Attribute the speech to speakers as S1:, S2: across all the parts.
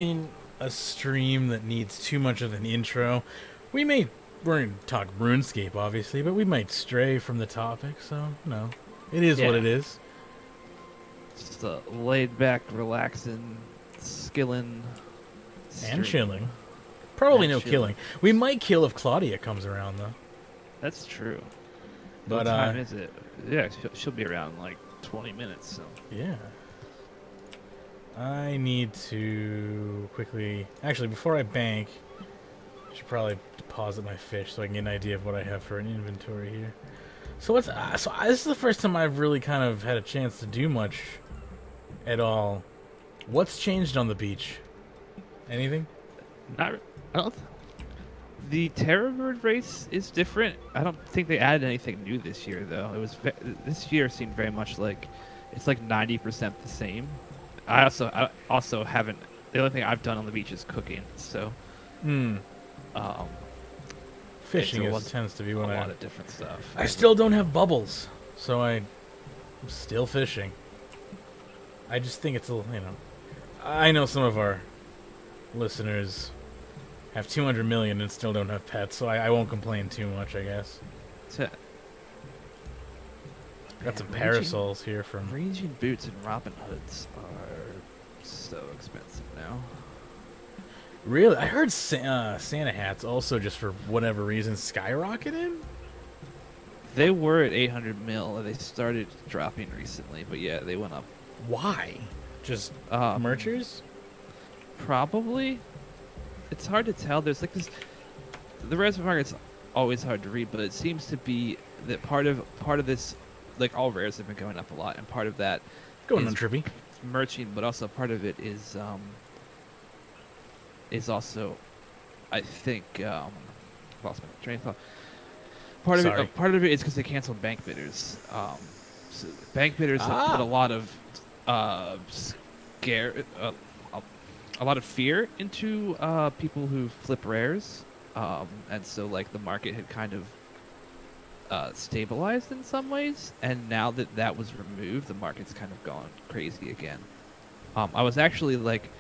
S1: In a stream that needs too much of an intro, we're going to talk RuneScape, obviously, but we might stray from the topic, so, no. It is what it is.
S2: Just a laid back, relaxing, skilling,
S1: and chilling. Probably no killing. We might kill if Claudia comes around, though.
S2: That's true.
S1: But,
S2: what time is it? Yeah, she'll be around in like 20 minutes, so.
S1: Yeah. I need to quickly... Actually, before I bank, I should probably deposit my fish so I can get an idea of what I have for an inventory here. So what's... this is the first time I've really kind of had a chance to do much at all. What's changed on the beach? Anything?
S2: I don't... The Terror Bird race is different. I don't think they added anything new this year, though. It was this year seemed very much like... It's like 90% the same. I also haven't. The only thing I've done on the beach is cooking. So,
S1: fishing tends to be one
S2: a lot of different stuff.
S1: I still don't have bubbles, so I'm still fishing. I just think it's a I know some of our listeners have 200 million and still don't have pets, so I won't complain too much, I guess. Got some parasols here from...
S2: Ranging boots and Robin Hoods are so expensive now.
S1: Really? I heard Santa hats also, just for whatever reason, skyrocketed?
S2: They were at 800 mil. They started dropping recently, but yeah, they went up.
S1: Why? Just merchers?
S2: Probably. It's hard to tell. There's like this... The rares market's always hard to read, but it seems to be that part of this... Like, all rares have been going up a lot, and part of that
S1: going on trippy
S2: merching, but also part of it is also, I think, lost my train of thought. Part of it is because they canceled bank bidders. So bank bidders have put a lot of a lot of fear into people who flip rares, and so like the market had kind of stabilized in some ways, and now that that was removed, the market's kind of gone crazy again. I was actually like,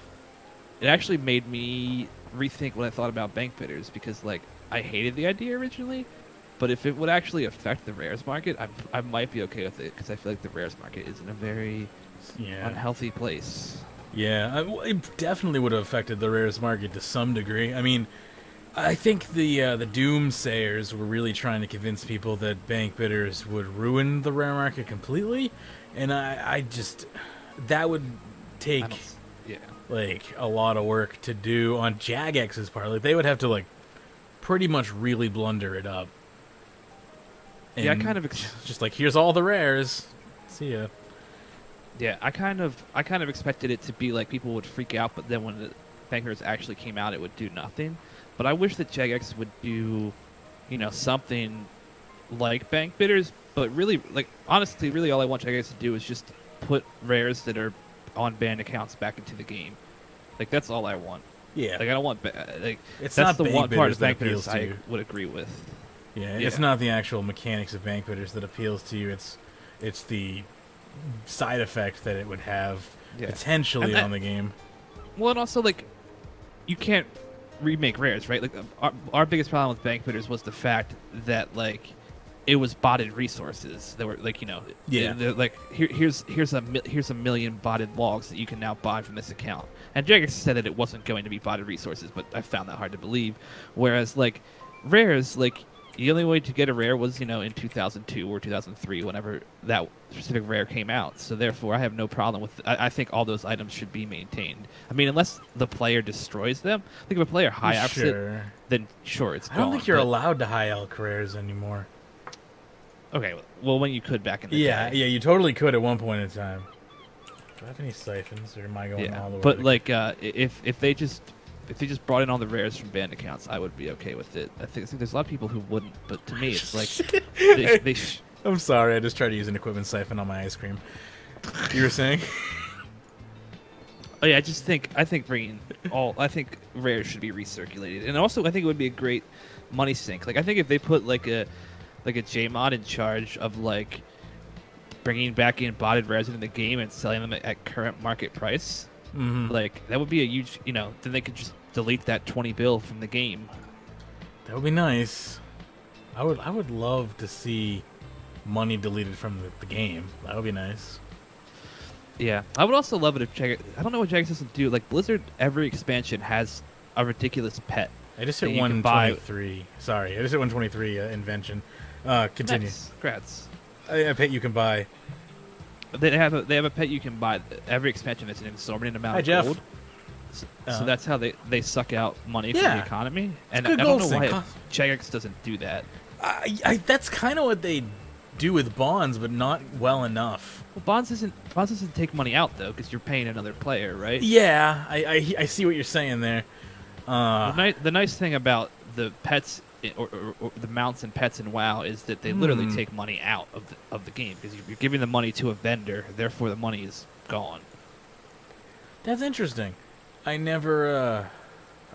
S2: it actually made me rethink what I thought about bank bidders, because like I hated the idea originally, but if it would actually affect the rares market, I might be okay with it, because I feel like the rares market is in a very unhealthy place.
S1: Yeah, it definitely would have affected the rares market to some degree. I mean, I think the doomsayers were really trying to convince people that bank bidders would ruin the rare market completely, and I just that would take like a lot of work to do on Jagex's part. Like they would have to like pretty much really blunder it up. And
S2: yeah, I kind of
S1: just like, here's all the rares. See ya.
S2: Yeah, I kind of expected it to be like people would freak out, but then when the bank bidders actually came out, it would do nothing. But I wish that Jagex would do, something like bank bidders. But really, like, honestly, really all I want Jagex to do is just put rares that are on banned accounts back into the game. Like, that's all I want.
S1: Yeah.
S2: Like, I don't want...
S1: it's
S2: that's
S1: not
S2: the one part of bank bidders
S1: I
S2: would agree with.
S1: Yeah, it's not the actual mechanics of bank bidders that appeals to you. It's the side effect that it would have potentially on the game.
S2: Well, and also, like, you can't remake rares, right? Like our biggest problem with bank bidders was the fact that like it was botted resources. They were like, they're like here's a million botted logs that you can now buy from this account. And Jagex said that it wasn't going to be botted resources, but I found that hard to believe. Whereas like rares, like the only way to get a rare was in 2002 or 2003, whenever that specific rare came out. So therefore, I have no problem with. I think all those items should be maintained. I mean, unless the player destroys them. I think if a player high ups it, then sure, it's gone.
S1: I don't think you're allowed to high elk rares anymore.
S2: Okay, well, when you could back in the day.
S1: Yeah, you totally could at one point in time. Do I have any siphons, or am I going all the way?
S2: But like, if they just brought in all the rares from banned accounts, I would be okay with it. I think there's a lot of people who wouldn't, but to me, it's like
S1: I'm sorry, I just tried to use an equipment siphon on my ice cream. You were saying?
S2: Oh yeah, I think rares should be recirculated, and also I think it would be a great money sink. Like I think if they put like a Jmod in charge of like bringing back in botted rares into the game and selling them at current market price, Like that would be a huge, then they could just delete that 20 bill from the game.
S1: That would be nice. I would love to see money deleted from the game. That would be nice.
S2: Yeah, I would also love it if I don't know what Jagex doesn't do. Like Blizzard, every expansion has a ridiculous pet.
S1: I just hit 123. Sorry, I just hit 123 invention. Continue.
S2: Nice. Congrats.
S1: A pet you can buy.
S2: They have a pet you can buy. Every expansion is an exorbitant amount of
S1: Jeff.
S2: gold. So that's how they suck out money from the economy. And I
S1: good
S2: don't
S1: gold
S2: know why
S1: sink.
S2: Jagex doesn't do that.
S1: That's kind of what they do with bonds, but not well enough.
S2: Well, bonds doesn't take money out though, because you're paying another player, right?
S1: Yeah, I see what you're saying there.
S2: The nice thing about the pets or the mounts and pets in WoW is that they literally take money out of the game, because you're giving the money to a vendor, therefore the money is gone.
S1: That's interesting. I've never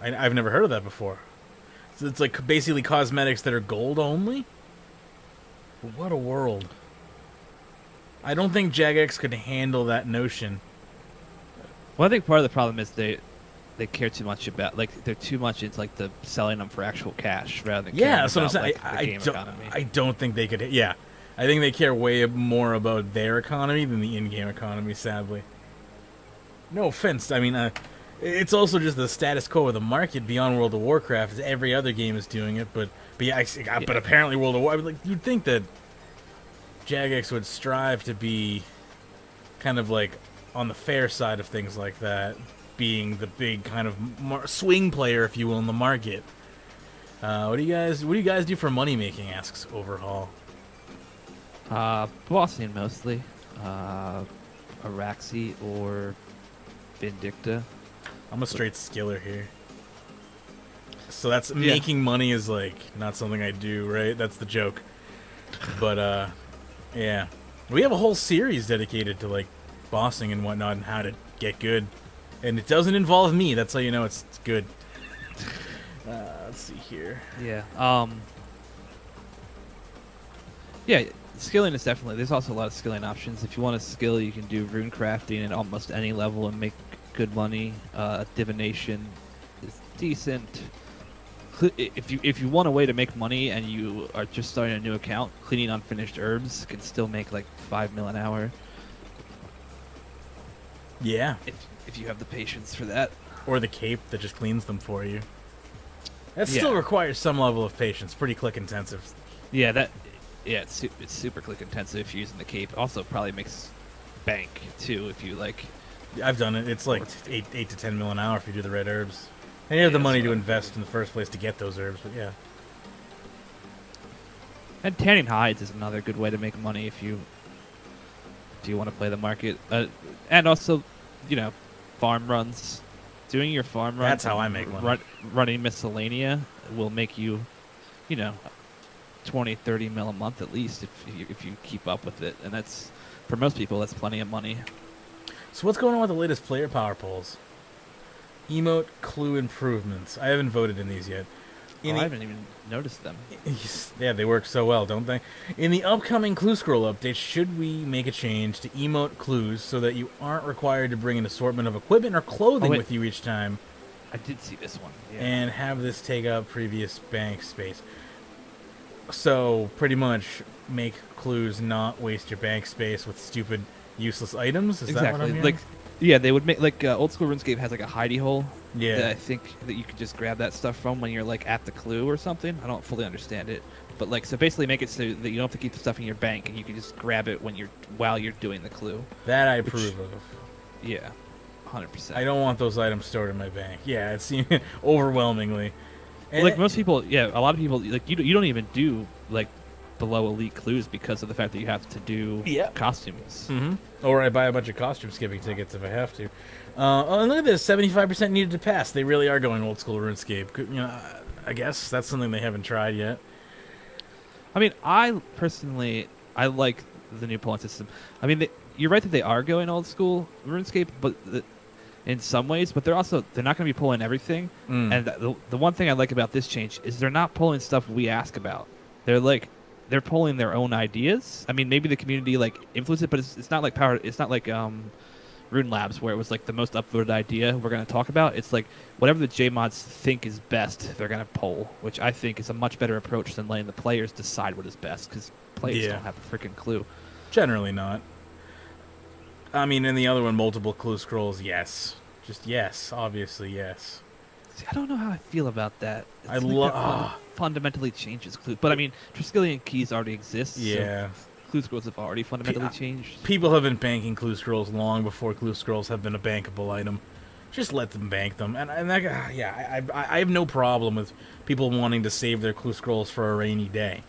S1: heard of that before. So it's like basically cosmetics that are gold only? What a world. I don't think Jagex could handle that notion.
S2: Well, I think part of the problem is they care too much about, like, they're too much into like the selling them for actual cash rather than caring
S1: that's what I'm
S2: about,
S1: saying.
S2: like, the game economy.
S1: I don't think they could. Yeah, I think they care way more about their economy than the in-game economy. Sadly, no offense. I mean, it's also just the status quo of the market beyond World of Warcraft. Every other game is doing it, but apparently World of Warcraft. Like, you'd think that Jagex would strive to be kind of like on the fair side of things like that, being the big kind of swing player, if you will, in the market. What do you guys do for money making? Asks Overhaul.
S2: Bossing mostly, Araxi or Vindicta.
S1: I'm a straight skiller here. So that's making money is like not something I do, right? That's the joke. But yeah, we have a whole series dedicated to like bossing and whatnot and how to get good, and it doesn't involve me. That's how you know it's good. Let's see here.
S2: Yeah. Yeah, skilling is definitely. There's also a lot of skilling options. If you want to skill, you can do rune crafting at almost any level and make good money. Divination is decent. If you want a way to make money and you are just starting a new account, cleaning unfinished herbs can still make like 5 mil an hour.
S1: Yeah.
S2: If you have the patience for that.
S1: Or the cape that just cleans them for you. That still requires some level of patience. Pretty click intensive.
S2: Yeah, it's super click intensive if you're using the cape. Also probably makes bank too if you like.
S1: I've done it. It's like 8 to 10 mil an hour if you do the red herbs. And you have the money to invest in the first place to get those herbs, but yeah.
S2: And tanning hides is another good way to make money if you want to play the market. And also, farm runs. Doing your farm runs.
S1: That's how I make money.
S2: Running miscellanea will make you, 20, 30 mil a month at least if you keep up with it. And that's, for most people, that's plenty of money.
S1: So what's going on with the latest player power polls? Emote clue improvements. I haven't voted in these yet.
S2: I haven't even noticed them.
S1: Yeah, they work so well, don't they? In the upcoming clue scroll update, should we make a change to emote clues so that you aren't required to bring an assortment of equipment or clothing with you each time?
S2: I did see this one. Yeah.
S1: And have this take up previous bank space. So, pretty much make clues not waste your bank space with stupid, useless items? Is that what I'm hearing?
S2: Yeah, they would make old school RuneScape has like a hidey hole.
S1: Yeah,
S2: that I think that you could just grab that stuff from when you're like at the clue or something. I don't fully understand it, but so basically make it so that you don't have to keep the stuff in your bank and you can just grab it while you're doing the clue. That I
S1: approve of.
S2: Yeah, 100%.
S1: I don't want those items stored in my bank. Yeah, it seems overwhelmingly.
S2: And most people, a lot of people you don't even do below elite clues because of the fact that you have to do costumes.
S1: Mm-hmm. Or I buy a bunch of costume skipping tickets if I have to. And look at this, 75% needed to pass. They really are going old school RuneScape. I guess that's something they haven't tried yet.
S2: I mean, I personally like the new polling system. I mean, you're right that they are going old school RuneScape, but in some ways, but they're not going to be pulling everything. And the one thing I like about this change is they're not pulling stuff we ask about. They're pulling their own ideas. I mean, maybe the community influence it, but it's not like power. It's not like Rune Labs, where it was like the most upvoted idea we're going to talk about. It's like whatever the Jmods think is best, they're going to poll, which I think is a much better approach than letting the players decide what is best, because players don't have a freaking clue.
S1: Generally not. I mean, in the other one, multiple clue scrolls, yes. Just yes, obviously yes.
S2: See, I don't know how I feel about that. It's
S1: I love
S2: fundamentally changes clue, but I mean, Triskelion keys already exist.
S1: Yeah.
S2: So clue scrolls have already fundamentally changed.
S1: People have been banking clue scrolls long before clue scrolls have been a bankable item. Just let them bank them, and that, yeah, I have no problem with people wanting to save their clue scrolls for a rainy day.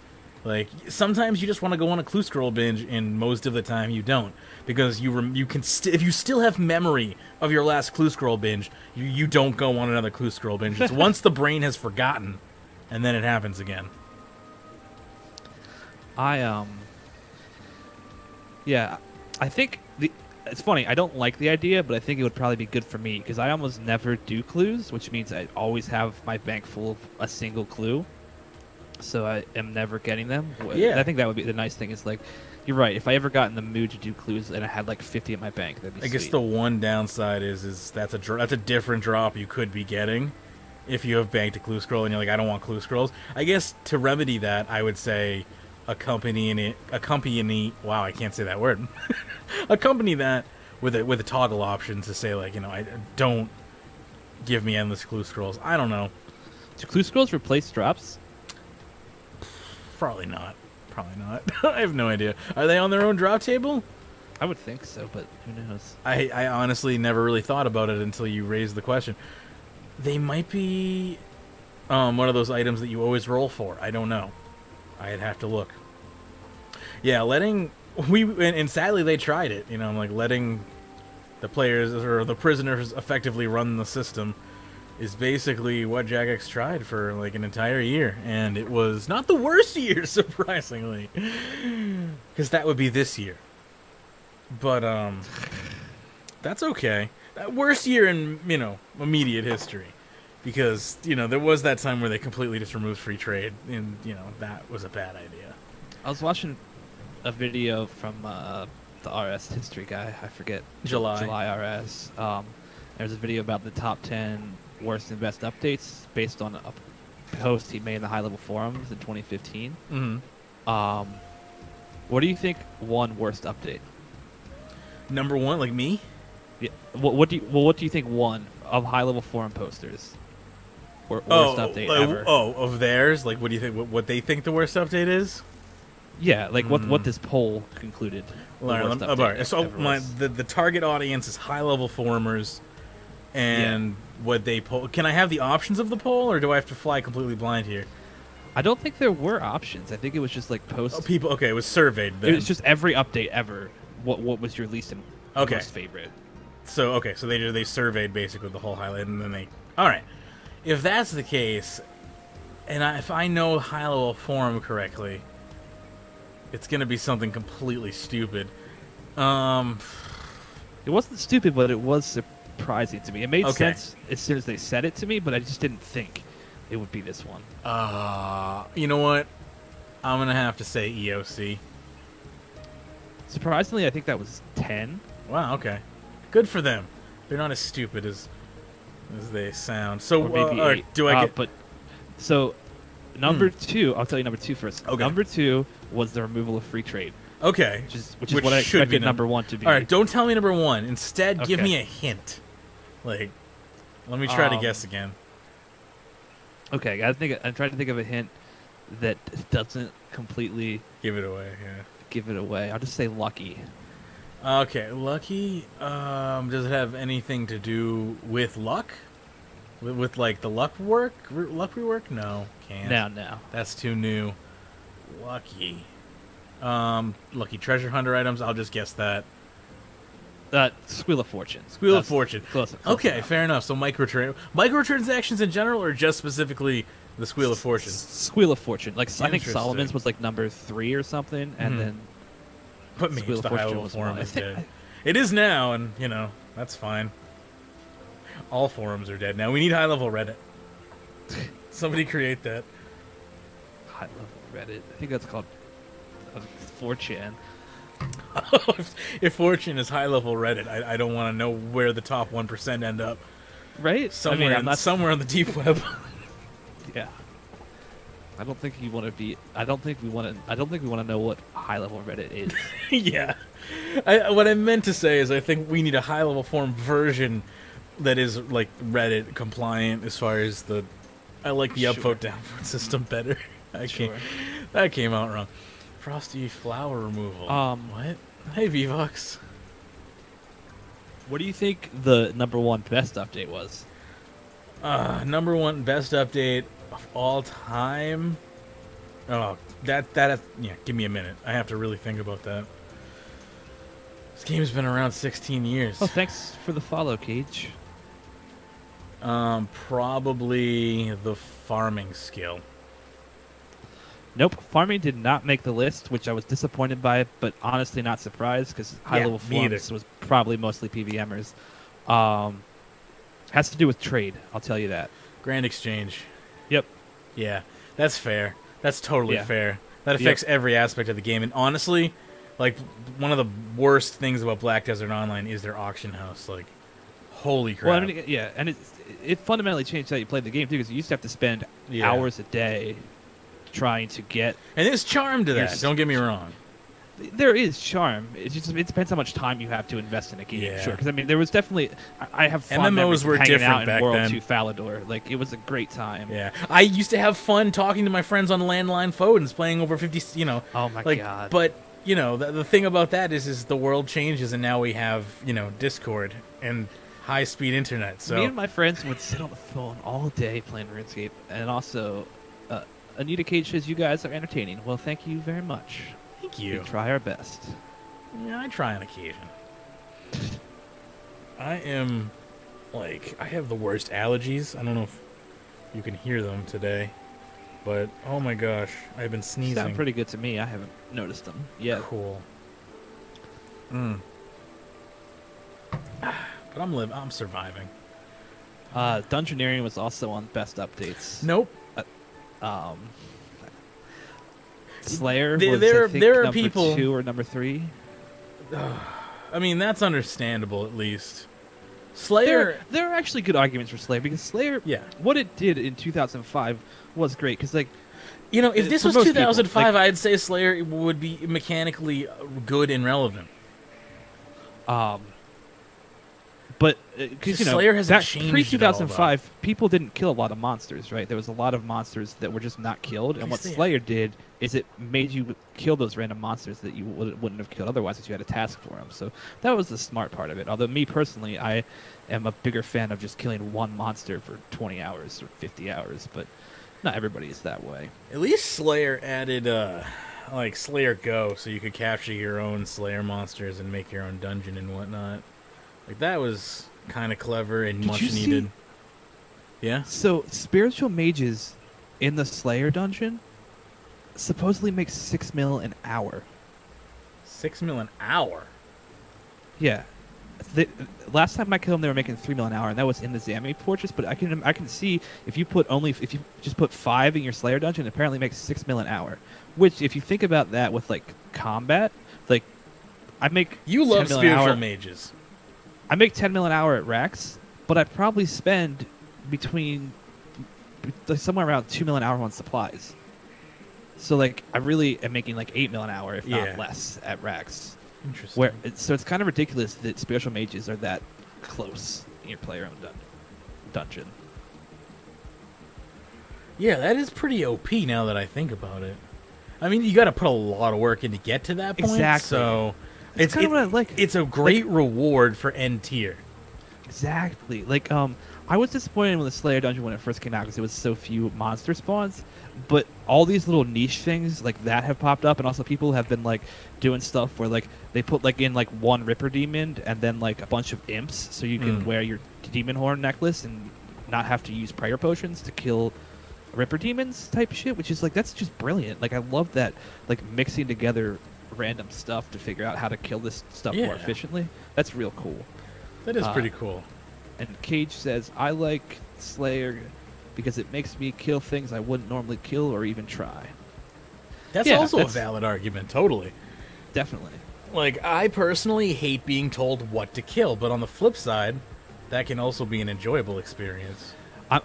S1: Like, sometimes you just want to go on a clue scroll binge, and most of the time you don't, because you can if you still have memory of your last clue scroll binge, you don't go on another clue scroll binge. It's once the brain has forgotten, and then it happens again.
S2: Yeah, I think it's funny. I don't like the idea, but I think it would probably be good for me, because I almost never do clues, which means I always have my bank full of a single clue. So I am never getting them.
S1: Yeah.
S2: I think that would be the nice thing. Is like, you're right. If I ever got in the mood to do clues and I had like 50 in my bank, that'd be sweet.
S1: I guess the one downside is that's a different drop you could be getting if you have banked a clue scroll and you're like, I don't want clue scrolls. I guess to remedy that, I would say accompany. Wow, I can't say that word. Accompany that with a toggle option to say, like, I don't give me endless clue scrolls. I don't know.
S2: Do clue scrolls replace drops?
S1: Probably not. Probably not. I have no idea. Are they on their own drop table?
S2: I would think so, but who knows?
S1: I honestly never really thought about it until you raised the question. They might be one of those items that you always roll for. I don't know. I'd have to look. Yeah, and sadly they tried it. Like letting the players or the prisoners effectively run the system is basically what Jagex tried for like an entire year, and it was not the worst year, surprisingly, because that would be this year. But that's okay. That worst year in immediate history, because there was that time where they completely just removed free trade, and that was a bad idea.
S2: I was watching a video from the RS history guy. I forget July RS. There's a video about the top 10 worst and best updates based on a post he made in the high-level forums in 2015.
S1: Mm-hmm.
S2: What do you think won worst update?
S1: Number one, like me?
S2: Yeah. What do you think won of high-level forum posters? Worst update ever.
S1: Of theirs? Like, what do you think? What they think the worst update is?
S2: Yeah, like what this poll concluded.
S1: So the target audience is high-level forumers, and what they poll. Can I have the options of the poll, or do I have to fly completely blind here?
S2: I don't think there were options. I think it was just like posts.
S1: Oh, people. Okay, it was surveyed. Then.
S2: It was just every update ever. What was your least and most favorite?
S1: So they surveyed basically the whole highlight, and then they. All right, if that's the case, and if I know high-level forum correctly, it's gonna be something completely stupid.
S2: It wasn't stupid, but it was surprising to me. It made sense as soon as they said it to me, but I just didn't think it would be this one.
S1: You know what? I'm gonna have to say EOC.
S2: Surprisingly, I think that was 10.
S1: Wow. Okay. Good for them. They're not as stupid as they sound. So
S2: maybe 8.
S1: Do I get?
S2: But so number 2. I'll tell you number 2 first.
S1: Okay.
S2: Number 2 was the removal of free trade.
S1: Okay.
S2: Which is what I expected number 1 to be.
S1: All right. Don't tell me number 1. Instead, give me a hint. Like, let me try to guess again.
S2: Okay. I'm trying to think of a hint that doesn't completely
S1: give it away. Yeah.
S2: Give it away. I'll just say lucky.
S1: Okay, lucky. Does it have anything to do with luck? With like the luck rework? No, can't.
S2: No.
S1: That's too new. Lucky. Lucky treasure hunter items. I'll just guess that.
S2: Squeal of Fortune.
S1: Squeal of Fortune.
S2: Close
S1: okay,
S2: enough.
S1: Fair enough. So microtransactions in general, or just specifically the Squeal of Fortune?
S2: Squeal of Fortune. Like, I think Solomon's was like number 3 or something, and then
S1: what means
S2: Squeal
S1: the
S2: of Fortune
S1: high-level
S2: was
S1: forum
S2: one.
S1: is dead. It is now, and that's fine. All forums are dead now. We need high-level Reddit. Somebody create that.
S2: High-level Reddit. I think that's called 4chan.
S1: If Fortune is high-level Reddit, I don't want to know where the top 1% end up.
S2: Right?
S1: Somewhere, somewhere on the deep web.
S2: Yeah. I don't think you want to be. I don't think we want to know what high-level Reddit is.
S1: Yeah. What I meant to say is I think we need a high-level form version that is like Reddit compliant as far as the. I like the upvote downvote system better. That came out wrong. Frosty flower removal. What? Hey, Vivox.
S2: What do you think the #1 best update was?
S1: #1 best update of all time. Oh, that yeah. Give me a minute. I have to really think about that. This game's been around 16 years.
S2: Oh, thanks for the follow, Cage.
S1: Probably the farming skill.
S2: Nope, farming did not make the list, which I was disappointed by, but honestly not surprised because high-level farms was probably mostly PVMers. Has to do with trade, I'll tell you that.
S1: Grand Exchange.
S2: Yep.
S1: Yeah, that's fair. That's totally fair. That affects every aspect of the game. And honestly, like, one of the worst things about Black Desert Online is their auction house. Like, holy crap.
S2: Well, I mean, yeah, and it fundamentally changed how you played the game, too, because you used to have to spend hours a day trying to get...
S1: And there's charm to that, don't get me wrong.
S2: There is charm. It depends how much time you have to invest in a game, sure. Because, I mean, there was definitely... I have fun
S1: MMOs were
S2: hanging
S1: different
S2: out
S1: back
S2: in World
S1: then.
S2: 2 Falador. Like, it was a great time.
S1: Yeah. I used to have fun talking to my friends on landline phones, playing over 50, you know...
S2: Oh, my God.
S1: But, you know, the thing about that is the world changes, and now we have, you know, Discord and high-speed internet, so...
S2: Me and my friends would sit on the phone all day playing RuneScape, and also... Anita Cage says you guys are entertaining. Well, thank you very much.
S1: Thank you.
S2: We try our best.
S1: Yeah, I try on occasion. I am, like, I have the worst allergies. I don't know if you can hear them today, but oh my gosh, I've been sneezing.
S2: Sound pretty good to me. I haven't noticed them yet.
S1: Cool. But I'm surviving.
S2: Dungeoneering was also on best updates.
S1: Nope.
S2: Slayer
S1: there
S2: was, I think,
S1: there are
S2: number
S1: people
S2: 2 or number 3.
S1: I mean, that's understandable at least. Slayer.
S2: There are actually good arguments for Slayer because Slayer, what it did in 2005 was great because, like,
S1: you know, if this was 2005,
S2: people, like,
S1: I'd say Slayer would be mechanically good and relevant.
S2: But because you know,
S1: Slayer hasn't
S2: back
S1: changed
S2: pre-2005, people didn't kill a lot of monsters, right? There was a lot of monsters that were just not killed, and what Slayer did is it made you kill those random monsters that you wouldn't have killed otherwise if you had a task for them. So that was the smart part of it. Although me personally, I am a bigger fan of just killing one monster for 20 hours or 50 hours, but not everybody is that way.
S1: At least Slayer added like Slayer Go, so you could capture your own Slayer monsters and make your own dungeon and whatnot. Like, that was kind of clever and much needed. Yeah?
S2: So, spiritual mages in the Slayer dungeon supposedly make 6 mil an hour.
S1: 6 mil an hour?
S2: Yeah. Last time I killed them, they were making 3 mil an hour, and that was in the Zammy Fortress. But I can see if you just put 5 in your Slayer dungeon, it apparently makes 6 mil an hour. Which, if you think about that with, like, combat, like, I make
S1: you love spiritual mages.
S2: I make 10 mil an hour at Rax, but I probably spend between somewhere around 2 mil an hour on supplies. So, like, I really am making like 8 mil an hour, if not less, at Rax.
S1: Interesting.
S2: So it's kind of ridiculous that spiritual mages are that close in your player-owned dungeon. Yeah,
S1: that is pretty OP now that I think about it. I mean, you got to put a lot of work in to get to that point.
S2: Exactly.
S1: So...
S2: It's kind of what I like.
S1: It's a great reward for end tier.
S2: Exactly. Like, I was disappointed with the Slayer dungeon when it first came out because it was so few monster spawns. But all these little niche things like that have popped up, and also people have been like doing stuff where like they put like in like one Ripper Demon and then like a bunch of imps, so you can wear your demon horn necklace and not have to use prayer potions to kill Ripper Demons type shit. Which is like, that's just brilliant. Like, I love that, like, mixing together random stuff to figure out how to kill this stuff more efficiently. That's real cool.
S1: That is pretty cool.
S2: And Cage says, I like Slayer because it makes me kill things I wouldn't normally kill or even try.
S1: That's also a valid argument, totally.
S2: Definitely.
S1: Like, I personally hate being told what to kill, but on the flip side, that can also be an enjoyable experience.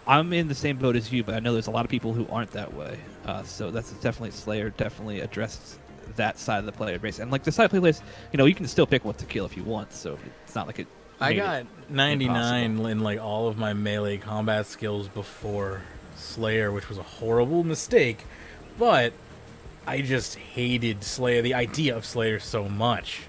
S2: I'm in the same boat as you, but I know there's a lot of people who aren't that way. So that's definitely Slayer definitely addressed that side of the player base. And like the side of the player base, you can still pick what to kill if you want. So it's not like it.
S1: I got 99 in like all of my melee combat skills before Slayer, which was a horrible mistake. But I just hated Slayer, the idea of Slayer so much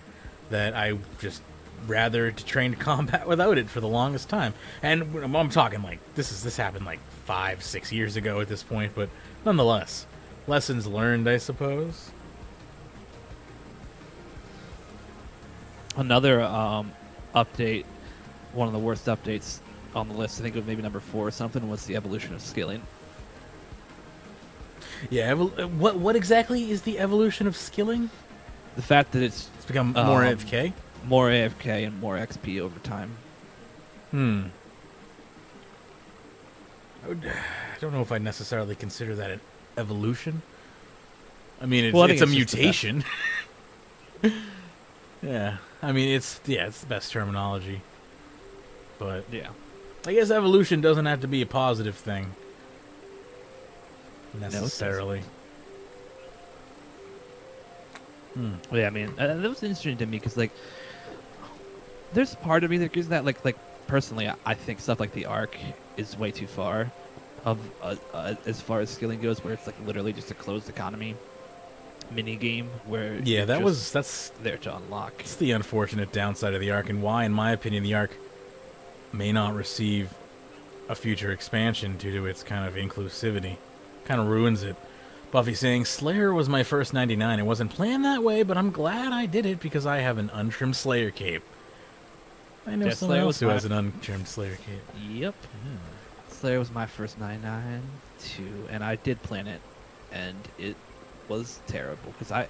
S1: that I just rather to train combat without it for the longest time. And I'm talking like this happened like 5-6 years ago at this point, but nonetheless, lessons learned, I suppose.
S2: Another update, one of the worst updates on the list, I think it was maybe number 4 or something, was the evolution of skilling.
S1: Yeah, what exactly is the evolution of skilling?
S2: The fact that it's
S1: become more AFK?
S2: More AFK and more XP over time.
S1: I don't know if I necessarily consider that an evolution. I mean, it's a mutation. Yeah, I mean, it's the best terminology. But
S2: yeah,
S1: I guess evolution doesn't have to be a positive thing necessarily.
S2: Yeah, I mean, that was interesting to me because like, there's part of me that gives that like personally, I think stuff like the Arc is way too far of as far as skilling goes, where it's like literally just a closed economy mini game where
S1: that's
S2: there to unlock.
S1: It's the unfortunate downside of the Arc, and why, in my opinion, the Arc may not receive a future expansion due to its kind of inclusivity. Kind of ruins it. Buffy saying, Slayer was my first 99. It wasn't planned that way, but I'm glad I did it because I have an untrimmed Slayer cape. I know someone else who has an untrimmed Slayer cape.
S2: Yep. Slayer was my first 99 too, and I did plan it, and it was terrible because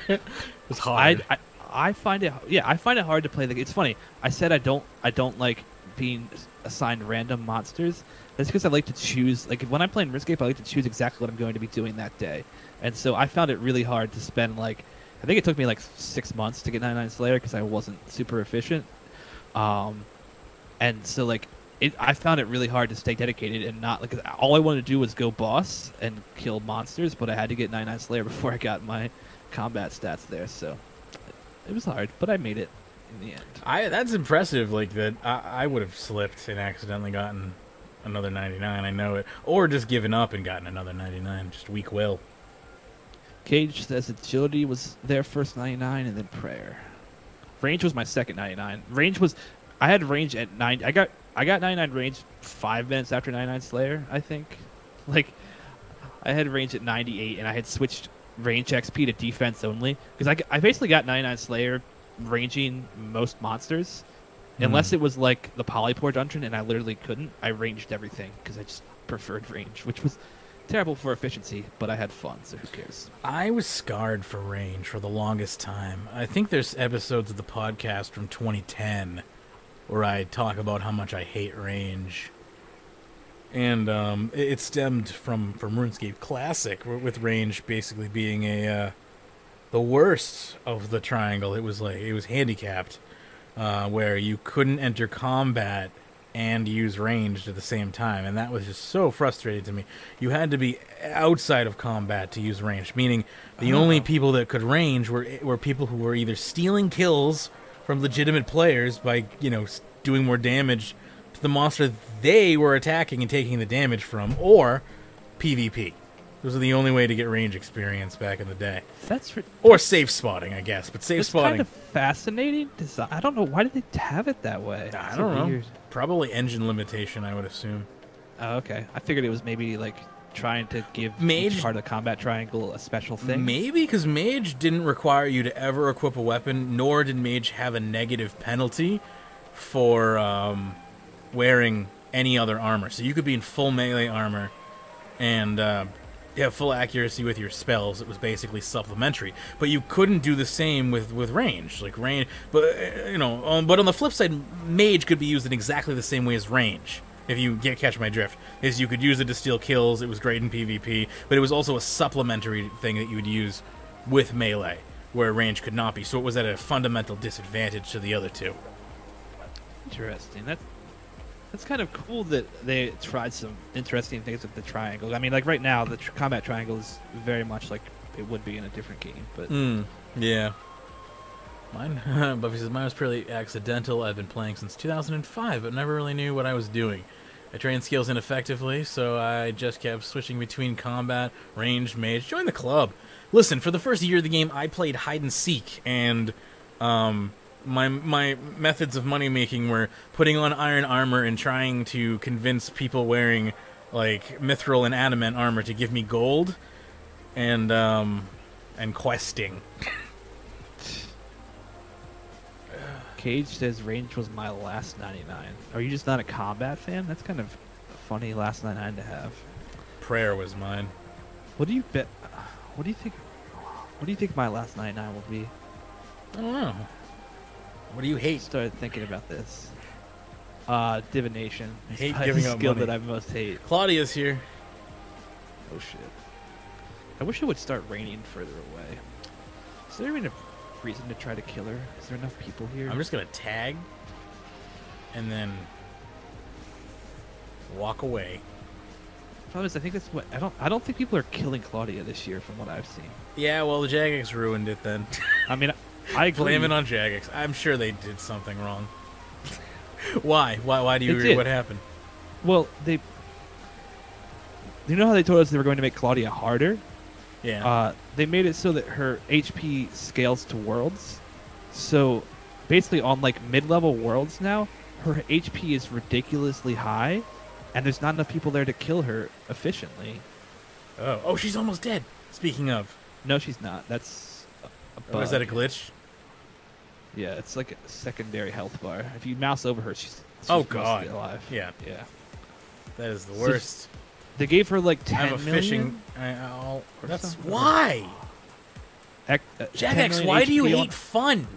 S1: it was hard.
S2: I find it hard to play. It's funny. I said I don't like being assigned random monsters. That's because I like to choose. Like when I play in Runescape, I like to choose exactly what I'm going to be doing that day, and so I found it really hard to spend like. I think it took me like 6 months to get 99 Slayer because I wasn't super efficient, and so like. I found it really hard to stay dedicated and not like all I wanted to do was go boss and kill monsters, but I had to get 99 Slayer before I got my combat stats there, so it was hard, but I made it in the end.
S1: That's impressive. Like that, I would have slipped and accidentally gotten another 99. I know it, or just given up and gotten another 99. Just weak will.
S2: Cage says agility was their first 99, and then prayer. Range was my second 99. I had range at 9. I got 99 range 5 minutes after 99 Slayer, I think. Like, I had range at 98, and I had switched range XP to defense only. Because I basically got 99 Slayer ranging most monsters. Unless it was, like, the Polypore dungeon, and I literally couldn't. I ranged everything, because I just preferred range, which was terrible for efficiency, but I had fun, so who cares?
S1: I was scarred for range for the longest time. I think there's episodes of the podcast from 2010 where I talk about how much I hate range. And it stemmed from RuneScape Classic, with range basically being the worst of the triangle. It was handicapped, where you couldn't enter combat and use ranged at the same time, and that was just so frustrating to me. You had to be outside of combat to use ranged, meaning the only people that could range were people who were either stealing kills from legitimate players by, doing more damage to the monster they were attacking and taking the damage from, or PvP. Those are the only way to get range experience back in the day. Or safe spotting, I guess. But safe spotting.
S2: It's kind of fascinating. I don't know. Why did they have it that way?
S1: I don't know. Probably engine limitation, I would assume.
S2: Oh, okay. I figured it was maybe like trying to give each part of the combat triangle a special thing.
S1: Maybe, because Mage didn't require you to ever equip a weapon, nor did Mage have a negative penalty for wearing any other armor. So you could be in full melee armor and have full accuracy with your spells. It was basically supplementary. But you couldn't do the same with range. But but on the flip side, Mage could be used in exactly the same way as range. If you catch my drift, is you could use it to steal kills. It was great in PvP, but it was also a supplementary thing that you would use with melee. where range could not be. So it was at a fundamental disadvantage to the other two.
S2: Interesting. That's kind of cool that they tried some interesting things with the triangle. I mean, like right now, the combat triangle is very much like it would be in a different game. But
S1: yeah. Mine, Buffy says, mine was purely accidental. I've been playing since 2005, but never really knew what I was doing. I trained skills ineffectively, so I just kept switching between combat, ranged, mage. Join the club. Listen, for the first year of the game, I played hide and seek, and my methods of money making were putting on iron armor and trying to convince people wearing like mithril and adamant armor to give me gold, and questing.
S2: Cage says range was my last 99. Are you just not a combat fan? That's kind of a funny last 99 to have.
S1: Prayer was mine.
S2: What do you bet? What do you think? What do you think my last 99 will be?
S1: I don't know. What do you hate?
S2: Started thinking about this. Divination.
S1: I hate giving up
S2: skill
S1: money.
S2: that I most hate.
S1: Claudia's here.
S2: Oh shit! I wish it would start raining further away. Is there even a reason to try to kill her? Is there enough people here?
S1: I'm just gonna tag and then walk away.
S2: Problem is, I think that's what I don't think people are killing Claudia this year, from what I've seen.
S1: Yeah, well, the Jagex ruined it then.
S2: I mean, I agree.
S1: Blame it on Jagex. I'm sure they did something wrong. Why? Why do you agree? What happened?
S2: Well, you know how they told us they were going to make Claudia harder?
S1: Yeah.
S2: They made it so that her HP scales to worlds. So basically on like mid-level worlds now, her HP is ridiculously high, and there's not enough people there to kill her efficiently.
S1: Oh, she's almost dead. Speaking of.
S2: No, she's not. That's a bug.
S1: Oh, is that a glitch?
S2: Yeah, it's like a secondary health bar. If you mouse over her, she's
S1: oh
S2: mostly
S1: god,
S2: alive.
S1: Yeah. That is the
S2: So
S1: worst.
S2: They gave her like 10
S1: I have a
S2: million.
S1: That's why. Jagex, why do you hate fun?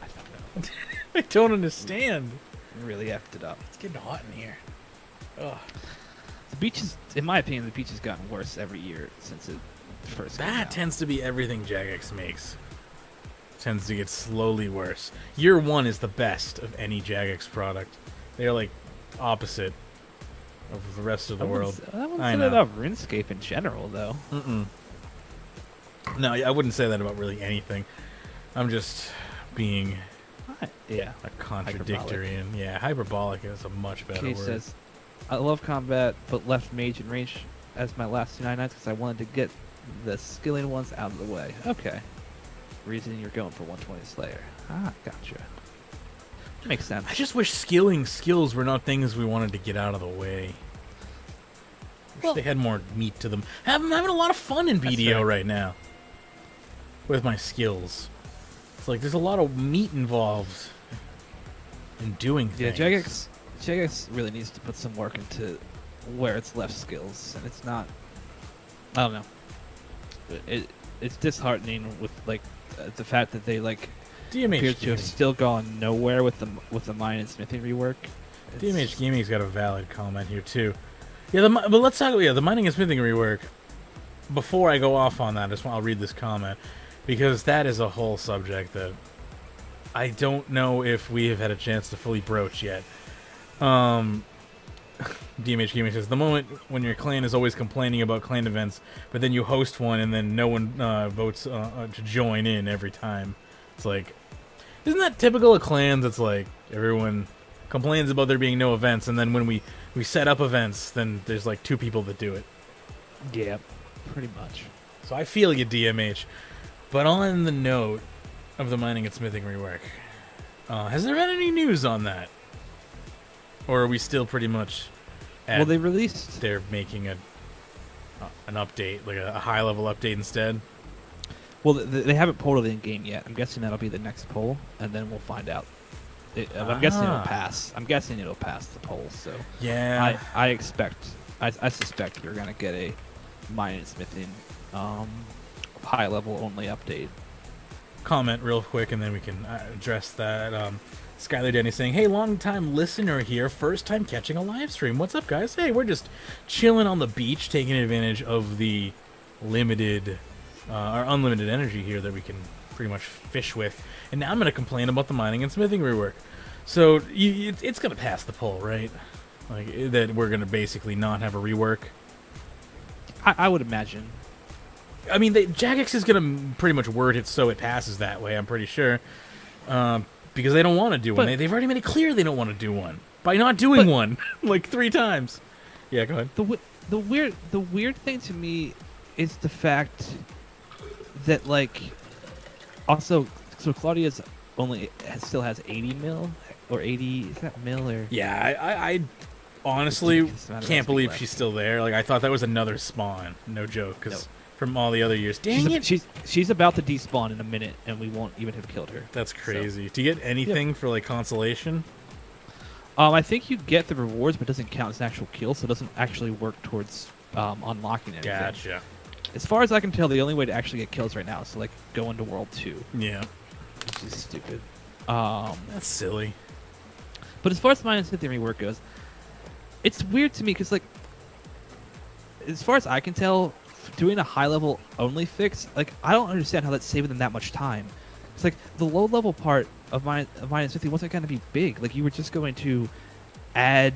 S2: I don't know.
S1: I don't understand.
S2: Really effed it up.
S1: It's getting hot in here. Ugh.
S2: The beach is, in my opinion, the beach has gotten worse every year since it first came out.
S1: That tends to be everything Jagex makes. Tends to get slowly worse. Year 1 is the best of any Jagex product. They are like opposite of the rest of the world.
S2: I wouldn't say that about RuneScape in general, though.
S1: No, I wouldn't say that about really anything. I'm just being a contradictory and hyperbolic is a much better word.
S2: Says, I love combat, but left mage and range as my last 2 99s because I wanted to get the skilling ones out of the way. Okay. Reason you're going for 120 Slayer. Ah, gotcha. Makes sense.
S1: I just wish skills were not things we wanted to get out of the way. Wish they had more meat to them. I'm having a lot of fun in BDO right now. With my skills. It's like there's a lot of meat involved in doing things.
S2: Yeah, Jagex really needs to put some work into where it's left skills, and it's not. I don't know. It's disheartening with like the fact that they like appear to have still gone nowhere with the mine and smithing rework.
S1: DMH Gaming's got a valid comment here too. Yeah, but let's talk about the mining and smithing rework. Before I go off on that, I'll read this comment because that is a whole subject that I don't know if we have had a chance to fully broach yet. DMH Gaming says, the moment when your clan is always complaining about clan events, but then you host one and then no one votes to join in every time. It's like, isn't that typical of clans? It's like everyone complains about there being no events, and then when we set up events, then there's like 2 people that do it.
S2: Yeah, pretty much.
S1: So I feel you, DMH. But on the note of the mining and smithing rework, has there been any news on that? Or are we still pretty much
S2: well, they released...
S1: They're making an update, like a high-level update instead?
S2: Well, they haven't polled it in game yet. I'm guessing that'll be the next poll, and then we'll find out. I'm guessing it'll pass. I'm guessing it'll pass the poll. So
S1: yeah,
S2: I suspect we're gonna get a mining and smithing high-level only update.
S1: Comment real quick, and then we can address that. Skylar Denny saying, hey, long-time listener here, first time catching a live stream. What's up, guys? Hey, we're just chilling on the beach, taking advantage of the limited or unlimited energy here that we can pretty much fish with. And now I'm going to complain about the mining and smithing rework. So it's going to pass the poll, right? Like, that we're going to basically not have a rework.
S2: I would imagine.
S1: I mean, Jagex is going to pretty much word it so it passes that way, I'm pretty sure. Because they don't want to do one. They've already made it clear they don't want to do one. By not doing one, like 3 times. Yeah, go ahead.
S2: The weird thing to me is the fact that, like, also, so Claudia's still has 80 mil or 80, is that mil or?
S1: Yeah, I honestly can't believe she's still there. Like, I thought that was another spawn. No joke, because from all the other years. Dang it!
S2: She's about to despawn in a minute, and we won't even have killed her.
S1: That's crazy. So. Do you get anything for, like, consolation?
S2: I think you get the rewards, but it doesn't count as an actual kill, so it doesn't actually work towards unlocking anything.
S1: Gotcha.
S2: As far as I can tell, the only way to actually get kills right now is to, like, go into World 2.
S1: Yeah.
S2: Which is stupid.
S1: That's silly.
S2: But as far as mine and smithing rework goes, it's weird to me because, like, as far as I can tell, doing a high-level only fix, like, I don't understand how that's saving them that much time. It's like the low-level part of mine and smithing wasn't going to be big. Like, you were just going to add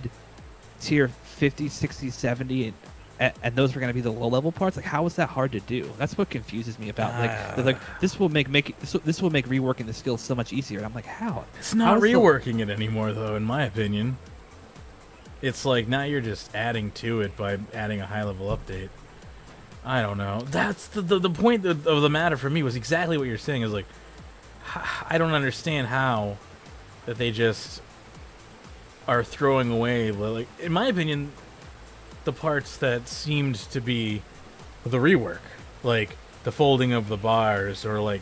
S2: tier 50, 60, 70, and those were going to be the low-level parts. Like, how is that hard to do? That's what confuses me about. Like this will make reworking the skills so much easier. And I'm like, how?
S1: It's not reworking it anymore, though, in my opinion. It's like now you're just adding to it by adding a high-level update. I don't know. That's the point of the matter for me was exactly what you're saying. Is like, I don't understand how that they just are throwing away, like, in my opinion, the parts that seemed to be the rework, like the folding of the bars, or like.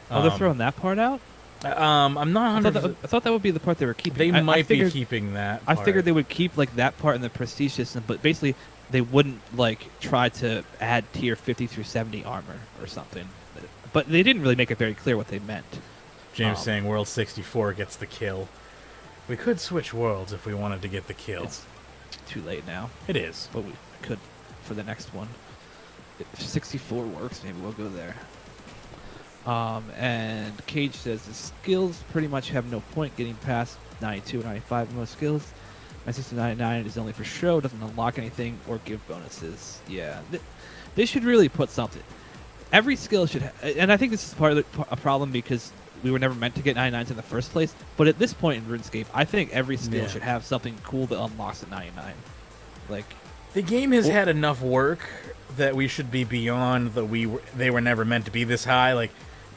S2: Oh, they're throwing that part out.
S1: I'm not.
S2: I thought that would be the part they were keeping.
S1: They might be keeping that.
S2: I figured they would keep, like, that part in the prestige system, but basically they wouldn't, like, try to add tier 50 through 70 armor or something. But they didn't really make it very clear what they meant.
S1: James saying World 64 gets the kill. We could switch worlds if we wanted to get the kill.
S2: It's too late now.
S1: It is.
S2: But we could for the next one. If 64 works, maybe we'll go there. And Cage says the skills pretty much have no point getting past 92 or 95 in most skills. My 99 is only for show, doesn't unlock anything or give bonuses. Yeah, they should really put something. Every skill should and I think this is part of a problem because we were never meant to get 99s in the first place. But at this point in RuneScape, I think every skill should have something cool that unlocks at 99. Like,
S1: the game has had enough work that we should be beyond they were never meant to be this high. Like,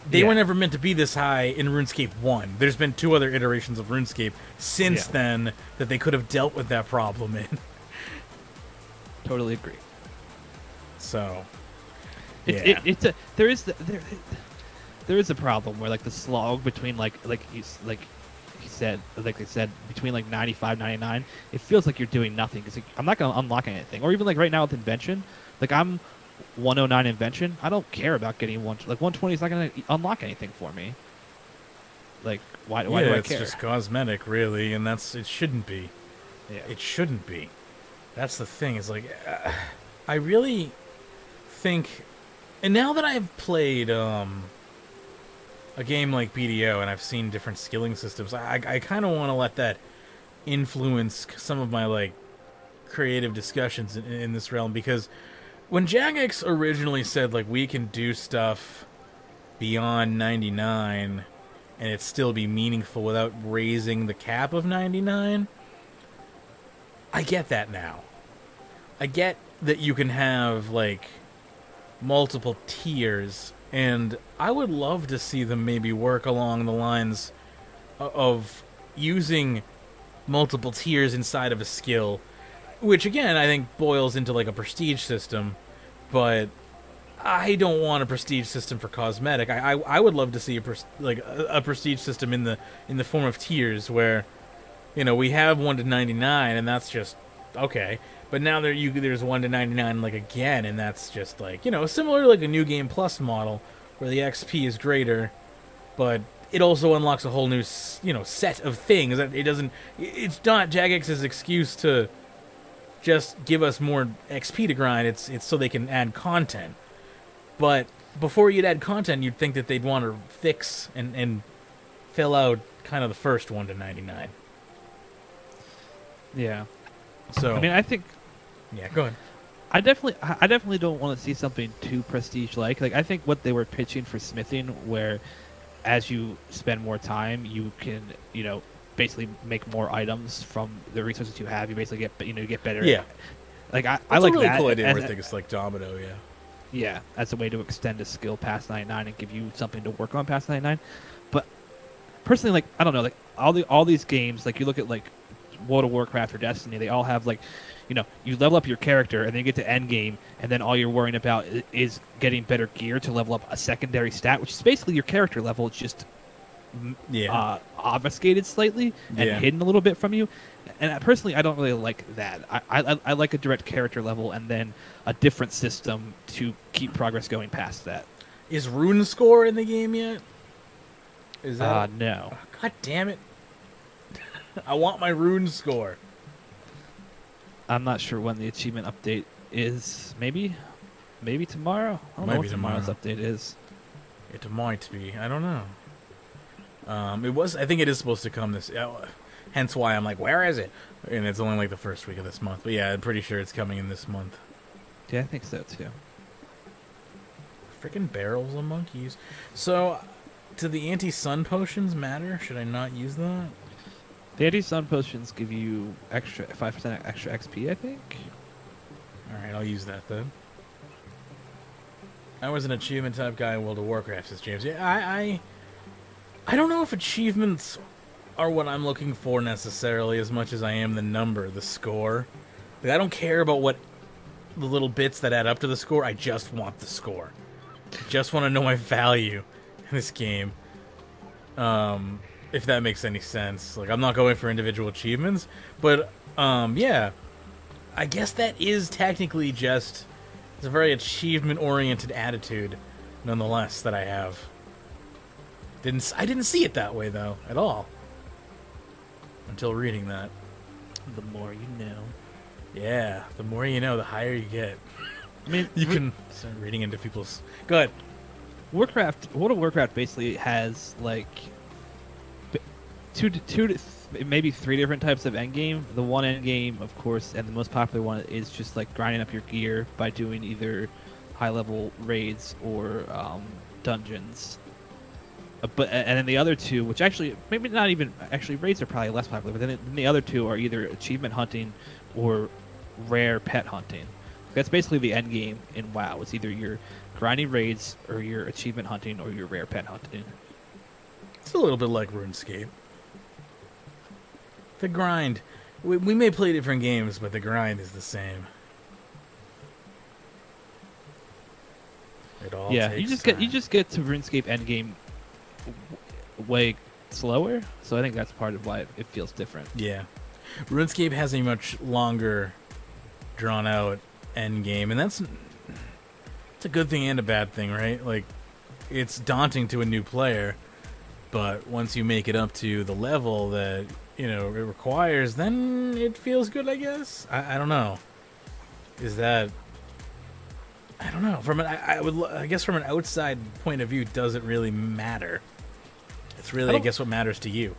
S1: they were never meant to be this high in RuneScape 1. There's been 2 other iterations of RuneScape since then that they could have dealt with that problem in.
S2: Totally agree.
S1: So,
S2: there is a problem where, like, the slog between like they said between, like, 95, 99, it feels like you're doing nothing because I'm not going to unlock anything. Or even, like, right now with Invention, like, I'm 109 Invention. I don't care about getting like 120 is not going to unlock anything for me. Like, why do I care?
S1: It's just cosmetic, really, and it shouldn't be.
S2: Yeah,
S1: it shouldn't be. That's the thing. Is like, I really think, and now that I've played a game like BDO and I've seen different skilling systems, I kind of want to let that influence some of my, like, creative discussions in this realm, because when Jagex originally said, like, we can do stuff beyond 99 and it still be meaningful without raising the cap of 99, I get that now. I get that you can have, like, multiple tiers, and I would love to see them maybe work along the lines of using multiple tiers inside of a skill, which, again, I think boils into, like, a prestige system, but I don't want a prestige system for cosmetic. I would love to see a prestige system in the form of tiers where, you know, we have 1 to 99 and that's just okay, but now there's 1 to 99, like, again, and that's just, like, you know, similar to, like, a New Game Plus model where the XP is greater, but it also unlocks a whole new, you know, set of things. It's not Jagex's excuse to just give us more XP to grind. It's so they can add content. But before you'd add content, you'd think that they'd want to fix and fill out kind of the first 1 to 99.
S2: Yeah.
S1: So
S2: I mean, I think.
S1: Yeah, go ahead.
S2: I definitely don't want to see something too prestige-like. Like, I think what they were pitching for smithing, where as you spend more time, you can, basically make more items from the resources you have. You basically get better.
S1: Yeah.
S2: Like, I
S1: That's
S2: like
S1: a really
S2: that.
S1: cool idea. I think it's like Domino. Yeah.
S2: Yeah, as a way to extend a skill past 99 and give you something to work on past 99. But personally, like, I don't know, like all these games, like you look at like World of Warcraft or Destiny, they all have like, you level up your character and then you get to end game, and then all you're worrying about is getting better gear to level up a secondary stat, which is basically your character level. It's just obfuscated slightly and hidden a little bit from you. And personally, I don't really like that. I like a direct character level and then a different system to keep progress going past that.
S1: Is Rune Score in the game yet? Is that
S2: no.
S1: Oh, God damn it! I want my Rune Score.
S2: I'm not sure when the achievement update is. Maybe tomorrow. I don't know what tomorrow's update is.
S1: It might be. I don't know. It was. I think it is supposed to come this. Hence why I'm like, where is it? And it's only like the first week of this month. But yeah, I'm pretty sure it's coming in this month.
S2: Yeah, I think so too.
S1: Freaking barrels of monkeys. So, do the anti-sun potions matter? Should I not use that?
S2: The anti-sun potions give you 5% extra XP, I think.
S1: Alright, I'll use that then. I was an achievement type guy in World of Warcraft, says James. Yeah, I don't know if achievements are what I'm looking for necessarily as much as I am the number, the score. Like, I don't care about what the little bits that add up to the score. I just want the score. I just want to know my value in this game. If that makes any sense. Like, I'm not going for individual achievements, but yeah, I guess that is technically just it's a very achievement-oriented attitude, nonetheless, that I have. I didn't see it that way though at all until reading that.
S2: The more you know.
S1: Yeah, the more you know, the higher you get. I mean, you can start reading into people's. Go ahead.
S2: World of Warcraft basically has like two to maybe 3 different types of endgame. The one endgame, of course, and the most popular one is just like grinding up your gear by doing either high-level raids or dungeons. And then the other two, which actually maybe not even actually raids are probably less popular, but then the other two are either achievement hunting or rare pet hunting. That's basically the end game in WoW. It's either your grinding raids or your achievement hunting or your rare pet hunting.
S1: It's a little bit like RuneScape. The grind. We may play different games, but the grind is the same. It all takes
S2: you just get to RuneScape endgame way slower, so I think that's part of why it feels different.
S1: Yeah, RuneScape has a much longer, drawn out end game, and it's a good thing and a bad thing, right? Like, it's daunting to a new player, but once you make it up to the level that it requires, then it feels good, I guess. I don't know. Is that? I don't know. I guess from an outside point of view, does it really matter? It's really, I guess, what matters to you.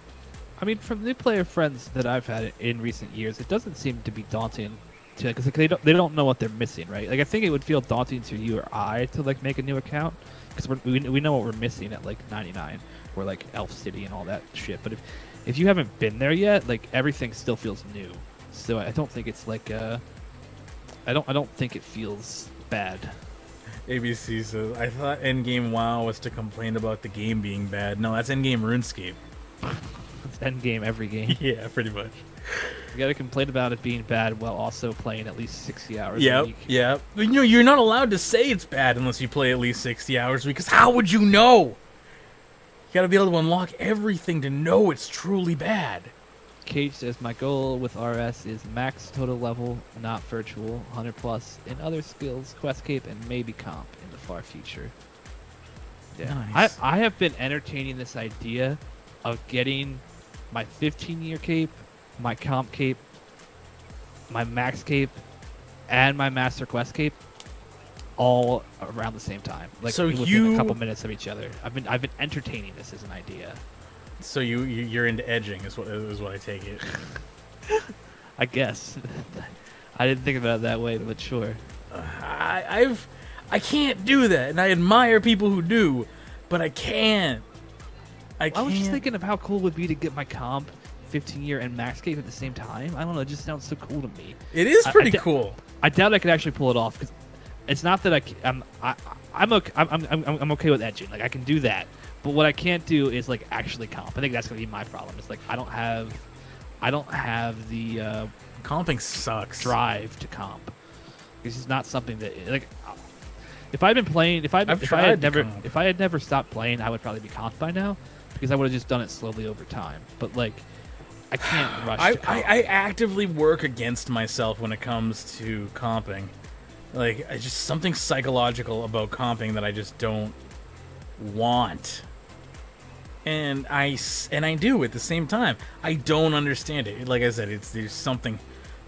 S2: I mean, from the player friends that I've had in recent years, it doesn't seem to be daunting to, because they don't know what they're missing, right? Like, I think it would feel daunting to you or I to like make a new account because we know what we're missing at like 99 or like Elf City and all that shit. But if you haven't been there yet, like, everything still feels new. So I don't think it's like I don't think it feels bad.
S1: ABC says, I thought endgame WoW was to complain about the game being bad. No, that's endgame RuneScape.
S2: It's endgame every game.
S1: Yeah, pretty much.
S2: You gotta complain about it being bad while also playing at least 60 hours a week.
S1: Yep. You're not allowed to say it's bad unless you play at least 60 hours a week, because how would you know? You gotta be able to unlock everything to know it's truly bad.
S2: Cage says, my goal with RS is max total level, not virtual, 100 plus in other skills, quest cape, and maybe comp in the far future. Yeah, nice. I have been entertaining this idea of getting my 15-year cape, my comp cape, my max cape, and my master quest cape all around the same time, like
S1: so
S2: within a couple minutes of each other. I've been entertaining this as an idea.
S1: So you're into edging, is what I take it.
S2: I guess. I didn't think about it that way, but sure.
S1: I can't do that, and I admire people who do, but I can't. I
S2: was just thinking of how cool it would be to get my comp, 15-year, and Magscape at the same time. I don't know, it just sounds so cool to me.
S1: It is pretty cool.
S2: I doubt I could actually pull it off, because it's not that I'm okay with edging. Like, I can do that, but what I can't do is like actually comp. I think that's gonna be my problem. It's like I don't have the
S1: comping sucks.
S2: Drive to comp. This is not something that like. If I'd been playing, if I had never stopped playing, I would probably be comped by now, because I would have just done it slowly over time. But like, I can't rush.
S1: I actively work against myself when it comes to comping. Like, I just something psychological about comping that I just don't want. And I do at the same time. I don't understand it. Like I said, there's something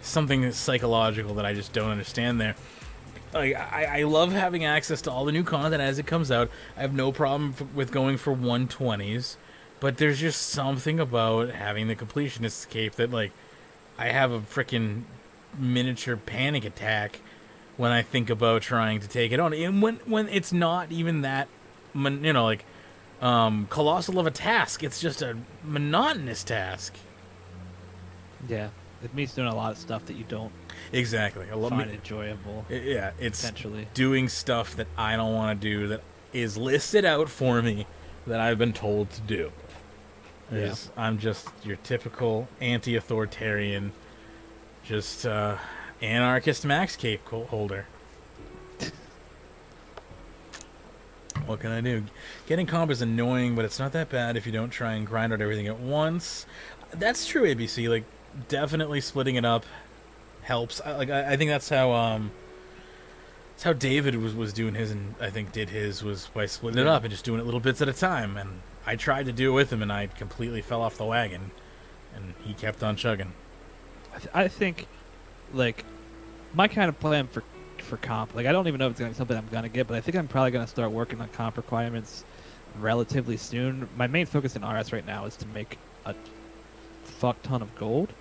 S1: psychological that I just don't understand there. Like, I love having access to all the new content as it comes out. I have no problem with going for 120s, but there's just something about having the completionist cape that, like, I have a freaking miniature panic attack when I think about trying to take it on. And when it's not even that, you know, like, colossal of a task. It's just a monotonous task.
S2: Yeah, it means doing a lot of stuff that you don't
S1: exactly
S2: find enjoyable.
S1: Yeah, it's
S2: potentially
S1: doing stuff that I don't want to do that is listed out for me that I've been told to do. Yeah. I'm just your typical anti-authoritarian, just anarchist max cape holder. What can I do? Getting comp is annoying, but it's not that bad if you don't try and grind out everything at once. That's true, ABC. Like, definitely splitting it up helps. I think that's how David was doing his, and I think did his was by splitting it up and just doing it little bits at a time. And I tried to do it with him, and I completely fell off the wagon, and he kept on chugging.
S2: I think, like, my kind of plan for comp, like, I don't even know if it's gonna be something I'm gonna get, but I think I'm probably gonna start working on comp requirements relatively soon. My main focus in RS right now is to make a fuck ton of gold.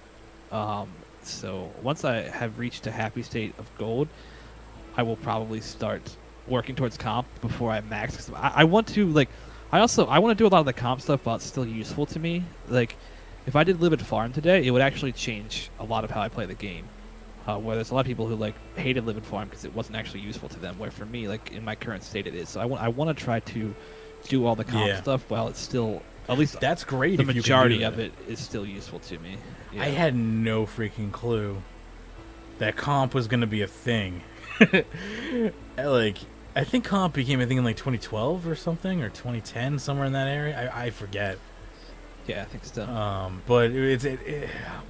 S2: So once I have reached a happy state of gold, I will probably start working towards comp before I max. 'Cause I want to, like, I want to do a lot of the comp stuff while it's still useful to me. Like, if I did Live Farm today, it would actually change a lot of how I play the game. Where there's a lot of people who, like, hated Live Farm because it wasn't actually useful to them, where for me, like, in my current state it is. So I want to try to do all the comp stuff while it's still, at least
S1: that's great.
S2: The majority of it is still useful to me. Yeah.
S1: I had no freaking clue that comp was going to be a thing. Like, I think comp became a thing in like 2012 or something, or 2010, somewhere in that area. I forget.
S2: Yeah, I think so.
S1: But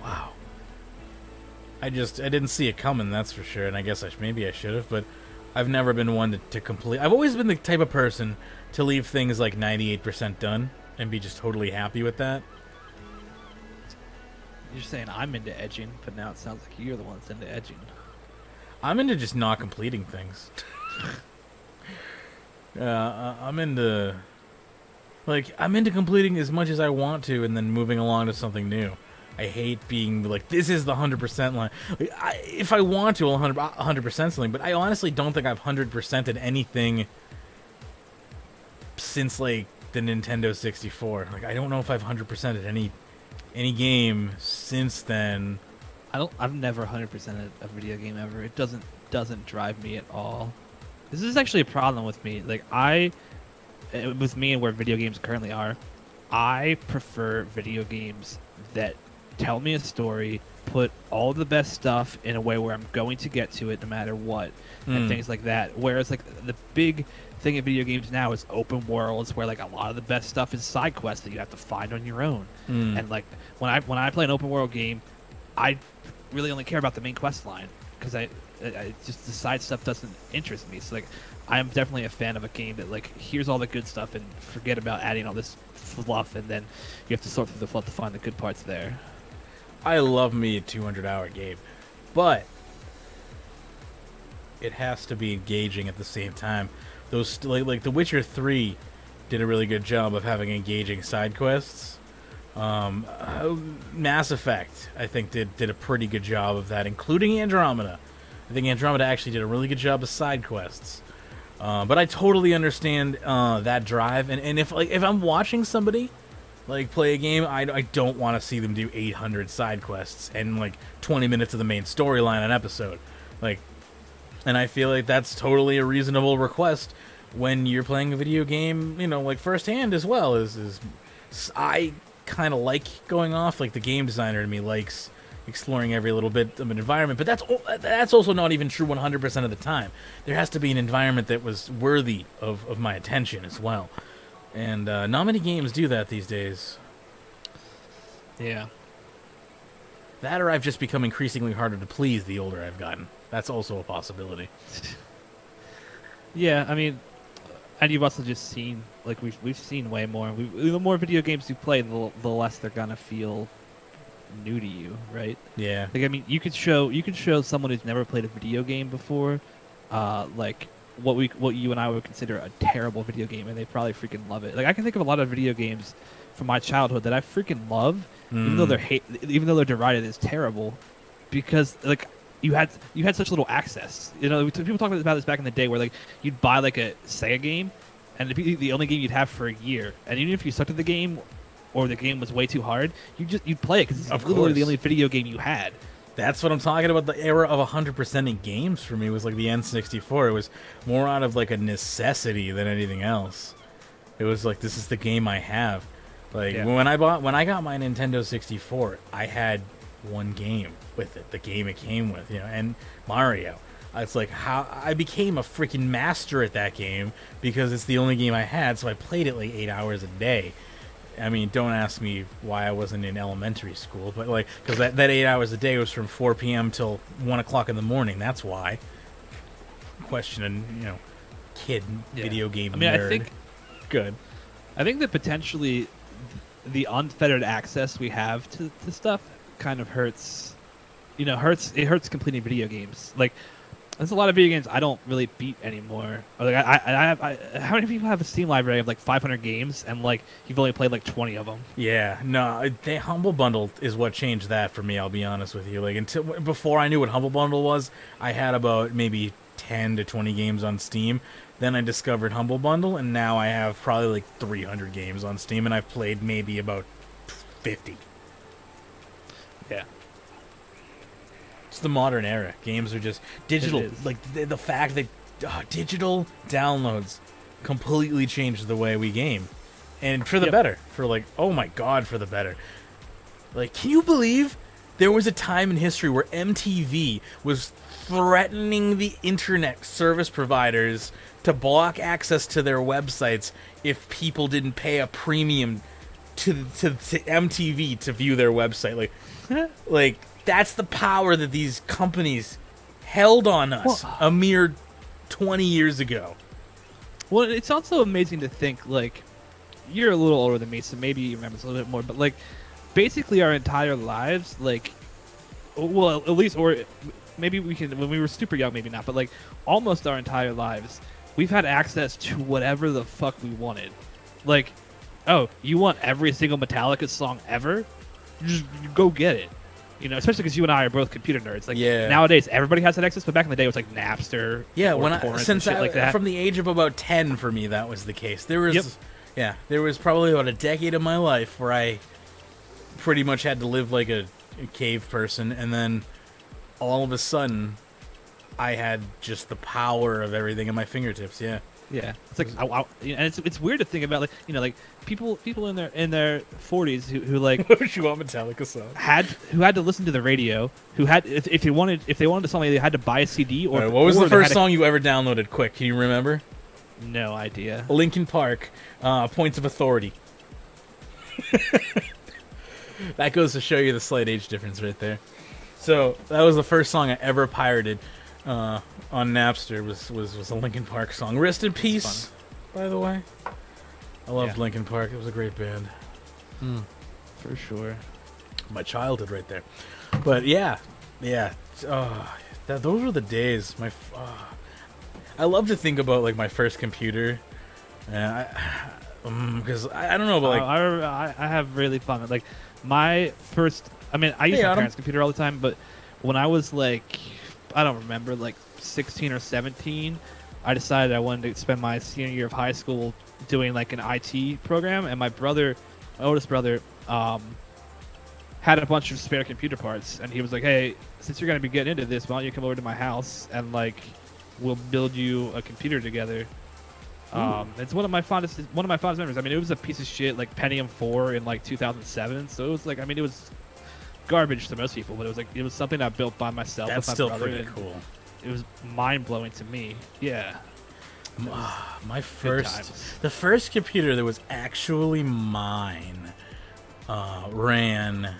S1: wow. I didn't see it coming, that's for sure, and I guess maybe I should have, but I've never been one to complete. I've always been the type of person to leave things like 98% done and be just totally happy with that.
S2: You're saying I'm into edging, but now it sounds like you're the one that's into edging.
S1: I'm into just not completing things. I'm into completing as much as I want to and then moving along to something new. I hate being like, this is the 100% line. Like, if I want to, I'll 100% something, but I honestly don't think I've 100%ed anything since, like, the Nintendo 64. Like, I don't know if I've 100%ed any game since then.
S2: I've never 100%ed a video game ever. It doesn't drive me at all. This is actually a problem with me. Like, with me and where video games currently are, I prefer video games that tell me a story, put all the best stuff in a way where I'm going to get to it no matter what, and things like that. Whereas, like, the big thing in video games now is open worlds, where, like, a lot of the best stuff is side quests that you have to find on your own. And, like, when I play an open world game, I really only care about the main quest line, because I just, the side stuff doesn't interest me. So, like, I'm definitely a fan of a game that, like, here's all the good stuff and forget about adding all this fluff, and then you have to sort through the fluff to find the good parts there.
S1: I love me a 200-hour game, but it has to be engaging at the same time. Those like The Witcher 3 did a really good job of having engaging side quests. Mass Effect, I think, did a pretty good job of that, including Andromeda. I think Andromeda actually did a really good job of side quests. But I totally understand that drive, and if I'm watching somebody like play a game, I don't want to see them do 800 side quests and like 20 minutes of the main storyline an episode, and I feel like that's totally a reasonable request when you're playing a video game, like firsthand as well. Is I kind of like going off, like the game designer in me likes exploring every little bit of an environment, but that's also not even true 100% of the time. There has to be an environment that was worthy of my attention as well, and not many games do that these days.
S2: Yeah.
S1: That, or I've just become increasingly harder to please the older I've gotten. That's also a possibility.
S2: Yeah, I mean, and you've also just seen, like, we've seen way more. The more video games you play, the less they're gonna feel new to you, right?
S1: Yeah.
S2: Like, I mean, you could show someone who's never played a video game before, like what you and I would consider a terrible video game, and they probably freaking love it. Like, I can think of a lot of video games from my childhood that I freaking love, even though they're derided as terrible, because like you had such little access. People talk about this back in the day, where like you'd buy like a Sega game, and it'd be the only game you'd have for a year, and even if you sucked at the game, or the game was way too hard, you'd play it because it's literally the only video game you had.
S1: That's what I'm talking about. The era of 100%ing games for me was like the N64. It was more out of like a necessity than anything else. It was like, this is the game I have. Like, when I got my Nintendo 64, I had one game with it, the game it came with, and Mario. It's like how I became a freaking master at that game because it's the only game I had, so I played it like 8 hours a day. I mean, don't ask me why I wasn't in elementary school, but like, because that 8 hours a day was from 4 p.m. till 1 o'clock in the morning. That's why. Questioning, kid video game nerd.
S2: I think that potentially the unfettered access we have to stuff kind of hurts. It hurts completing video games. Like, there's a lot of video games I don't really beat anymore. Or like how many people have a Steam library of like 500 games, and like you've only played like 20 of them?
S1: Yeah, no, they Humble Bundle is what changed that for me. I'll be honest with you. Like, before I knew what Humble Bundle was, I had about maybe 10 to 20 games on Steam. Then I discovered Humble Bundle, and now I have probably like 300 games on Steam, and I've played maybe about 50.
S2: Yeah.
S1: It's the modern era. Games are just digital. Like, the fact that digital downloads completely changed the way we game. And for the better. For like, oh my god, for the better. Like, can you believe there was a time in history where MTV was threatening the internet service providers to block access to their websites if people didn't pay a premium to MTV to view their website? Like, that's the power that these companies held on us a mere 20 years ago.
S2: Well, it's also amazing to think, like, you're a little older than me, so maybe you remember this a little bit more, but like, basically our entire lives, like, well, at least, or maybe we can, when we were super young, maybe not, but like, almost our entire lives, we've had access to whatever the fuck we wanted. Like, oh, you want every single Metallica song ever? Just go get it. Especially because you and I are both computer nerds. Like, nowadays everybody has that access, but back in the day it was like Napster. Yeah,
S1: like that. From the age of about 10, for me, that was the case. There was, there was probably about a decade of my life where I pretty much had to live like a cave person, and then all of a sudden, I had just the power of everything at my fingertips. Yeah.
S2: Yeah, it's like, and it's weird to think about, like, like people in their 40s who like
S1: you want Metallica song
S2: who had to listen to the radio, who had if they wanted a song, they had to buy a CD or.
S1: Right, what was the first song you ever downloaded? Quick, can you remember?
S2: No idea.
S1: Linkin Park, Points of Authority. That goes to show you the slight age difference right there. So that was the first song I ever pirated. On Napster was a Linkin Park song. Rest in peace, by the way. I loved Linkin Park. It was a great band. For sure. My childhood right there. But yeah. those were the days. I love to think about like my first computer, because I don't know, but like
S2: I have really fun. Like my first, I mean, I use my parents' computer all the time, but when I was like, I don't remember, like 16 or 17, I decided I wanted to spend my senior year of high school doing like an IT program, and my oldest brother, had a bunch of spare computer parts, and he was like, "Hey, since you're gonna be getting into this, why don't you come over to my house and like we'll build you a computer together." It's one of my fondest memories. I mean, it was a piece of shit like Pentium 4 in like 2007, so it was like, I mean, it was garbage to most people, but it was something I built by myself.
S1: That's
S2: with my
S1: still
S2: brother,
S1: pretty cool.
S2: It was mind blowing to me. Yeah.
S1: The first computer that was actually mine ran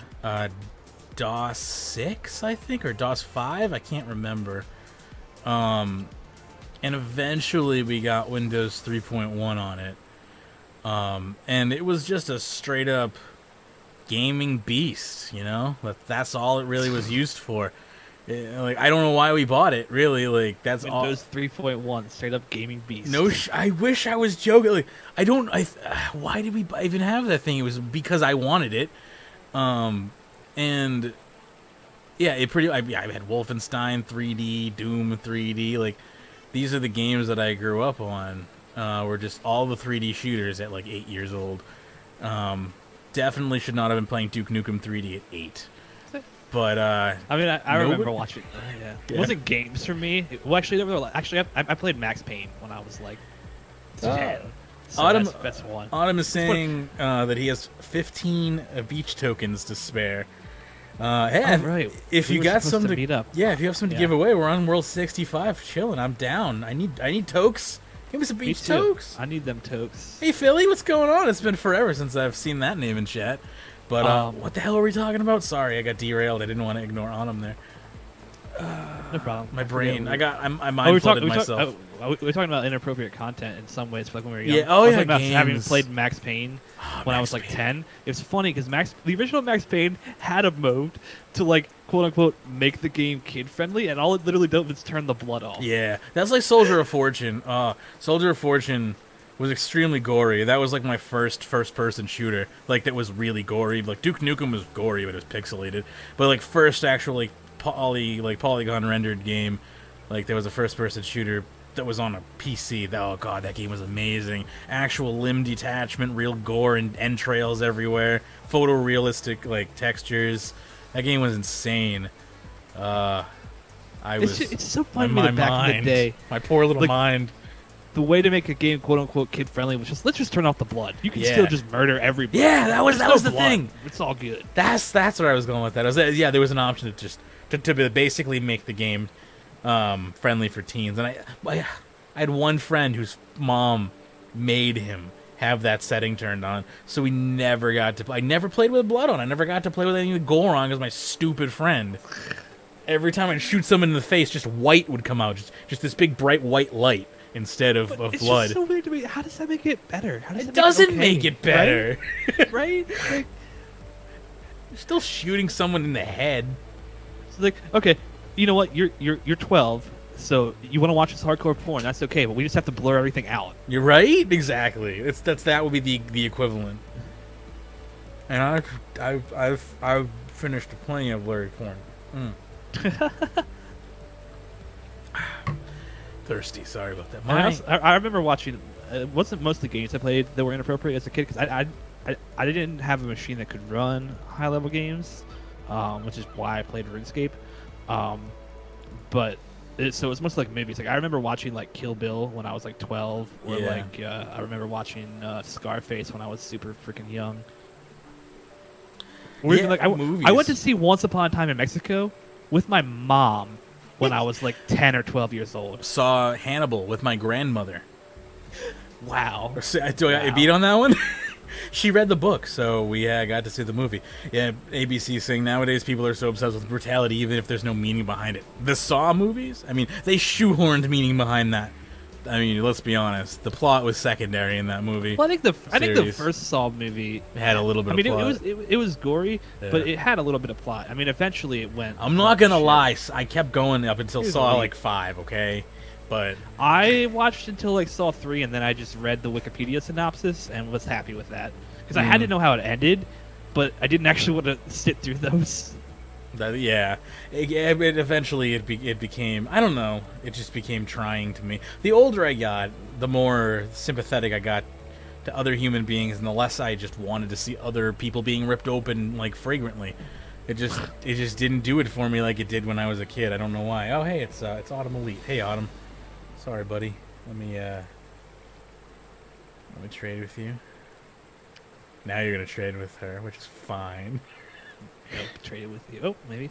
S1: DOS 6, I think, or DOS 5. I can't remember. And eventually we got Windows 3.1 on it. And it was just a straight up gaming beast, you know? That's all it really was used for. Like, I don't know why we bought it, really. Like, that's all.
S2: Windows 3.1, straight up gaming beast.
S1: No, I wish I was joking. Like, why did we even have that thing? It was because I wanted it. And yeah, I had Wolfenstein 3D, Doom 3D. Like, these are the games that I grew up on. Were just all the 3D shooters at like 8 years old. Definitely should not have been playing Duke Nukem 3D at 8. But
S2: I mean, I remember watching. Yeah. It wasn't games for me. Well, actually, I played Max Payne when I was like 10. So that's one.
S1: Autumn is saying that he has 15 beach tokens to spare. Hey,
S2: right.
S1: If you got some to
S2: meet up,
S1: yeah, if you have some to give away, we're on World 65, chilling. I'm down. I need tokes. Give me some beach tokes.
S2: I need them tokes.
S1: Hey, Philly, what's going on? It's been forever since I've seen that name in chat. But what the hell are we talking about? Sorry, I got derailed. I didn't want to ignore Autumn there.
S2: No problem.
S1: My brain. I mind-flooded myself.
S2: We're talking about inappropriate content in some ways, like when we were young.
S1: Yeah.
S2: I was talking about having played Max Payne when I was like 10. It's funny because the original Max Payne had a mode to like quote unquote make the game kid friendly, and all it literally does is turn the blood off.
S1: Yeah, that's like Soldier of Fortune. Soldier of Fortune was extremely gory. That was like my first-person shooter, like that was really gory. Like Duke Nukem was gory, but it was pixelated. But like first actual polygon rendered game, like there was a first-person shooter that was on a PC. Oh god, that game was amazing. Actual limb detachment, real gore and entrails everywhere, photorealistic like textures. That game was insane.
S2: It's so funny to me that back in the day,
S1: my poor little mind.
S2: The way to make a game "quote unquote" kid friendly was just let's just turn off the blood. You can still just murder everybody.
S1: Yeah, that was the thing.
S2: It's all good.
S1: That's where I was going with that. There was an option to basically make the game friendly for teens, and I had one friend whose mom made him have that setting turned on, so we never got to play. I never played with blood on. I never got to play with any gore on because my stupid friend. Every time I'd shoot someone in the face, just white would come out, just this big bright white light instead of blood.
S2: It's just so weird to me. How does that make it better?
S1: It doesn't make it better,
S2: right? Like,
S1: you're still shooting someone in the head.
S2: It's like, okay, you know what? You're 12, so you want to watch this hardcore porn. That's okay, but we just have to blur everything out.
S1: You're right. Exactly. That would be the equivalent. And I've finished plenty of blurry porn. Thirsty. Sorry about that.
S2: I remember watching. It wasn't most of the games I played that were inappropriate as a kid because I didn't have a machine that could run high level games, which is why I played RuneScape. So it was mostly like movies. Like I remember watching like Kill Bill when I was like 12, or like I remember watching Scarface when I was super freaking young. Like I went to see Once Upon a Time in Mexico with my mom when I was like 10 or 12 years old.
S1: Saw Hannibal with my grandmother.
S2: Wow.
S1: Do I got a beat on that one? She read the book, so we got to see the movie. Yeah, ABC saying nowadays people are so obsessed with brutality even if there's no meaning behind it. The Saw movies? I mean, they shoehorned meaning behind that. I mean, let's be honest. The plot was secondary in that movie.
S2: Well, I think the first Saw movie
S1: had a little bit.
S2: I mean,
S1: of plot.
S2: it was gory, but it had a little bit of plot. I mean, eventually it went.
S1: I'm not gonna lie. I kept going up until Saw like 5. Okay, but
S2: I watched until like Saw 3, and then I just read the Wikipedia synopsis and was happy with that because I had to know how it ended, but I didn't actually want to sit through those.
S1: Yeah, it eventually it became, I don't know, it just became trying to me. The older I got, the more sympathetic I got to other human beings, and the less I just wanted to see other people being ripped open like fragrantly. It just didn't do it for me like it did when I was a kid. I don't know why. Oh hey, it's Autumn Elite. Hey Autumn, sorry buddy. Let me trade with you. Now you're gonna trade with her, which is fine.
S2: Nope, trade it with you. Oh, maybe.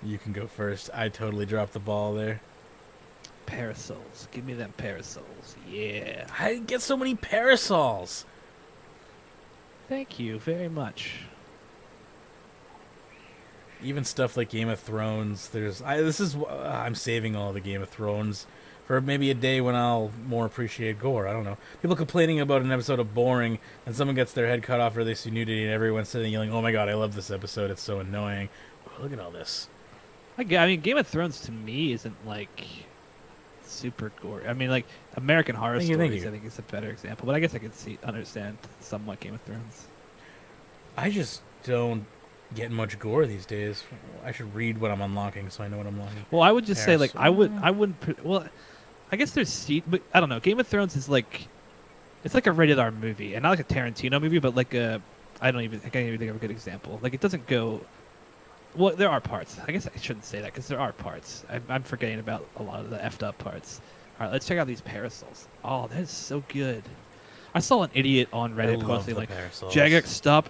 S1: You can go first. I totally dropped the ball there.
S2: Parasols. Give me them parasols. Yeah.
S1: I get so many parasols.
S2: Thank you very much.
S1: Even stuff like Game of Thrones. I'm saving all the Game of Thrones for maybe a day when I'll more appreciate gore. I don't know. People complaining about an episode of boring, and someone gets their head cut off or they see nudity, and everyone's sitting yelling, "Oh my god, I love this episode! It's so annoying." Oh, look at all this.
S2: I mean, Game of Thrones to me isn't like super gory. I mean, like American Horror Stories, I think is a better example. But I guess I could understand somewhat Game of Thrones. I
S1: just don't get much gore these days. I should read what I'm unlocking so I know what I'm unlocking.
S2: Well, I would just say like I wouldn't. Well, I guess there's but I don't know. Game of Thrones is like, it's like a rated R movie, and not like a Tarantino movie, but like I can't even think of a good example. Like it doesn't go. Well, there are parts. I guess I shouldn't say that because there are parts. I'm forgetting about a lot of the effed up parts. All right, let's check out these parasols. Oh, that is so good. I saw an idiot on Reddit posting like, "Jagex, stop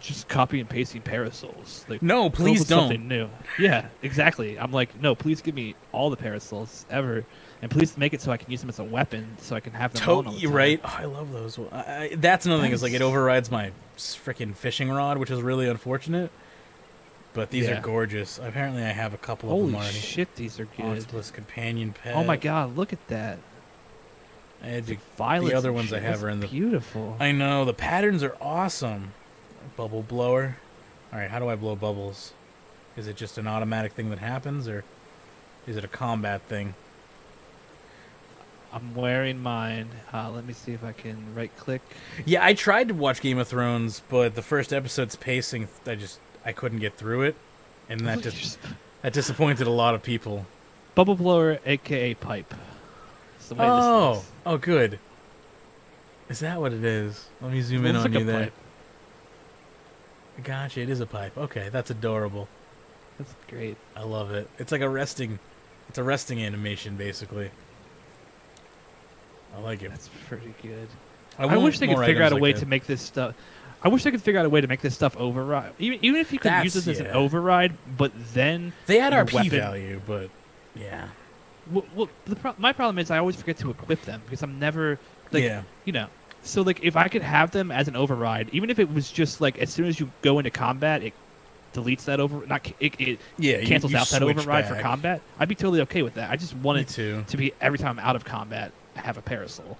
S2: just copy and pasting parasols. Like,
S1: no, please don't.
S2: Something new." Yeah, exactly. I'm like, no, please give me all the parasols ever, and please make it so I can use them as a weapon, so I can have them.
S1: Totally right. Oh, I love those. That's another thing is like it overrides my freaking fishing rod, which is really unfortunate. But these are gorgeous. Apparently, I have a couple of them already.
S2: Holy shit, these are good.
S1: Octopus companion pet.
S2: Oh my god, look at that.
S1: The other ones I have are in the
S2: beautiful.
S1: I know the patterns are awesome. Bubble blower. All right, how do I blow bubbles? Is it just an automatic thing that happens, or is it a combat thing?
S2: I'm wearing mine. Let me see if I can right click.
S1: Yeah, I tried to watch Game of Thrones, but the first episode's pacing, I couldn't get through it, and that disappointed a lot of people.
S2: Bubble blower, aka pipe.
S1: Oh, good. Is that what it is? Let me zoom in on you there. Gotcha, it is a pipe. Okay, that's adorable.
S2: That's great.
S1: I love it. It's like a resting animation, basically. I like it.
S2: That's pretty good.
S1: I
S2: wish they could figure out a way to make this stuff. I wish they could figure out a way to make this stuff override. Even if you could use this as an override, but then
S1: they had RP value, but yeah.
S2: Well, my problem is I always forget to equip them because I'm never So like if I could have them as an override, even if it was just like as soon as you go into combat, it deletes that cancels out that override for combat. I'd be totally okay with that. I just want it to be every time I'm out of combat, I have a parasol.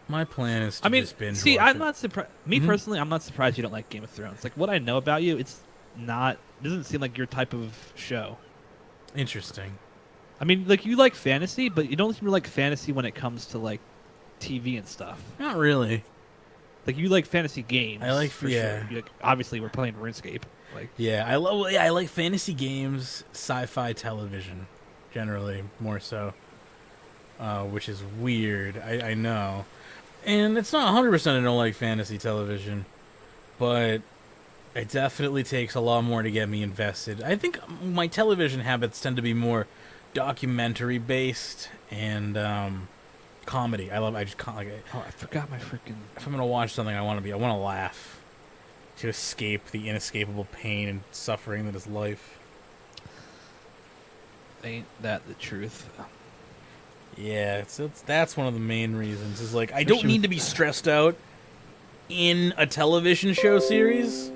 S1: My plan is to just binge watch
S2: I'm not surprised. Me personally, I'm not surprised you don't like Game of Thrones. Like what I know about you, it doesn't seem like your type of show.
S1: Interesting.
S2: I mean, like you like fantasy, but you don't seem to like fantasy when it comes to like TV and stuff.
S1: Not really.
S2: Like you like fantasy games.
S1: I like
S2: sure. Obviously, we're playing RuneScape.
S1: I like fantasy games, sci-fi television, generally more so, which is weird. I know, and it's not 100% I don't like fantasy television, but it definitely takes a lot more to get me invested. I think my television habits tend to be more documentary based and comedy. I forgot my freaking. If I'm gonna watch something, I want to laugh to escape the inescapable pain and suffering that is life.
S2: Ain't that the truth?
S1: Yeah, that's one of the main reasons. Is like I don't need to be stressed out in a television show series.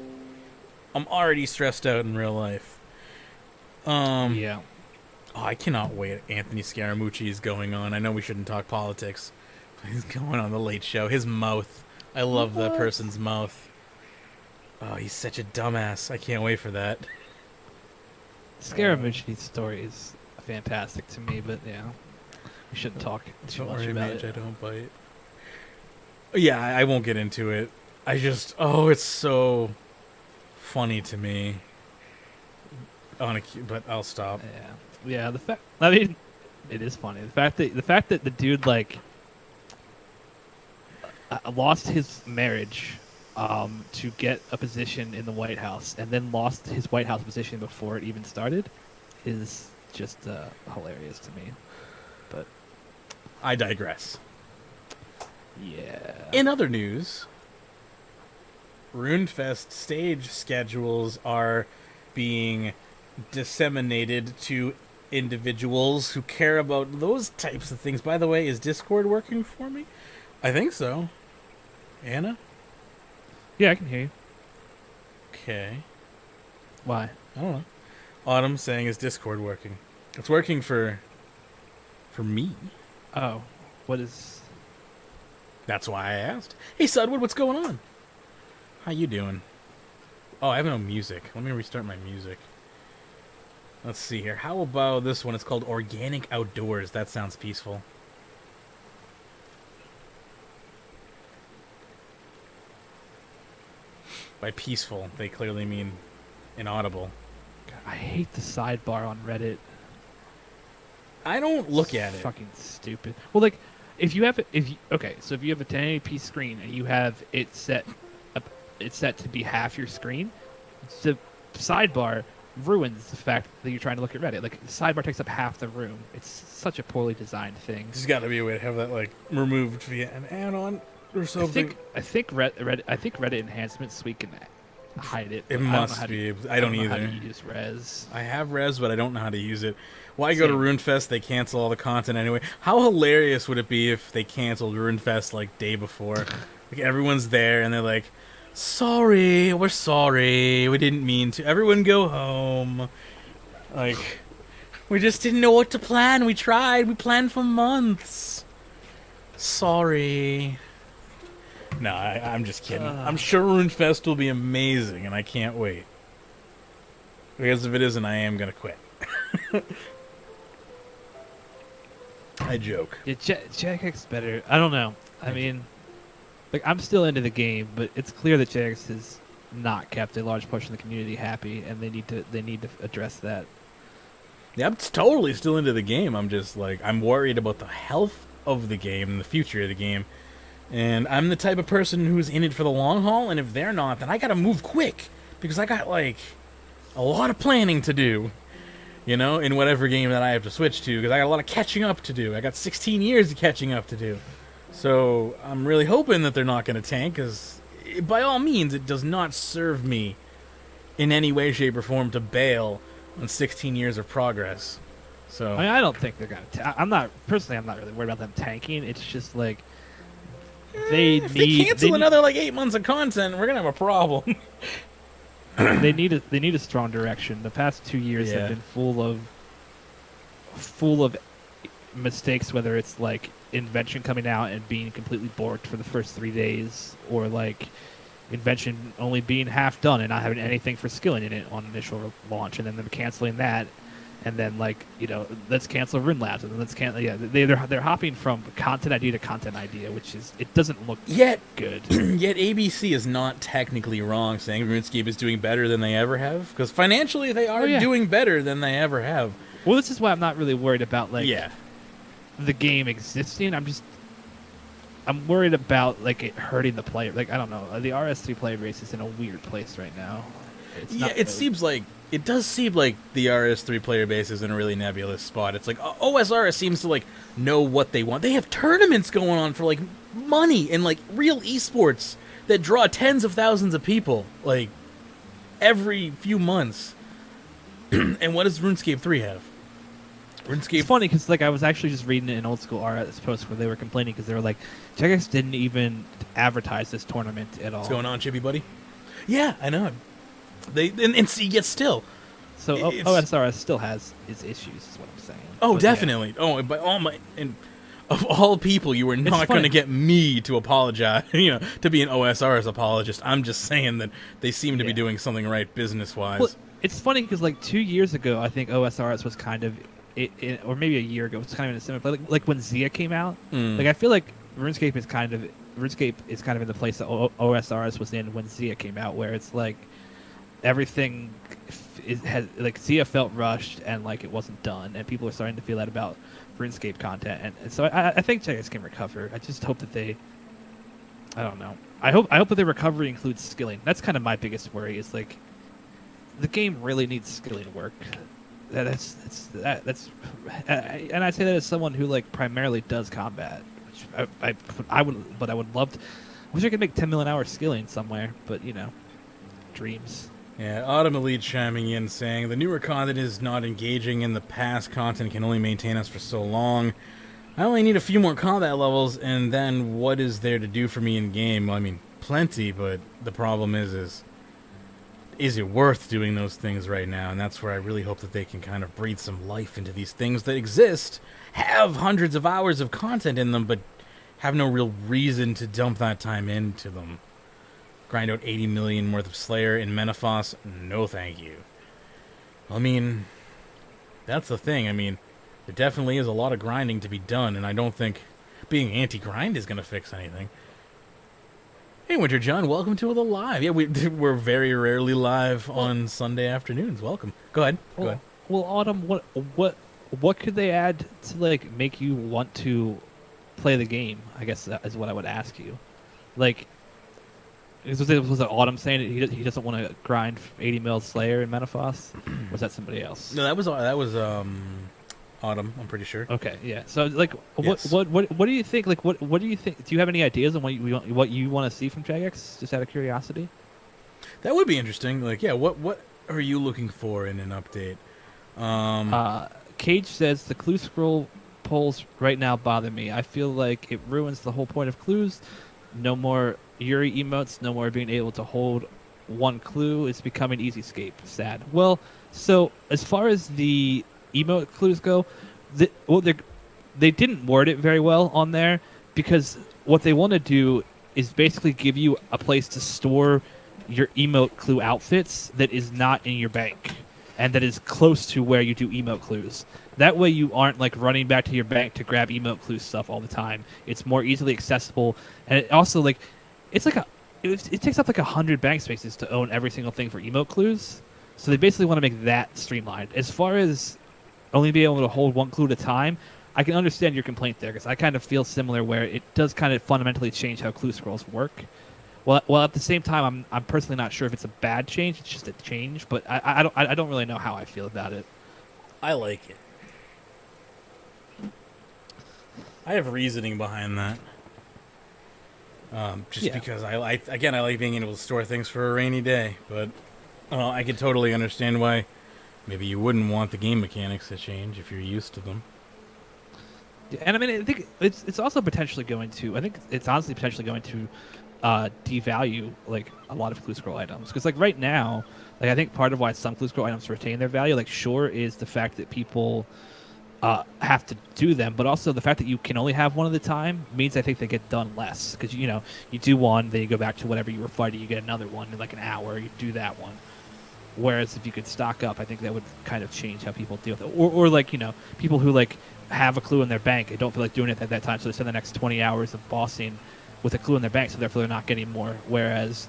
S1: I'm already stressed out in real life.
S2: Yeah.
S1: Oh, I cannot wait. Anthony Scaramucci is going on. I know we shouldn't talk politics, but he's going on the Late Show. His mouth. I love that person's mouth. Oh, he's such a dumbass. I can't wait for that.
S2: Scaramucci's story is fantastic to me, but yeah, we shouldn't talk too much about it.
S1: I don't bite. Yeah, I won't get into it. I just, it's so funny to me. But I'll stop.
S2: Yeah. The fact, I mean, it is funny. The fact that the dude like lost his marriage to get a position in the White House, and then lost his White House position before it even started, is just hilarious to me. But
S1: I digress.
S2: Yeah.
S1: In other news, RuneFest stage schedules are being disseminated to individuals who care about those types of things. By the way, is Discord working for me? I think so. Anna?
S2: Yeah, I can hear you.
S1: Okay.
S2: Why?
S1: I don't know. Autumn saying, is Discord working? It's working for me.
S2: Oh. What is...
S1: That's why I asked. Hey, Sudwood, what's going on? How you doing? Oh, I have no music. Let me restart my music. Let's see here. How about this one? It's called Organic Outdoors. That sounds peaceful. By peaceful, they clearly mean inaudible.
S2: God, I hate the sidebar on Reddit.
S1: I don't look at it.
S2: Fucking stupid. Well, like, if you have so if you have a 1080p screen and you have it set to be half your screen, the sidebar ruins the fact that you're trying to look at Reddit. Like, the sidebar takes up half the room. It's such a poorly designed thing.
S1: There's got to be a way to have that like removed via an add-on or something.
S2: I think Reddit Enhancement Suite can hide it.
S1: It must be. I don't either.
S2: How to use Res.
S1: I have Res, but I don't know how to use it. Why go to RuneFest? They cancel all the content anyway. How hilarious would it be if they canceled RuneFest like day before? Like, everyone's there and they're like, "Sorry, we're sorry. We didn't mean to. Everyone go home." Like, we just didn't know what to plan. We tried. We planned for months. Sorry. No, I'm just kidding. I'm sure RuneFest will be amazing, and I can't wait. Because if it isn't, I am going to quit. I joke.
S2: Yeah, Jagex better. I don't know. I mean, like, I'm still into the game, but it's clear that Jagex has not kept a large portion of the community happy, and they need to address that.
S1: Yeah, I'm totally still into the game. I'm just like, I'm worried about the health of the game and the future of the game. And I'm the type of person who's in it for the long haul, and if they're not, then I gotta move quick. Because I got, like, a lot of planning to do, you know, in whatever game that I have to switch to, because I got a lot of catching up to do. I got 16 years of catching up to do. So I'm really hoping that they're not going to tank, because by all means, it does not serve me in any way, shape, or form to bail on 16 years of progress. So
S2: I mean, I don't think they're going to... I'm not really worried about them tanking. It's just, like,
S1: if they cancel another, like, 8 months of content, we're going to have a problem.
S2: They need a strong direction. The past 2 years have been full of mistakes, whether it's like Invention coming out and being completely borked for the first 3 days, or like Invention only being half done and not having anything for skilling in it on initial launch, and then them canceling that, and then, like, you know, let's cancel Rune Labs, and then let's cancel. Yeah, they're hopping from content idea to content idea, which is, it doesn't look good.
S1: Yet ABC is not technically wrong saying RuneScape is doing better than they ever have, because financially they are doing better than they ever have.
S2: Well, this is why I'm not really worried about, like, the game existing. I'm worried about, like, it hurting the player. Like, I don't know. The RS3 player base is in a weird place right now.
S1: It does seem like the RS3 player base is in a really nebulous spot. It's like OSRS seems to, like, know what they want. They have tournaments going on for, like, money and, like, real esports that draw tens of thousands of people, like, every few months. And what does RuneScape 3 have?
S2: It's funny because, like, I was actually just reading an old school RS post where they were complaining because they were like, Jagex didn't even advertise this tournament at all.
S1: What's going on, Chippy buddy? Yeah, I know. and see, yet still.
S2: So OSRS still has its issues, is what I'm saying.
S1: Oh,
S2: but
S1: definitely. Yeah. Oh, by all my and of all people, you were not going to get me to apologize, to be an OSRS apologist. I'm just saying that they seem to be doing something right business-wise.
S2: Well, it's funny because like 2 years ago, I think OSRS was kind of, or maybe a year ago, it was kind of in a similar place. Like when Zia came out, like I feel like RuneScape is kind of in the place that OSRS was in when Zia came out, where it's like everything like Zia felt rushed and like it wasn't done, and people are starting to feel that about RuneScape content, and so I think Jagex can recover. I just hope that they, I don't know. I hope that their recovery includes skilling. That's kind of my biggest worry. Is like the game really needs skilling work. That's and I say that as someone who like primarily does combat. Which I would love to. I wish I could make 10 million hours skilling somewhere, but dreams.
S1: Yeah, Autumn Elite chiming in saying, the newer content is not engaging and the past content can only maintain us for so long. I only need a few more combat levels, and then what is there to do for me in-game? Well, I mean, plenty, but the problem is it worth doing those things right now? And that's where I really hope that they can kind of breathe some life into these things that exist, have hundreds of hours of content in them, but have no real reason to dump that time into them. Grind out 80 million worth of Slayer in Menaphos? No thank you. I mean, that's the thing. I mean, there definitely is a lot of grinding to be done, and I don't think being anti-grind is going to fix anything. Hey, Winter John, welcome to the live. Yeah, we're very rarely live on Sunday afternoons. Welcome. Go ahead. Go ahead.
S2: Well, Autumn, what could they add to like make you want to play the game? I guess that is what I would ask you. Like, was it Autumn saying he doesn't want to grind 80 mil Slayer in Menaphos? Was that somebody else?
S1: No, that was Autumn. I'm pretty sure.
S2: Okay, yeah. So like,
S1: Yes.
S2: what do you think? Like, what do you think? Do you have any ideas on what you want to see from Jagex? Just out of curiosity.
S1: That would be interesting. Like, yeah, what are you looking for in an update?
S2: Cage says the clue scroll polls right now bother me. I feel like it ruins the whole point of clues. No more Yuri emotes, no more being able to hold one clue. It's becoming easy escape. Sad. Well, so as far as the emote clues go, they didn't word it very well on there, because what they want to do is basically give you a place to store your emote clue outfits that is not in your bank and that is close to where you do emote clues. That way you aren't like running back to your bank to grab emote clue stuff all the time. It's more easily accessible, and it also like it takes up like 100 bank spaces to own every single thing for emote clues. So they basically want to make that streamlined. As far as only being able to hold one clue at a time, I can understand your complaint there, because I kind of feel similar, where it does kind of fundamentally change how clue scrolls work. Well, at the same time, I'm personally not sure if it's a bad change. It's just a change, but I don't really know how I feel about it.
S1: I like it. I have reasoning behind that. Because I like being able to store things for a rainy day, but I can totally understand why maybe you wouldn't want the game mechanics to change if you're used to them.
S2: Yeah, and I mean, I think it's also potentially going to. I think it's honestly potentially going to devalue like a lot of clue scroll items, because like right now, like I think part of why some clue scroll items retain their value, like sure, is the fact that people have to do them, but also the fact that you can only have one at a time means I think they get done less, because you do one, then you go back to whatever you were fighting, you get another one in like an hour, you do that one. Whereas if you could stock up, I think that would kind of change how people deal with it. Or like, people who like have a clue in their bank, they don't feel like doing it at that time, so they spend the next 20 hours of bossing with a clue in their bank, so therefore they're not getting more. Whereas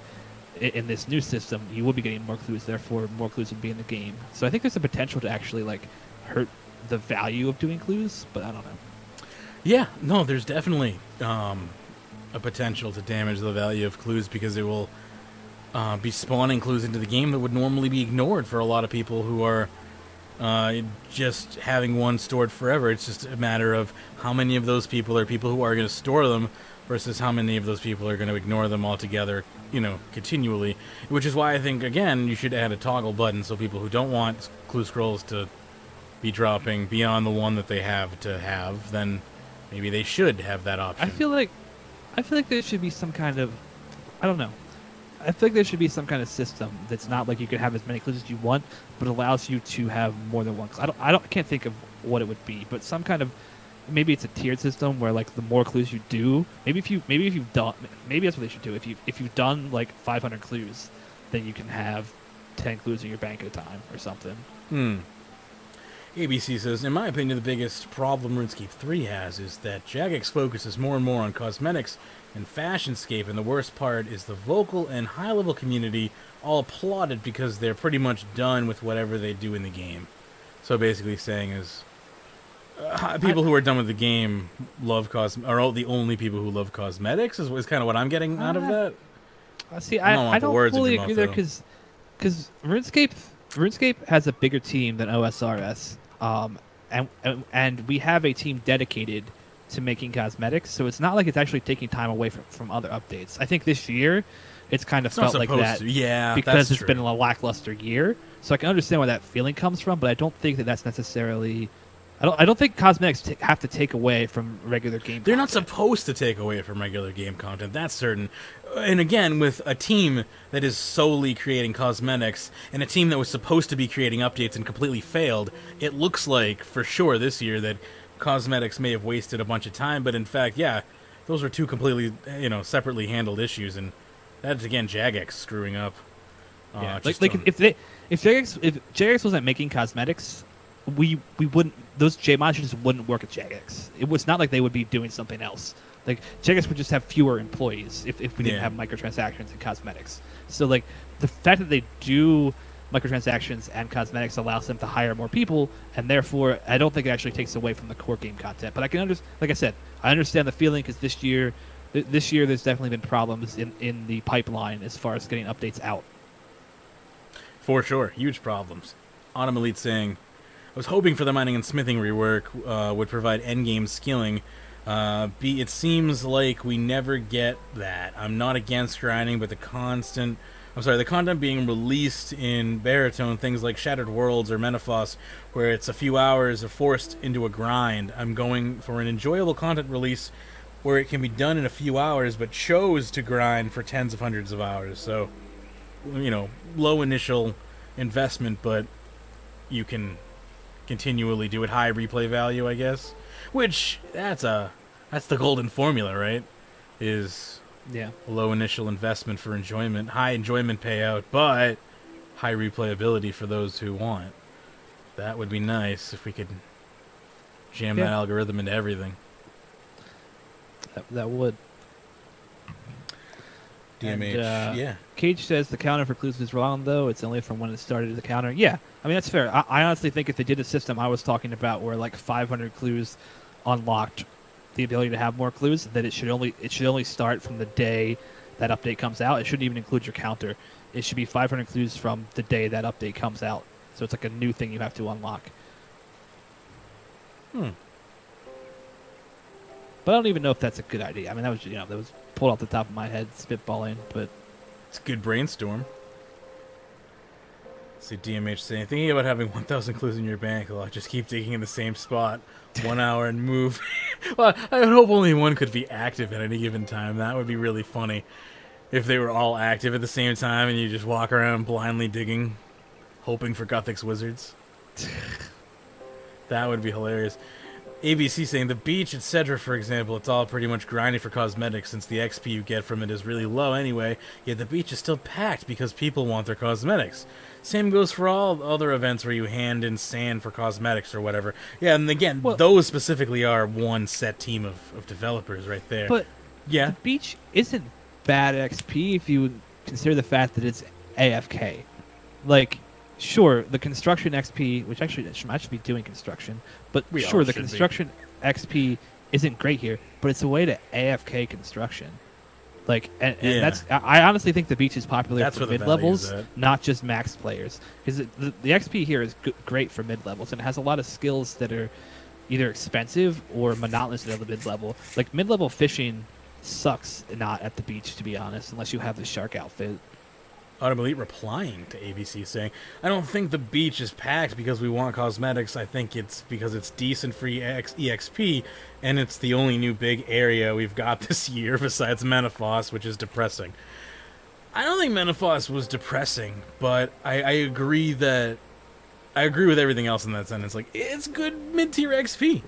S2: in this new system, you will be getting more clues, therefore more clues would be in the game. So I think there's a potential to actually like hurt the value of doing clues, but I don't know.
S1: Yeah, no, there's definitely a potential to damage the value of clues, because it will be spawning clues into the game that would normally be ignored for a lot of people who are just having one stored forever. It's just a matter of how many of those people are people who are going to store them versus how many of those people are going to ignore them altogether, continually. Which is why I think, again, you should add a toggle button so people who don't want clue scrolls to be dropping beyond the one that they have to have, then maybe they should have that option.
S2: I feel like there should be some kind of, I don't know. I feel like there should be some kind of system that's not like you can have as many clues as you want, but allows you to have more than one clue. I can't think of what it would be, but some kind of, maybe it's a tiered system where like the more clues you do, maybe that's what they should do. If you've done like 500 clues, then you can have 10 clues in your bank at a time or something.
S1: ABC says, in my opinion, the biggest problem RuneScape 3 has is that Jagex focuses more and more on cosmetics and fashionscape, and the worst part is the vocal and high-level community all applauded because they're pretty much done with whatever they do in the game. So basically saying is, people who are done with the game love are the only people who love cosmetics is kind of what I'm getting out of that.
S2: See, I don't fully agree there because RuneScape has a bigger team than OSRS, and we have a team dedicated to making cosmetics, so it's not like it's actually taking time away from other updates. I think this year it's kind of felt like that, because it's been a lackluster year. So I can understand where that feeling comes from, but I don't think that's necessarily. I don't think cosmetics have to take away from regular game.
S1: They're not supposed to take away from regular game content. That's certain. And again, with a team that is solely creating cosmetics and a team that was supposed to be creating updates and completely failed, it looks like for sure this year that cosmetics may have wasted a bunch of time. But in fact, yeah, those were two completely separately handled issues, and that's again Jagex screwing up.
S2: Yeah, if Jagex wasn't making cosmetics, we wouldn't. Those Jmod just wouldn't work at Jagex. It was not like they would be doing something else. Like Jagex would just have fewer employees if we didn't have microtransactions and cosmetics. So like the fact that they do microtransactions and cosmetics allows them to hire more people, and therefore I don't think it actually takes away from the core game content. But I can like I said, I understand the feeling because this year there's definitely been problems in the pipeline as far as getting updates out.
S1: For sure, huge problems. Autumn Elite saying, I was hoping for the mining and smithing rework would provide endgame skilling. It seems like we never get that. I'm not against grinding, but the content being released in baritone, things like Shattered Worlds or Menaphos, where it's a few hours of forced into a grind. I'm going for an enjoyable content release where it can be done in a few hours, but chose to grind for tens of hundreds of hours. So, low initial investment, but you can continually do it, high replay value, I guess. Which that's the golden formula, right? Is low initial investment for enjoyment, high enjoyment payout, but high replayability for those who want. That would be nice if we could jam that algorithm into everything.
S2: That would.
S1: DMH,
S2: Cage says the counter for clues is wrong, though. It's only from when it started the counter. Yeah, I mean, that's fair. I honestly think if they did a system I was talking about where like 500 clues unlocked the ability to have more clues, that it should only start from the day that update comes out. It shouldn't even include your counter. It should be 500 clues from the day that update comes out. So it's like a new thing you have to unlock. But I don't even know if that's a good idea. I mean, that was pulled off the top of my head, spitballing, but
S1: it's a good brainstorm. See DMH saying, thinking about having 1,000 clues in your bank, well, just keep digging in the same spot, 1 hour and move. Well, I would hope only one could be active at any given time. That would be really funny if they were all active at the same time and you just walk around blindly digging, hoping for Guthix wizards. That would be hilarious. ABC saying the beach, etc., for example, it's all pretty much grinding for cosmetics since the XP you get from it is really low anyway, yet the beach is still packed because people want their cosmetics. Same goes for all other events where you hand in sand for cosmetics or whatever. Yeah, and again, those specifically are one set team of developers right there.
S2: But the beach isn't bad XP if you consider the fact that it's AFK. Like, sure, the construction XP, which actually I should be doing construction, but sure, the construction XP isn't great here, but it's a way to AFK construction. Like, and that's, I honestly think the beach is popular for mid-levels, not just max players. Because the XP here is great for mid-levels, and it has a lot of skills that are either expensive or monotonous at the mid-level. Like, mid-level fishing sucks not at the beach, to be honest, unless you have the shark outfit.
S1: Autumn Elite replying to ABC saying, I don't think the beach is packed because we want cosmetics. I think it's because it's decent free EXP, and it's the only new big area we've got this year besides Menaphos, which is depressing. I don't think Menaphos was depressing, but I agree that I agree with everything else in that sentence. Like, it's good mid-tier XP,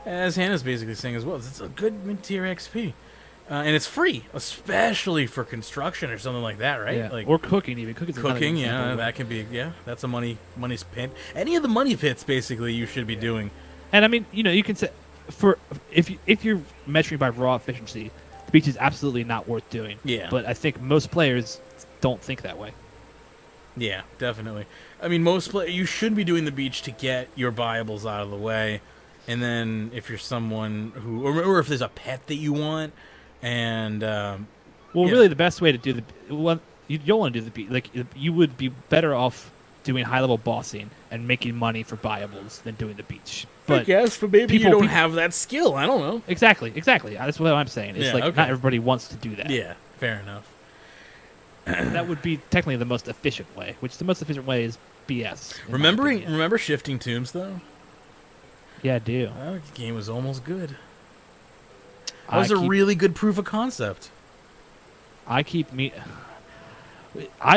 S1: as Hannah's basically saying as well. It's a good mid-tier XP, and it's free, especially for construction or something like that, right?
S2: Yeah.
S1: Like,
S2: or cooking even.
S1: Cooking, yeah, that can be, yeah, that's a money's pit. Any of the money pits, basically, you should be doing.
S2: And I mean, you know, you can say if you're measuring by raw efficiency, the beach is absolutely not worth doing.
S1: Yeah.
S2: But I think most players don't think that way.
S1: Yeah, definitely. I mean, you should be doing the beach to get your buyables out of the way, and then if you're someone who, or if there's a pet that you want, and
S2: really the best way to do you don't want to do the beach. Like, you would be better off doing high level bossing and making money for buyables than doing the beach. But
S1: I guess, but maybe you don't have that skill. I don't know.
S2: Exactly. That's what I'm saying. It's not everybody wants to do that.
S1: Yeah, fair enough.
S2: That would be technically the most efficient way, which the most efficient way is BS.
S1: Remember Shifting Tombs, though?
S2: Yeah, I do.
S1: That game was almost good. That was a really good proof of concept.
S2: I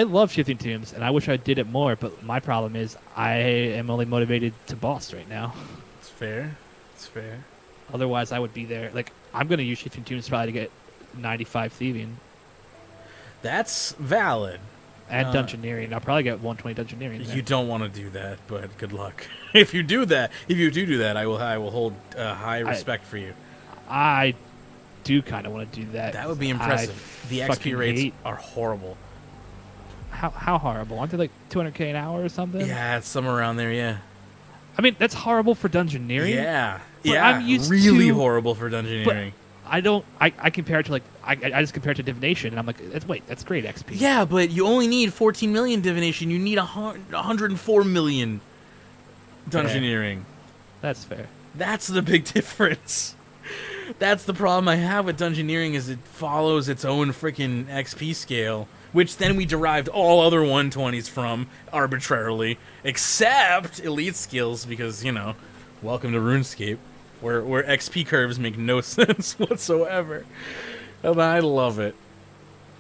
S2: love Shifting Tombs, and I wish I did it more, but my problem is I am only motivated to boss right now.
S1: It's fair. It's fair.
S2: Otherwise, I would be there. Like, I'm going to use Shifting Tombs probably to get 95 thieving.
S1: That's valid.
S2: And Dungeoneering. I'll probably get 120 Dungeoneering.
S1: You don't want to do that, but good luck. If you do that, I will hold high respect for you.
S2: I do kind of want to do that.
S1: That would be impressive. The XP rates are horrible.
S2: How horrible? Aren't they like 200k an hour or something?
S1: Yeah, it's somewhere around there, yeah.
S2: I mean, that's horrible for Dungeoneering.
S1: Yeah.
S2: But
S1: yeah,
S2: I'm used
S1: really horrible for Dungeoneering.
S2: I compare it to, like, I just compare it to Divination, and I'm like, that's great XP.
S1: Yeah, but you only need 14 million Divination. You need 104 million Dungeoneering.
S2: That's fair.
S1: That's the big difference. That's the problem I have with Dungeoneering, is it follows its own freaking XP scale, which then we derived all other 120s from arbitrarily, except elite skills, because, you know, welcome to RuneScape, where XP curves make no sense whatsoever. And I love it.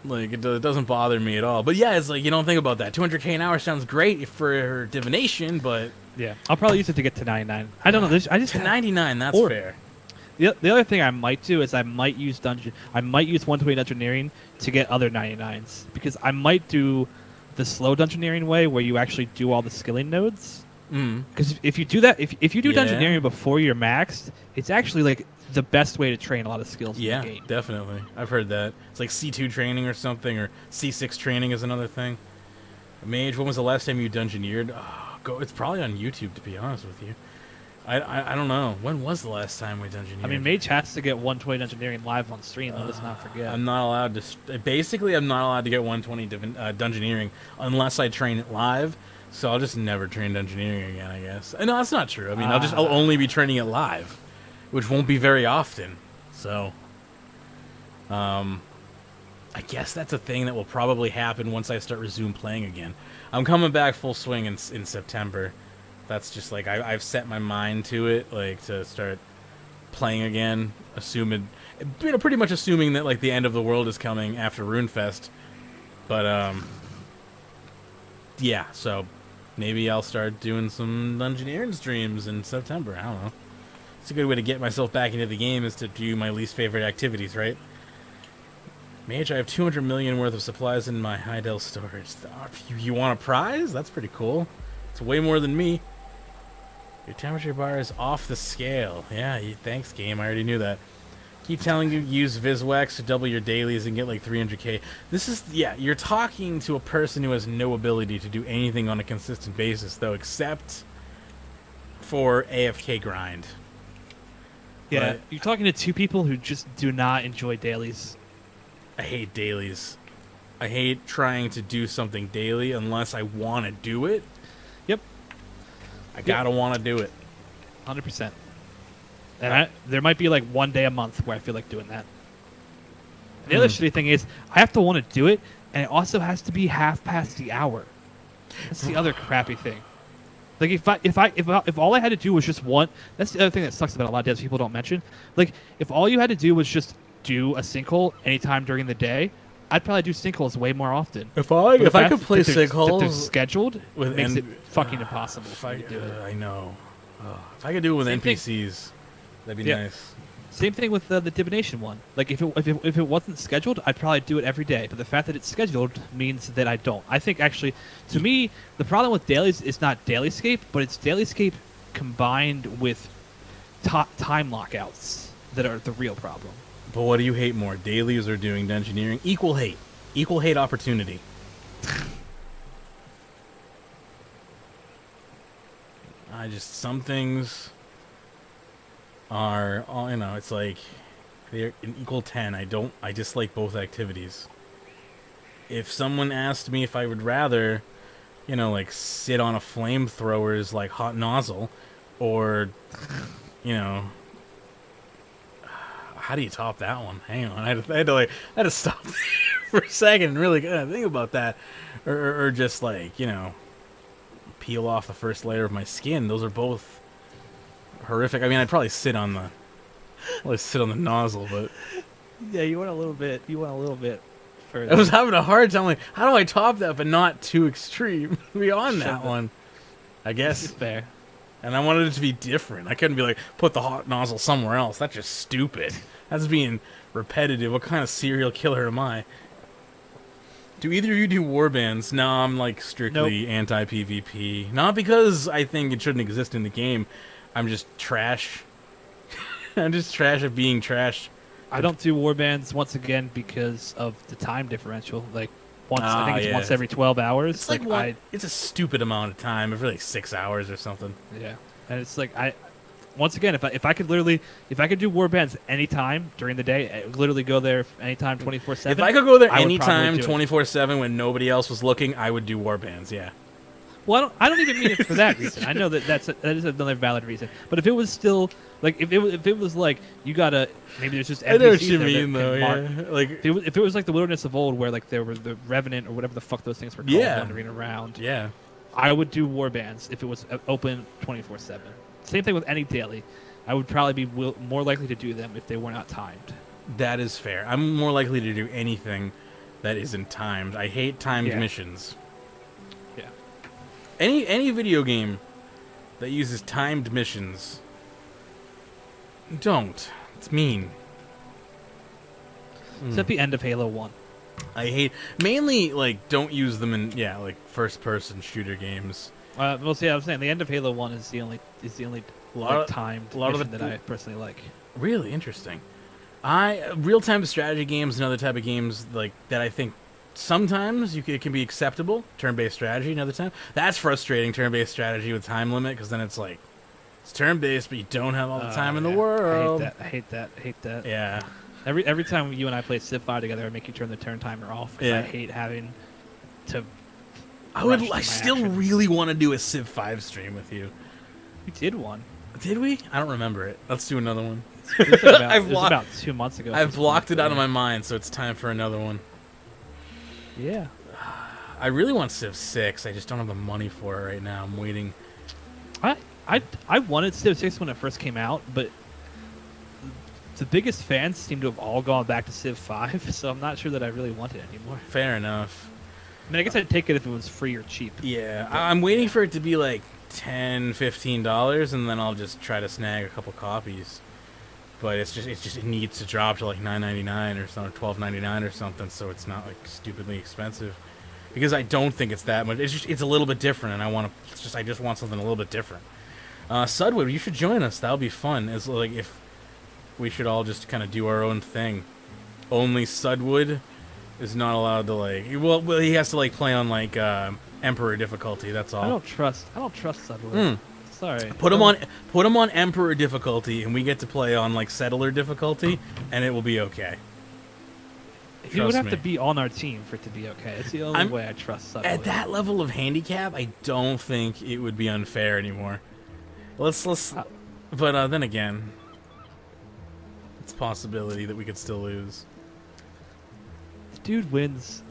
S1: Like, it doesn't bother me at all. But yeah, it's like, you don't think about that. 200k an hour sounds great for Divination, but...
S2: Yeah, I'll probably use it to get to 99. I don't know.
S1: To 99, that's fair.
S2: The other thing I might do is I might use 120 Dungeoneering to get other 99s, because I might do the slow Dungeoneering way, where you actually do all the skilling nodes. Because if you do that, if you do Dungeoneering before you're maxed, it's actually like the best way to train a lot of skills in the game.
S1: Yeah, definitely. I've heard that. It's like C2 training or something, or C6 training is another thing. Mage, when was the last time you Dungeoneered? It's probably on YouTube, to be honest with you. I don't know. When was the last time we Dungeoneered?
S2: I mean, Mage has to get 120 Dungeoneering live on stream, though, let's not forget.
S1: I'm not allowed to... Basically, I'm not allowed to get 120 Dungeoneering unless I train it live, so I'll just never train Dungeoneering again, I guess. No, that's not true. I mean, I'll only be training it live, which won't be very often, so... I guess that's a thing that will probably happen once I start resume playing again. I'm coming back full swing in September. That's just like I've set my mind to it, like to start playing again. Pretty much assuming that like the end of the world is coming after RuneFest. But yeah, so maybe I'll start doing some Dungeoneering streams in September. I don't know. It's a good way to get myself back into the game, is to do my least favorite activities, right? Mage, I have 200 million worth of supplies in my Hydel storage. You want a prize? That's pretty cool. It's way more than me. Your temperature bar is off the scale. Yeah, thanks, game. I already knew that. Keep telling you use Viswax to double your dailies and get like 300k. This is, yeah, you're talking to a person who has no ability to do anything on a consistent basis, though, except for AFK grind.
S2: Yeah,
S1: but
S2: you're talking to two people who just do not enjoy dailies.
S1: I hate dailies. I hate trying to do something daily unless I want to do it.
S2: Yep.
S1: I gotta want to do it.
S2: 100%. And there might be like one day a month where I feel like doing that. And the other shitty thing is, I have to want to do it, and it also has to be half past the hour. That's the other crappy thing. Like if all I had to do was just that's the other thing that sucks about a lot of devs people don't mention. Like if all you had to do was just do a sinkhole anytime during the day, I'd probably do sinkholes way more often.
S1: If I could play sinkholes
S2: scheduled,
S1: with
S2: makes it fucking impossible
S1: if I
S2: to do it.
S1: I know. If I could do it with NPCs, that'd be nice.
S2: Same thing with the divination one. Like if it wasn't scheduled, I'd probably do it every day. But the fact that it's scheduled means that I don't. I think actually, to me, the problem with dailies is not dailyscape, but it's dailyscape combined with time lockouts that are the real problem.
S1: But what do you hate more, dailies or doing dungeoneering? Equal hate opportunity. Some things are, you know, it's like they're an equal 10. I dislike both activities. If someone asked me if I would rather, you know, like sit on a flamethrower's like hot nozzle, or, you know, how do you top that one? Hang on, I had to stop for a second and really kind of think about that, or just like, you know, peel off the first layer of my skin. Those are both horrific. I mean, I'd probably sit on the nozzle, but
S2: yeah, you went a little bit further.
S1: I was having a hard time. Like, how do I top that, but not too extreme beyond that one? I guess
S2: it's fair.
S1: And I wanted it to be different. I couldn't be like, put the hot nozzle somewhere else. That's just stupid. That's being repetitive. What kind of serial killer am I? Do either of you do warbands? No, I'm like strictly anti-PvP. Not because I think it shouldn't exist in the game. I'm just trash. I'm just trash at being trash.
S2: I don't do warbands once again because of the time differential. Like I think it's once every 12 hours.
S1: It's like it's a stupid amount of time. It's like 6 hours or something.
S2: Yeah, and it's like once again, if I could do warbands anytime during the day, I would literally go there anytime 24/7.
S1: If I could go there anytime 24/7 when nobody else was looking, I would do warbands. Yeah.
S2: Well, I don't even mean it for that reason. I know that is another valid reason. But if it was still like if it was like you gotta maybe there's just NPCs
S1: I know what you mean though. Yeah. Like
S2: if it was like the Wilderness of Old where like there were the Revenant or whatever the fuck those things were called wandering around.
S1: Yeah.
S2: I would do warbands if it was open 24/7. Same thing with any daily. I would probably be more likely to do them if they were not timed.
S1: That is fair. I'm more likely to do anything that isn't timed. I hate timed missions.
S2: Yeah.
S1: Any video game that uses timed missions, don't. It's mean.
S2: It's at the end of Halo 1.
S1: I hate mainly like don't use them in like first-person shooter games.
S2: Well, see, I was saying the end of Halo 1 is the only timed mission that I personally like.
S1: Really interesting. Real-time strategy games and other type of games like that, I think sometimes it can be acceptable. Turn-based strategy, another time. That's frustrating. Turn-based strategy with time limit, because then it's like it's turn-based, but you don't have all the time in the world.
S2: I hate that.
S1: Yeah.
S2: Every time you and I play Civ 5 together, I make you turn the turn timer off because I hate having to. I
S1: still really want to do a Civ 5 stream with you.
S2: We did one.
S1: Did we? I don't remember it. Let's do another one.
S2: It was about 2 months ago.
S1: I've blocked it out of my mind, so it's time for another one.
S2: Yeah.
S1: I really want Civ 6. I just don't have the money for it right now. I'm waiting.
S2: I wanted Civ 6 when it first came out, but the biggest fans seem to have all gone back to Civ 5, so I'm not sure that I really want it anymore.
S1: Fair enough.
S2: I mean, I guess I'd take it if it was free or cheap.
S1: Yeah, I'm waiting for it to be like $10, $15, and then I'll just try to snag a couple copies. But it needs to drop to like $9.99 or something, $12.99 or something, so it's not like stupidly expensive. Because I don't think it's that much. It's a little bit different, and I just want something a little bit different. Sudwood, you should join us. That'll be fun. It's like if we should all just kind of do our own thing. Only Sudwood is not allowed to like. Well, he has to like play on like Emperor difficulty. That's all.
S2: I don't trust Sudwood. Sorry.
S1: Put him on Emperor difficulty, and we get to play on like Settler difficulty, and it will be okay.
S2: He would have to be on our team for it to be okay. It's the only way I trust Sudwood.
S1: At that level of handicap, I don't think it would be unfair anymore. But then again, it's a possibility that we could still lose.
S2: The dude wins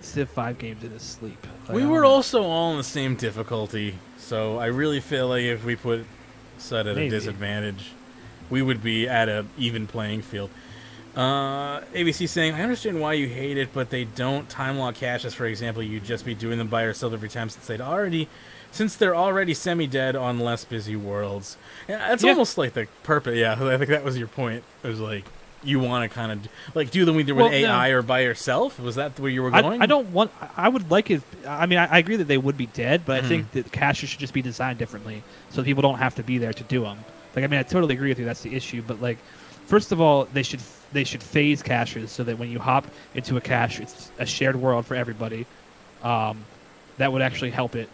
S2: Civ 5 games in his sleep.
S1: Like, we were also all in the same difficulty, so I really feel like if we put Sud at a disadvantage, we would be at an even playing field. ABC saying, I understand why you hate it, but they don't time lock caches. For example, you'd just be doing them by yourself every time since they're already semi-dead on less busy worlds. Yeah, it's almost like the purpose. Yeah, I think that was your point. It was like you want to kind of like do them either with AI or by yourself. Was that where you were going?
S2: I don't want. I would like it. I mean, I agree that they would be dead, but I think that caches should just be designed differently so people don't have to be there to do them. Like, I mean, I totally agree with you. That's the issue. But like, first of all, they should phase caches so that when you hop into a cache, it's a shared world for everybody. That would actually help it.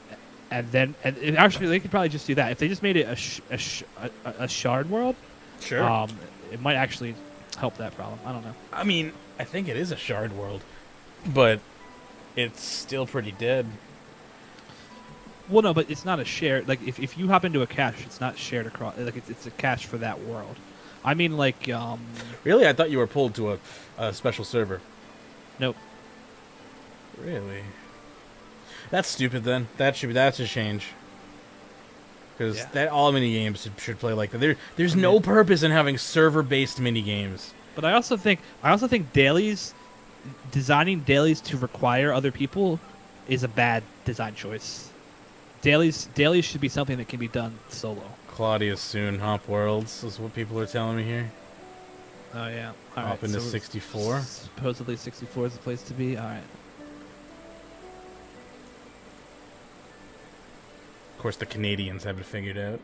S2: And then, actually, they could probably just do that if they just made it a shard world.
S1: Sure.
S2: It might actually help that problem. I don't know.
S1: I mean, I think it is a shard world, but it's still pretty dead.
S2: Well, no, but it's not a shared. Like, if you hop into a cache, it's not shared across. Like, it's a cache for that world. I mean, like,
S1: Really? I thought you were pulled to a special server.
S2: Nope.
S1: Really? That's stupid. Then that's a change. Because that all mini games should play like that. There's no purpose in having server-based mini games.
S2: But I also think designing dailies to require other people is a bad design choice. Dailies should be something that can be done solo.
S1: Claudia soon hop worlds is what people are telling me here.
S2: Oh yeah. All
S1: hop into 64.
S2: Supposedly 64 is the place to be. All right.
S1: Of course, the Canadians have it figured out.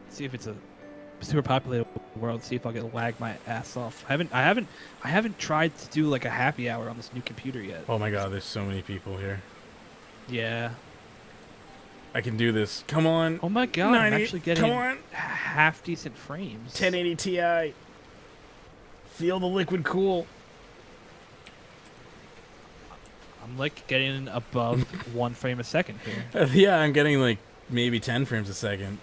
S2: See if it's a super populated world. See if I'll get lag my ass off. I haven't tried to do like a happy hour on this new computer yet.
S1: Oh my god, there's so many people here.
S2: Yeah.
S1: I can do this. Come on.
S2: Oh my god,
S1: 90,
S2: I'm actually getting
S1: come on.
S2: half decent frames.
S1: 1080 Ti. Feel the liquid cool.
S2: I'm like getting above 1 frame a second here.
S1: Yeah, I'm getting like maybe 10 frames a second.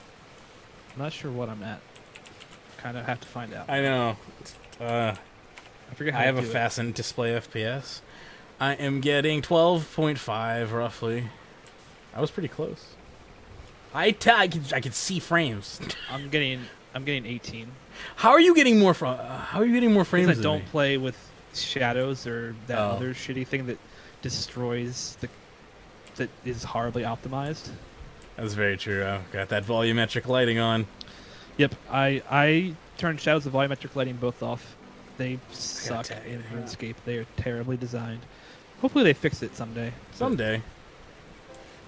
S2: I'm not sure what I'm at. Kind of have to find out.
S1: I know.
S2: I forget how
S1: I
S2: to
S1: have a fastened display FPS. I am getting 12.5 roughly. I was pretty close. I could see frames.
S2: I'm getting 18.
S1: How are you getting more frames?
S2: Because I don't play with shadows or that other shitty thing that destroys that is horribly optimized.
S1: That's very true. I've got that volumetric lighting on.
S2: Yep, I turned shadows and volumetric lighting both off. They suck in RuneScape. They are terribly designed. Hopefully they fix it someday.
S1: Someday.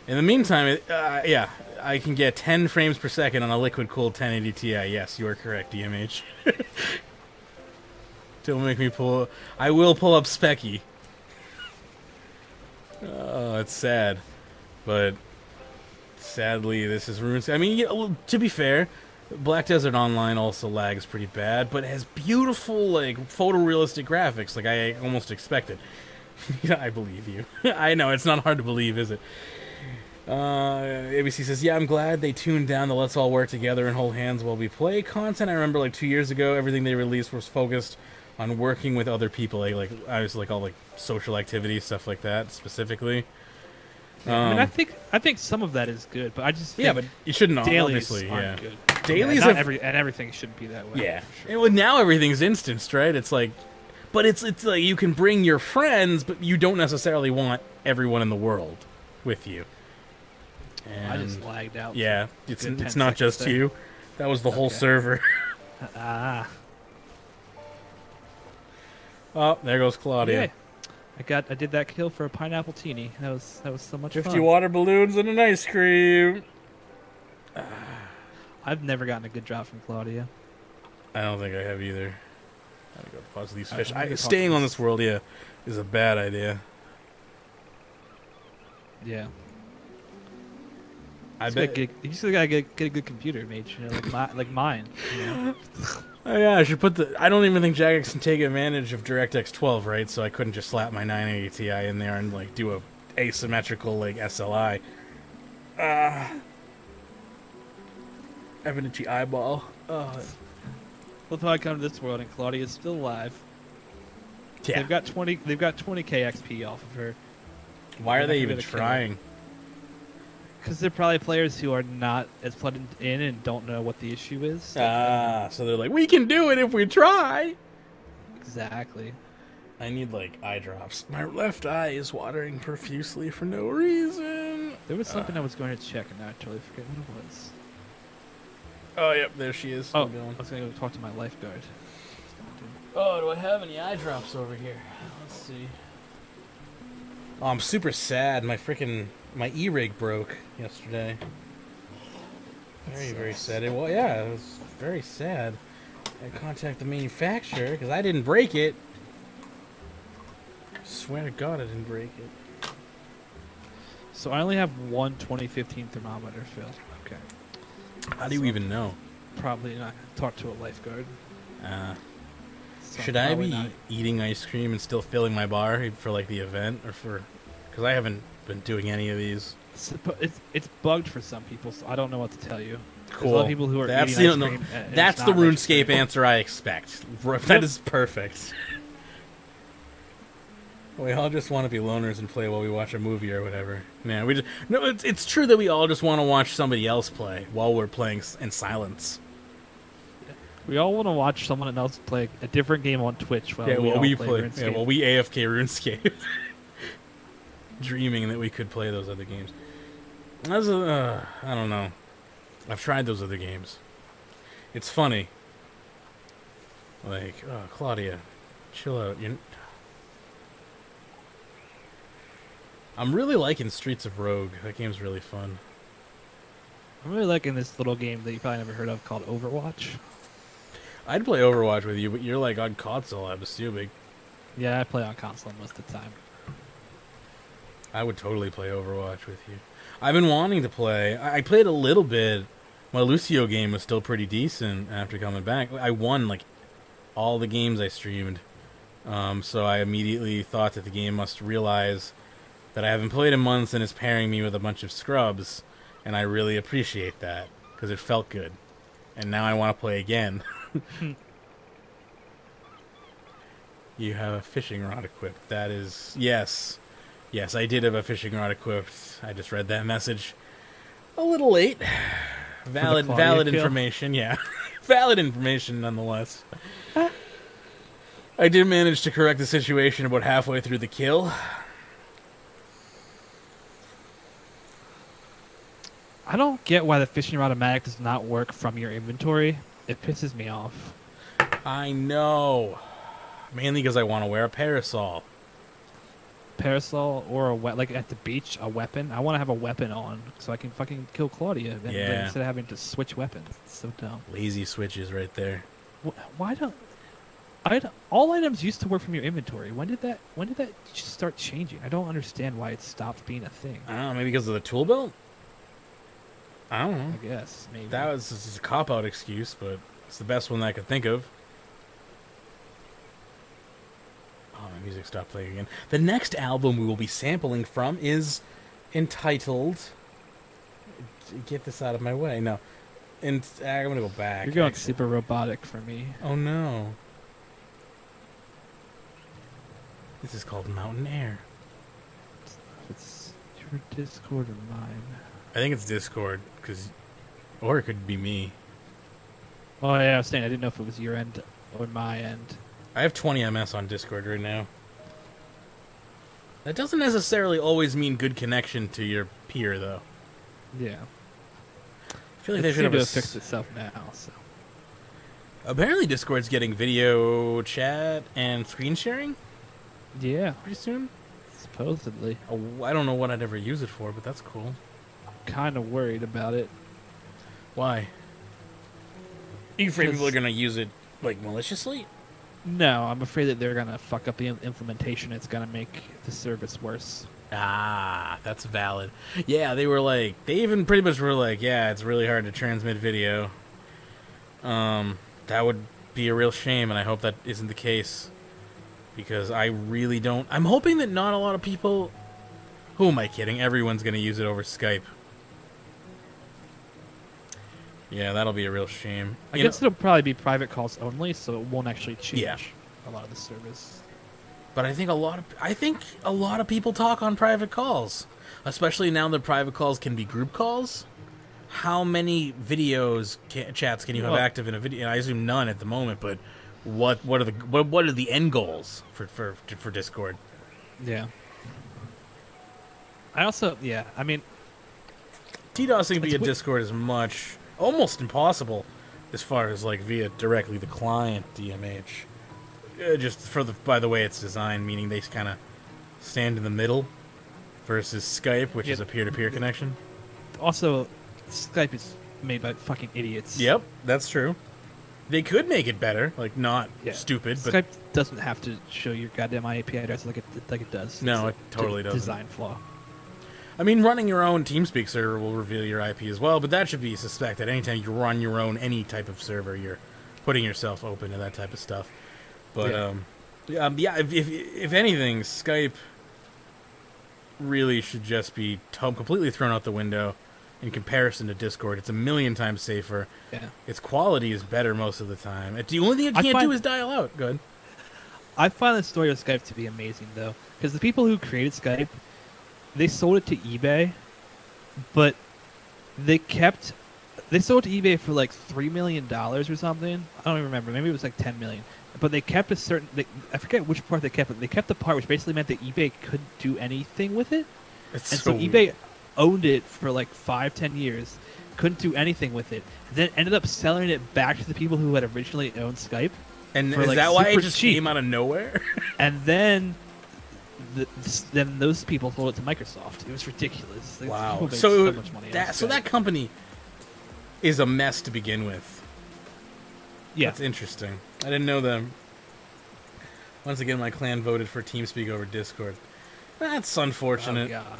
S1: In the meantime, yeah, I can get 10 frames per second on a liquid-cooled 1080 Ti. Yes, you are correct, DMH. Don't make me pull... I will pull up Specky. Oh, it's sad. But sadly, this is RuneScape. I mean, you know, to be fair, Black Desert Online also lags pretty bad, but it has beautiful, like, photorealistic graphics, like I almost expected. Yeah, I believe you. I know, it's not hard to believe, is it? ABC says, yeah, I'm glad they tuned down the let's all work together and hold hands while we play content. I remember, like, 2 years ago, everything they released was focused on working with other people. I was like all, like, social activities, stuff like that, specifically.
S2: I mean, I think some of that is good, but I just think
S1: but you shouldn't obviously.
S2: Yeah,
S1: Good.
S2: Dailies and everything shouldn't be that way.
S1: Yeah,
S2: sure.
S1: and with now everything's instanced, right? It's like, but it's like you can bring your friends, but you don't necessarily want everyone in the world with you. And
S2: I just lagged out.
S1: Yeah, it's not just you. That was the whole server. Oh, there goes Claudia.
S2: Yeah. I did that kill for a pineapple teeny. That was so much
S1: 50
S2: fun.
S1: water balloons and an ice cream.
S2: I've never gotten a good drop from Claudia.
S1: I don't think I have either. I gotta go pause these fish. Staying on this world, is a bad idea.
S2: Yeah.
S1: I bet
S2: you still gotta get a good computer, mate. You know, like mine. You know?
S1: Oh yeah, I should put the. I don't even think Jagex can take advantage of DirectX 12, right? So I couldn't just slap my 980 Ti in there and like do a asymmetrical like SLI. Evidently eyeball.
S2: Look how I come to this world and Claudia's still alive.
S1: Yeah.
S2: They've got 20k XP off of her.
S1: Why are they even trying?
S2: Because they're probably players who are not as plugged in and don't know what the issue is.
S1: So they're like, we can do it if we try.
S2: Exactly.
S1: I need, like, eye drops. My left eye is watering profusely for no reason.
S2: There was something I was going to check, and now I totally forget what it was.
S1: Oh, yep, there she is.
S2: Oh, I was going to go talk to my lifeguard.
S1: Oh, do I have any eye drops over here? Let's see. Oh, I'm super sad. My e-rig broke yesterday. Very sad. Well, yeah, it was very sad. I contacted the manufacturer because I didn't break it. I swear to God I didn't break it.
S2: So I only have one 2015 thermometer filled. Okay.
S1: How do you even know?
S2: Probably not. Talk to a lifeguard.
S1: Should I be eating ice cream and still filling my bar for like the event, or for? Because I haven't been doing any of these.
S2: It's bugged for some people, so I don't know what to tell you.
S1: Cool.
S2: There's a lot of people who are eating ice cream.
S1: That's the RuneScape answer I expect. That is perfect. We all just want to be loners and play while we watch a movie or whatever. Man, it's true that we all just want to watch somebody else play while we're playing in silence.
S2: We all want to watch someone else play a different game on Twitch while we play RuneScape.
S1: Yeah, while we AFK RuneScape. Dreaming that we could play those other games. I don't know. I've tried those other games. It's funny. Like, oh, Claudia, chill out. I'm really liking Streets of Rogue. That game's really fun.
S2: I'm really liking this little game that you probably never heard of called Overwatch.
S1: I'd play Overwatch with you, but you're like on console, I'm assuming.
S2: Yeah, I play on console most of the time.
S1: I would totally play Overwatch with you. I've been wanting to play. I played a little bit. My Lucio game was still pretty decent after coming back. I won like all the games I streamed. So I immediately thought that the game must realize that I haven't played in months and is pairing me with a bunch of scrubs. And I really appreciate that because it felt good. And now I want to play again. You have a fishing rod equipped. That is... Yes. Yes, I did have a fishing rod equipped. I just read that message a little late. Valid information, yeah. Valid information, nonetheless. I did manage to correct the situation about halfway through the kill.
S2: I don't get why the fishing rod automatic does not work from your inventory. It pisses me off.
S1: I know. Mainly because I want to wear a parasol.
S2: Parasol or like at the beach, a weapon. I want to have a weapon on so I can fucking kill Claudia instead of having to switch weapons. It's so dumb.
S1: Lazy switches right there.
S2: Why don't all items used to work from your inventory? When did that just start changing? I don't understand why it stopped being a thing.
S1: I don't know, maybe because of the tool belt? I don't know.
S2: I guess maybe
S1: that was just a cop-out excuse, but it's the best one that I could think of. Oh, my music stopped playing again. The next album we will be sampling from is entitled... Get this out of my way. No. I'm going to go back.
S2: You're going super robotic for me.
S1: Oh, no. This is called Mountain Air.
S2: It's your Discord or mine?
S1: I think it's Discord, or it could be me.
S2: Oh, yeah, I was saying I didn't know if it was your end or my end.
S1: I have 20 MS on Discord right now. That doesn't necessarily always mean good connection to your peer, though.
S2: Yeah.
S1: I feel like they should have
S2: fixed itself now. So.
S1: Apparently, Discord's getting video chat and screen sharing.
S2: Yeah.
S1: Pretty soon.
S2: Supposedly.
S1: Oh, I don't know what I'd ever use it for, but that's cool.
S2: Kind of worried about it.
S1: Why? Are you afraid people are going to use it like maliciously?
S2: No, I'm afraid that they're going to fuck up the implementation. It's going to make the service worse.
S1: Ah, that's valid. Yeah, they even pretty much were like, yeah, it's really hard to transmit video. That would be a real shame, and I hope that isn't the case. Because I really don't... I'm hoping that not a lot of people... Who am I kidding? Everyone's going to use it over Skype. Yeah, that'll be a real shame.
S2: I guess it'll probably be private calls only, so it won't actually change a lot of the service.
S1: But I think a lot of people talk on private calls, especially now that private calls can be group calls. How many chats can you have active in a video? I assume none at the moment, but what are the end goals for Discord?
S2: Yeah. I mean,
S1: DDoSing via Discord is almost impossible, as far as like via directly the client DMH. Just by the way it's designed, meaning they kind of stand in the middle, versus Skype, which is a peer-to-peer connection.
S2: Also, Skype is made by fucking idiots.
S1: Yep, that's true. They could make it better, like not stupid, but
S2: Skype doesn't have to show your goddamn IP address like it does.
S1: No,
S2: it's
S1: it totally doesn't.
S2: Design flaw.
S1: I mean, running your own TeamSpeak server will reveal your IP as well, but that should be suspected. Anytime you run your own any type of server, you're putting yourself open to that type of stuff. But if anything, Skype really should just be completely thrown out the window in comparison to Discord. It's a million times safer.
S2: Yeah.
S1: Its quality is better most of the time. The only thing it can't do is dial out. Good.
S2: I find the story of Skype to be amazing, though, because the people who created Skype, they sold it to eBay, but they sold it to eBay for like $3 million or something. I don't even remember. Maybe it was like $10 million. But they kept I forget which part they kept, but they kept the part which basically meant that eBay couldn't do anything with it. So eBay owned it for like 5-10 years, couldn't do anything with it, then ended up selling it back to the people who had originally owned Skype.
S1: And is that why it just came out of nowhere?
S2: And then those people sold it to Microsoft. It was ridiculous.
S1: Wow.
S2: So much money
S1: so that company is a mess to begin with.
S2: Yeah.
S1: That's interesting. I didn't know them. Once again, my clan voted for TeamSpeak over Discord. That's unfortunate.
S2: Oh, God.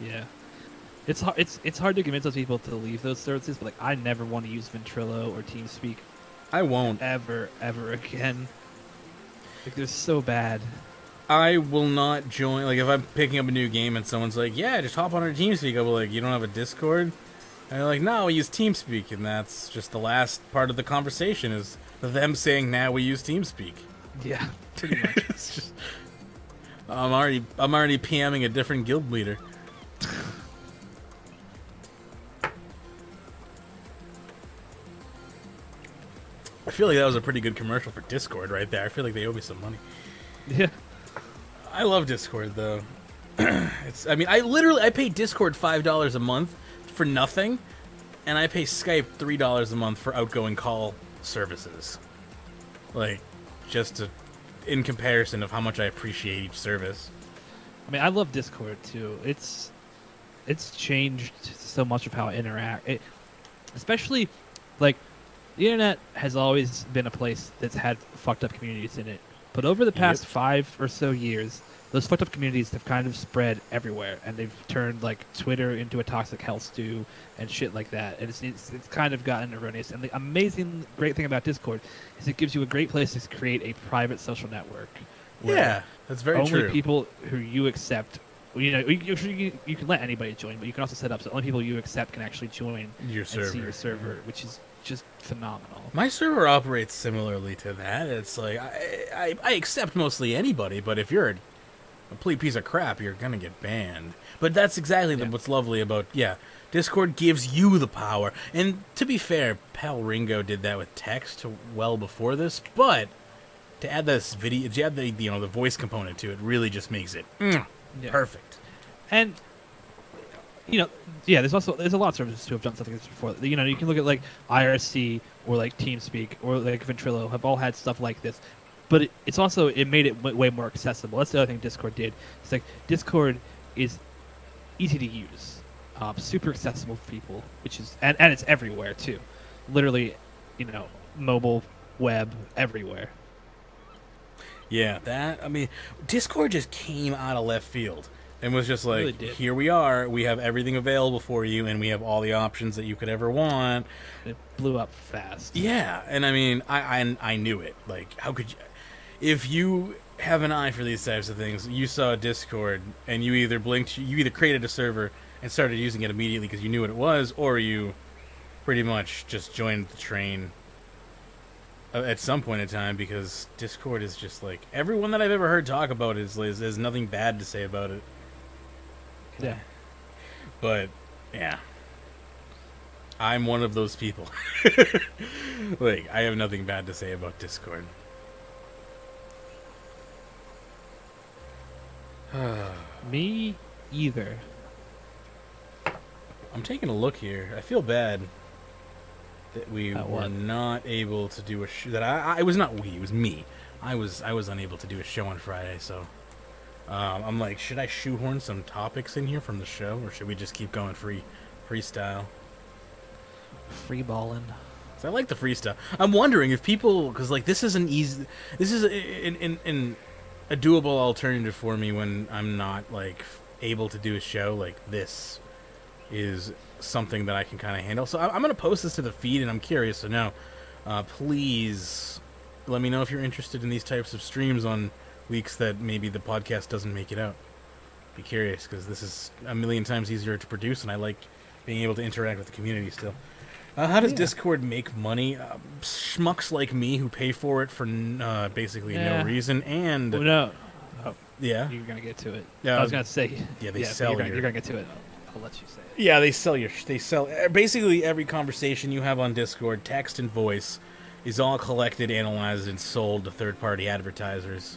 S2: Yeah. It's hard to convince those people to leave those services, but like I never want to use Ventrilo or TeamSpeak.
S1: I won't.
S2: Ever again. Like, they're so bad.
S1: I will not join. Like, if I'm picking up a new game and someone's like, yeah, just hop on our TeamSpeak, I'll be like, you don't have a Discord? And they're like, no, we use TeamSpeak. And that's just the last part of the conversation is them saying, now we use TeamSpeak.
S2: Yeah, pretty much.
S1: It's just, I'm already PMing a different guild leader. I feel like that was a pretty good commercial for Discord right there. I feel like they owe me some money.
S2: Yeah.
S1: I love Discord though. I pay Discord $5 a month for nothing, and I pay Skype $3 a month for outgoing call services. Like, in comparison of how much I appreciate each service.
S2: I mean, I love Discord too. It's changed so much of how I interact. Especially, like, the internet has always been a place that's had fucked up communities in it. But over the past 5 or so years, those fucked up communities have kind of spread everywhere, and they've turned like Twitter into a toxic hell stew and shit like that. And it's kind of gotten erroneous. And the amazing, great thing about Discord is it gives you a great place to create a private social network.
S1: Yeah, that's very true.
S2: Only people who you accept, you can let anybody join, but you can also set up so only people you accept can actually join
S1: your server.
S2: And see your server, which is just phenomenal.
S1: My server operates similarly to that. It's like I accept mostly anybody, but if you're a complete piece of crap, you're gonna get banned. But that's exactly what's lovely about Discord gives you the power. And to be fair, Pal Ringo did that with text well before this, but to add this video, to add the voice component to it, really just makes it perfect.
S2: And there's a lot of services who have done something like this before. You can look at like IRC or like TeamSpeak or like Ventrilo have all had stuff like this. But it made it way more accessible. That's the other thing Discord did. It's like Discord is easy to use, super accessible for people, and it's everywhere too. Literally, mobile, web, everywhere.
S1: Yeah, Discord just came out of left field and was just like,
S2: really
S1: here we are, we have everything available for you, and we have all the options that you could ever want.
S2: It blew up fast.
S1: Yeah, and I knew it. Like, how could you? If you have an eye for these types of things, you saw Discord, and you either created a server and started using it immediately because you knew what it was, or you pretty much just joined the train at some point in time, because Discord is just like everyone that I've ever heard talk about it has nothing bad to say about it.
S2: Yeah.
S1: But yeah, I'm one of those people. Like, I have nothing bad to say about Discord.
S2: Me either.
S1: I'm taking a look here. I feel bad that we were
S2: what?
S1: not able to do a that I was not we, it was me. I was unable to do a show on Friday, so I'm like, should I shoehorn some topics in here from the show, or should we just keep going freestyle?
S2: Free balling.
S1: So I like the freestyle. I'm wondering if people, because like this is a doable alternative for me when I'm not like able to do a show. Like, this is something that I can kind of handle. So I'm going to post this to the feed, and I'm curious to know. Please let me know if you're interested in these types of streams on weeks that maybe the podcast doesn't make it out. Be curious, because this is a million times easier to produce, and I like being able to interact with the community still. How does Discord make money? Schmucks like me who pay for it for basically no reason, and...
S2: Well, no. Oh,
S1: yeah?
S2: You're going to get to it.
S1: Yeah,
S2: I was going to say...
S1: Yeah, they sell
S2: you're going to get to it. I'll let you say it.
S1: Yeah, they sell basically every conversation you have on Discord, text and voice, is all collected, analyzed, and sold to third-party advertisers.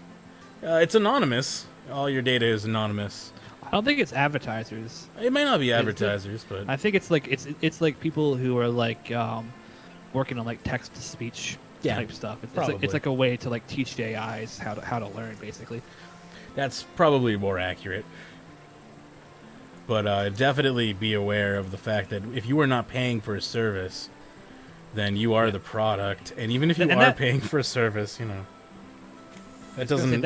S1: It's anonymous. All your data is anonymous.
S2: I don't think it's advertisers.
S1: It might not be advertisers, but
S2: I think it's like people who are like working on like text to speech type stuff. It's like a way to like teach the AIs how to learn, basically.
S1: That's probably more accurate. But definitely be aware of the fact that if you are not paying for a service, then you are the product. And even if you are paying for a service, you know, that doesn't...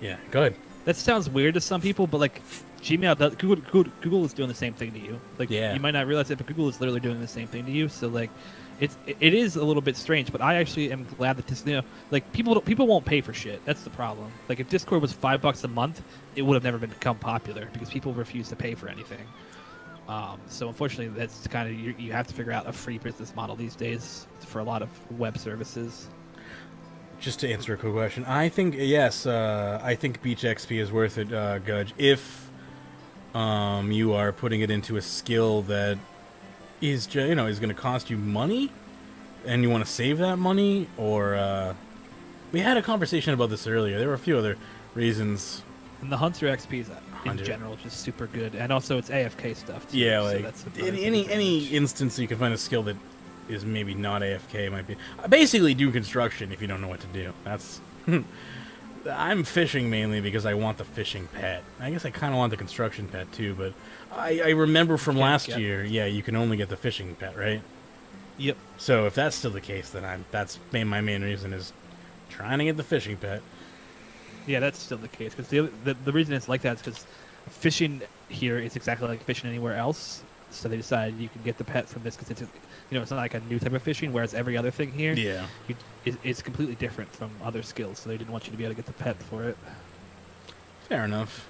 S1: Yeah, go ahead.
S2: That sounds weird to some people, but like Gmail does, Google is doing the same thing to you. Like, you might not realize it, but Google is literally doing the same thing to you. So like, it is a little bit strange. But I actually am glad that this, like people won't pay for shit. That's the problem. Like, if Discord was $5 a month, it would have never become popular because people refuse to pay for anything. So unfortunately, that's kind of you have to figure out a free business model these days for a lot of web services.
S1: Just to answer a quick question, I think, yes, I think Beach XP is worth it, Gudge, if you are putting it into a skill that is, is going to cost you money, and you want to save that money, or, we had a conversation about this earlier. There were a few other reasons.
S2: And the Hunter XP is, in general, just super good, and also it's AFK stuff, too.
S1: Yeah,
S2: so
S1: like,
S2: that's
S1: any instance you can find a skill that is maybe not AFK, might be basically do construction if you don't know what to do. That's I'm fishing mainly because I want the fishing pet. I guess I kind of want the construction pet too, but I remember from last year, you can only get the fishing pet, right?
S2: Yep.
S1: So if that's still the case, then that's my main reason is trying to get the fishing pet. Yeah,
S2: that's still the case, because the reason it's like that is because fishing here is exactly like fishing anywhere else. So they decided you can get the pet from this because it's it's not like a new type of fishing, whereas every other thing here, it's completely different from other skills. So they didn't want you to be able to get the pet for it.
S1: Fair enough.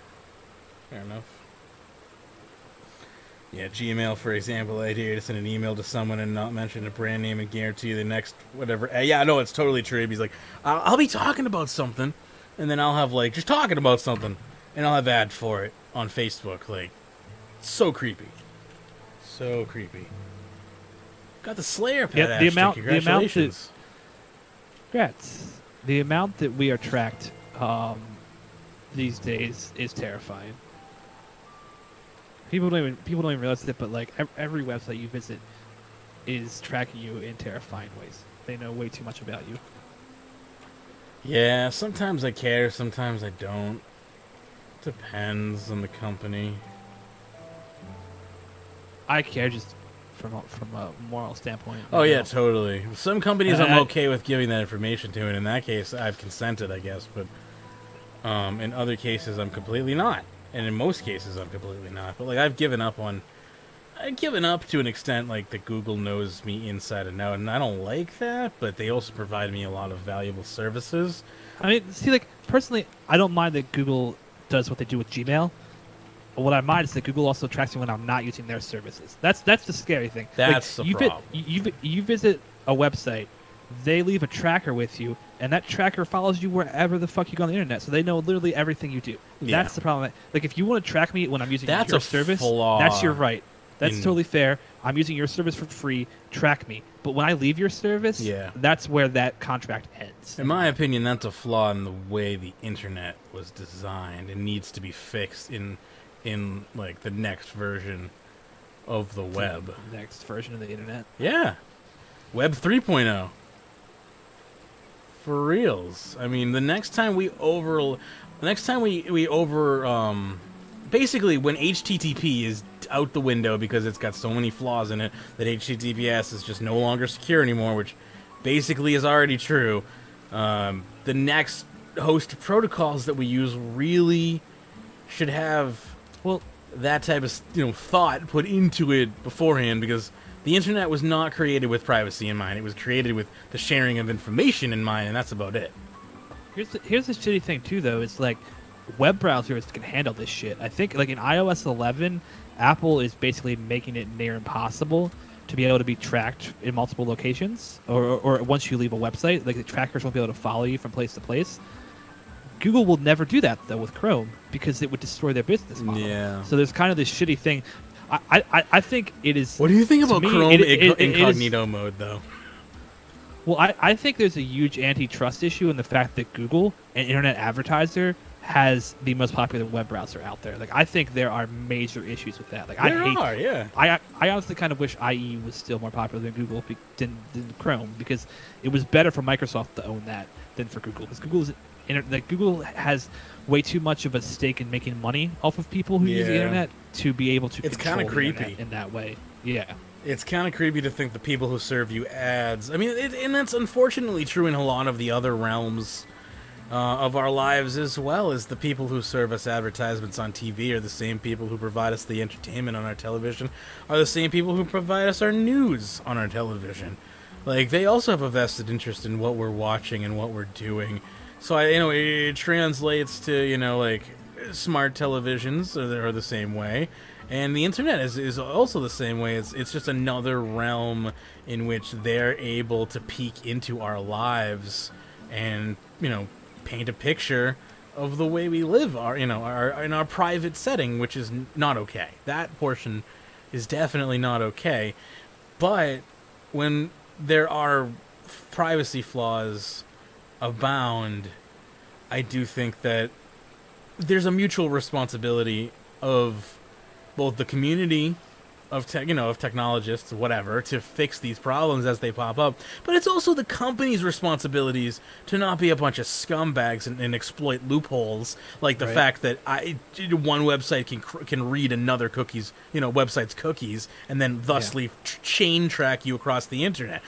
S1: Yeah, Gmail, for example, I dare to send an email to someone and not mention a brand name and guarantee the next whatever. Yeah, no, it's totally true. He's like, I'll be talking about something, and then I'll have like just talking about something, and I'll have ad for it on Facebook. Like, so creepy. So creepy. Got the Slayer pet. Congratulations.
S2: Congrats. The amount that we are tracked these days is terrifying. People don't even realize it, but like every website you visit is tracking you in terrifying ways. They know way too much about you.
S1: Yeah, sometimes I care, sometimes I don't. Depends on the company.
S2: I care just from a moral standpoint.
S1: Oh yeah, totally. Some companies I'm okay with giving that information to, and in that case, I've consented, I guess. But in other cases, I'm completely not, and in most cases, I'm completely not. But like, I've given up to an extent, like that Google knows me inside and out, and I don't like that. But they also provide me a lot of valuable services.
S2: I mean, see, like personally, I don't mind that Google does what they do with Gmail. What I mind is that Google also tracks me when I'm not using their services. That's the scary thing.
S1: That's like, the problem.
S2: You visit a website they leave a tracker with you, and that tracker follows you wherever the fuck you go on the internet. So they know literally everything you do.
S1: Yeah.
S2: That's the problem. Like, if you want to track me when I'm using
S1: That's
S2: your
S1: a
S2: service,
S1: flaw
S2: that's your right. That's
S1: in-
S2: totally fair. I'm using your service for free. Track me. But when I leave your service,
S1: Yeah.
S2: that's where that contract ends.
S1: In my opinion, that's a flaw in the way the internet was designed and needs to be fixed in like the next version of the web.
S2: Next version of the internet.
S1: Yeah. Web 3.0. For reals. I mean, the next time we basically when HTTP is out the window because it's got so many flaws in it that HTTPS is just no longer secure anymore, which basically is already true. The next host of protocols that we use really should have that type of thought put into it beforehand, because the internet was not created with privacy in mind. It was created with the sharing of information in mind, and that's about it.
S2: Here's the shitty thing too, though. It's like web browsers can handle this shit. I think like in iOS 11, Apple is basically making it near impossible to be able to be tracked in multiple locations, or once you leave a website, like the trackers won't be able to follow you from place to place. Google will never do that though with Chrome, because it would destroy their business model.
S1: Yeah.
S2: So there's kind of this shitty thing. I think it is.
S1: What do you think about
S2: me,
S1: Chrome incognito
S2: it is,
S1: mode, though?
S2: Well, I think there's a huge antitrust issue in the fact that Google, an internet advertiser, has the most popular web browser out there. Like, I think there are major issues with that. Like, I honestly kind of wish IE was still more popular than Google than Chrome, because it was better for Microsoft to own that than for Google, because Google has way too much of a stake in making money off of people who use the internet to be able to control the internet in that way. Yeah.
S1: It's kind of creepy to think the people who serve you ads. I mean, and that's unfortunately true in a lot of the other realms of our lives as well, as the people who serve us advertisements on TV are the same people who provide us the entertainment on our television, are the same people who provide us our news on our television. Like, they also have a vested interest in what we're watching and what we're doing. So, it translates to, like, smart televisions are the same way. And the internet is also the same way. It's just another realm in which they're able to peek into our lives and, paint a picture of the way we live in our private setting, which is not okay. That portion is definitely not okay. But when there are privacy flaws abound, I do think that there's a mutual responsibility of both the community of technologists, whatever, to fix these problems as they pop up, but it's also the company's responsibilities to not be a bunch of scumbags and exploit loopholes, like the fact that one website can read another website's cookies and then thusly chain track you across the internet.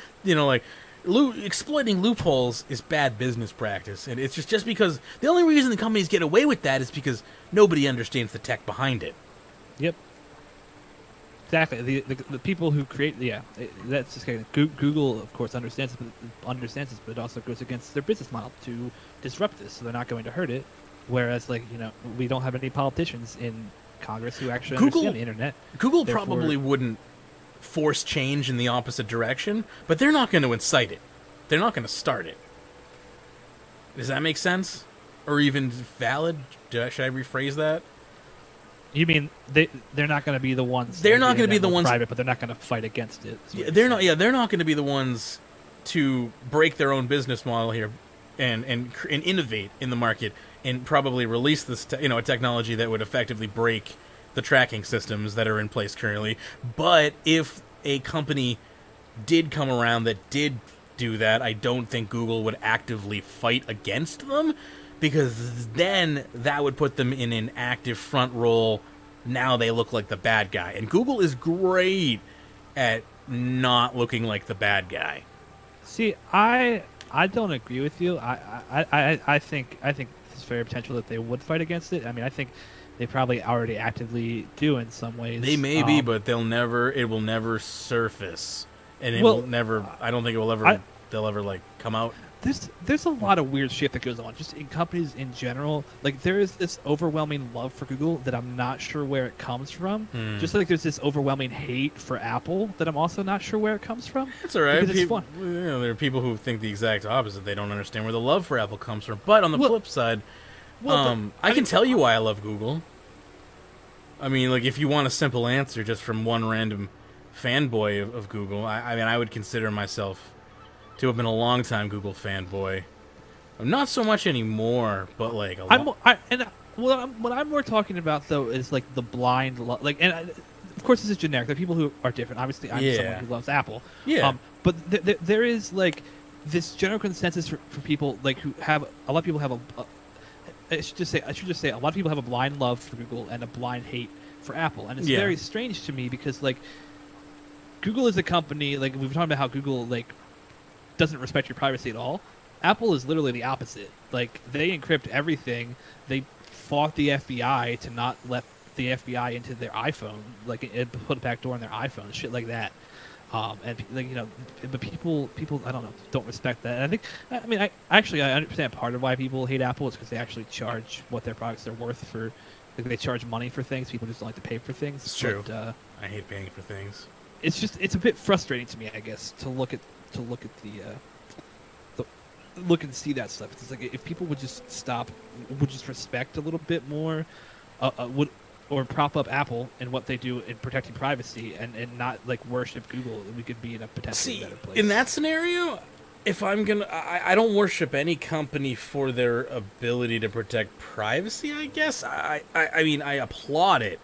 S1: Exploiting loopholes is bad business practice, and it's just because the only reason the companies get away with that is because nobody understands the tech behind it.
S2: Yep. Exactly. The people who create, that's just kind of, Google, of course, understands this, but it also goes against their business model to disrupt this, so they're not going to hurt it. Whereas, we don't have any politicians in Congress who actually understand the internet.
S1: Google probably wouldn't force change in the opposite direction, but they're not going to incite it. They're not going to start it. Does that make sense? Or even valid? Should I rephrase that?
S2: You mean they're not going to be the ones?
S1: They're not going to be the ones
S2: private, but they're not going to fight against it.
S1: They're not. Yeah, they're not going to be the ones to break their own business model here, and innovate in the market and probably release this a technology that would effectively break the tracking systems that are in place currently. But if a company did come around that did do that, I don't think Google would actively fight against them, because then that would put them in an active front role. Now they look like the bad guy. And Google is great at not looking like the bad guy.
S2: See, I don't agree with you. I think there's very potential that they would fight against it. I mean, I think they probably already actively do in some ways.
S1: They may be, but it will never surface. And it will never, I don't think it will ever, they'll ever come out.
S2: there's a lot of weird shit that goes on just in companies in general. Like there is this overwhelming love for Google that I'm not sure where it comes from. Just like there's this overwhelming hate for Apple that I'm also not sure where it comes from.
S1: It's alright.
S2: Because it's fun.
S1: You know, there are people who think the exact opposite. They don't understand where the love for Apple comes from. But on the flip side, I can tell you why I love Google. I mean, like if you want a simple answer just from one random fanboy of Google, I mean, I would consider myself to have been a long-time Google fanboy. I'm not so much anymore, but like
S2: what I'm more talking about though is like the blind love. Like, and of course this is generic. There are people who are different. Obviously, I'm someone who loves Apple.
S1: Yeah.
S2: But there is like this general consensus for people like who have a lot of people have I should just say a lot of people have a blind love for Google and a blind hate for Apple, and it's very strange to me because like Google is a company, like we've talked about how Google like doesn't respect your privacy at all. Apple is literally the opposite. Like they encrypt everything. They fought the FBI to not let the FBI into their iPhone, like it put a backdoor on their iPhone, shit like that. And like you know, but people I don't know don't respect that. And I mean I understand part of why people hate Apple is because they actually charge what their products are worth for. Like they charge money for things. People just don't like to pay for things.
S1: It's true. I hate paying for things.
S2: It's a bit frustrating to me, I guess, to look at look and see that stuff. It's like if people would just respect a little bit more, or prop up Apple and what they do in protecting privacy, and not like worship Google, we could be in a potentially better place.
S1: In that scenario, if I'm gonna, I don't worship any company for their ability to protect privacy. I guess I mean I applaud it,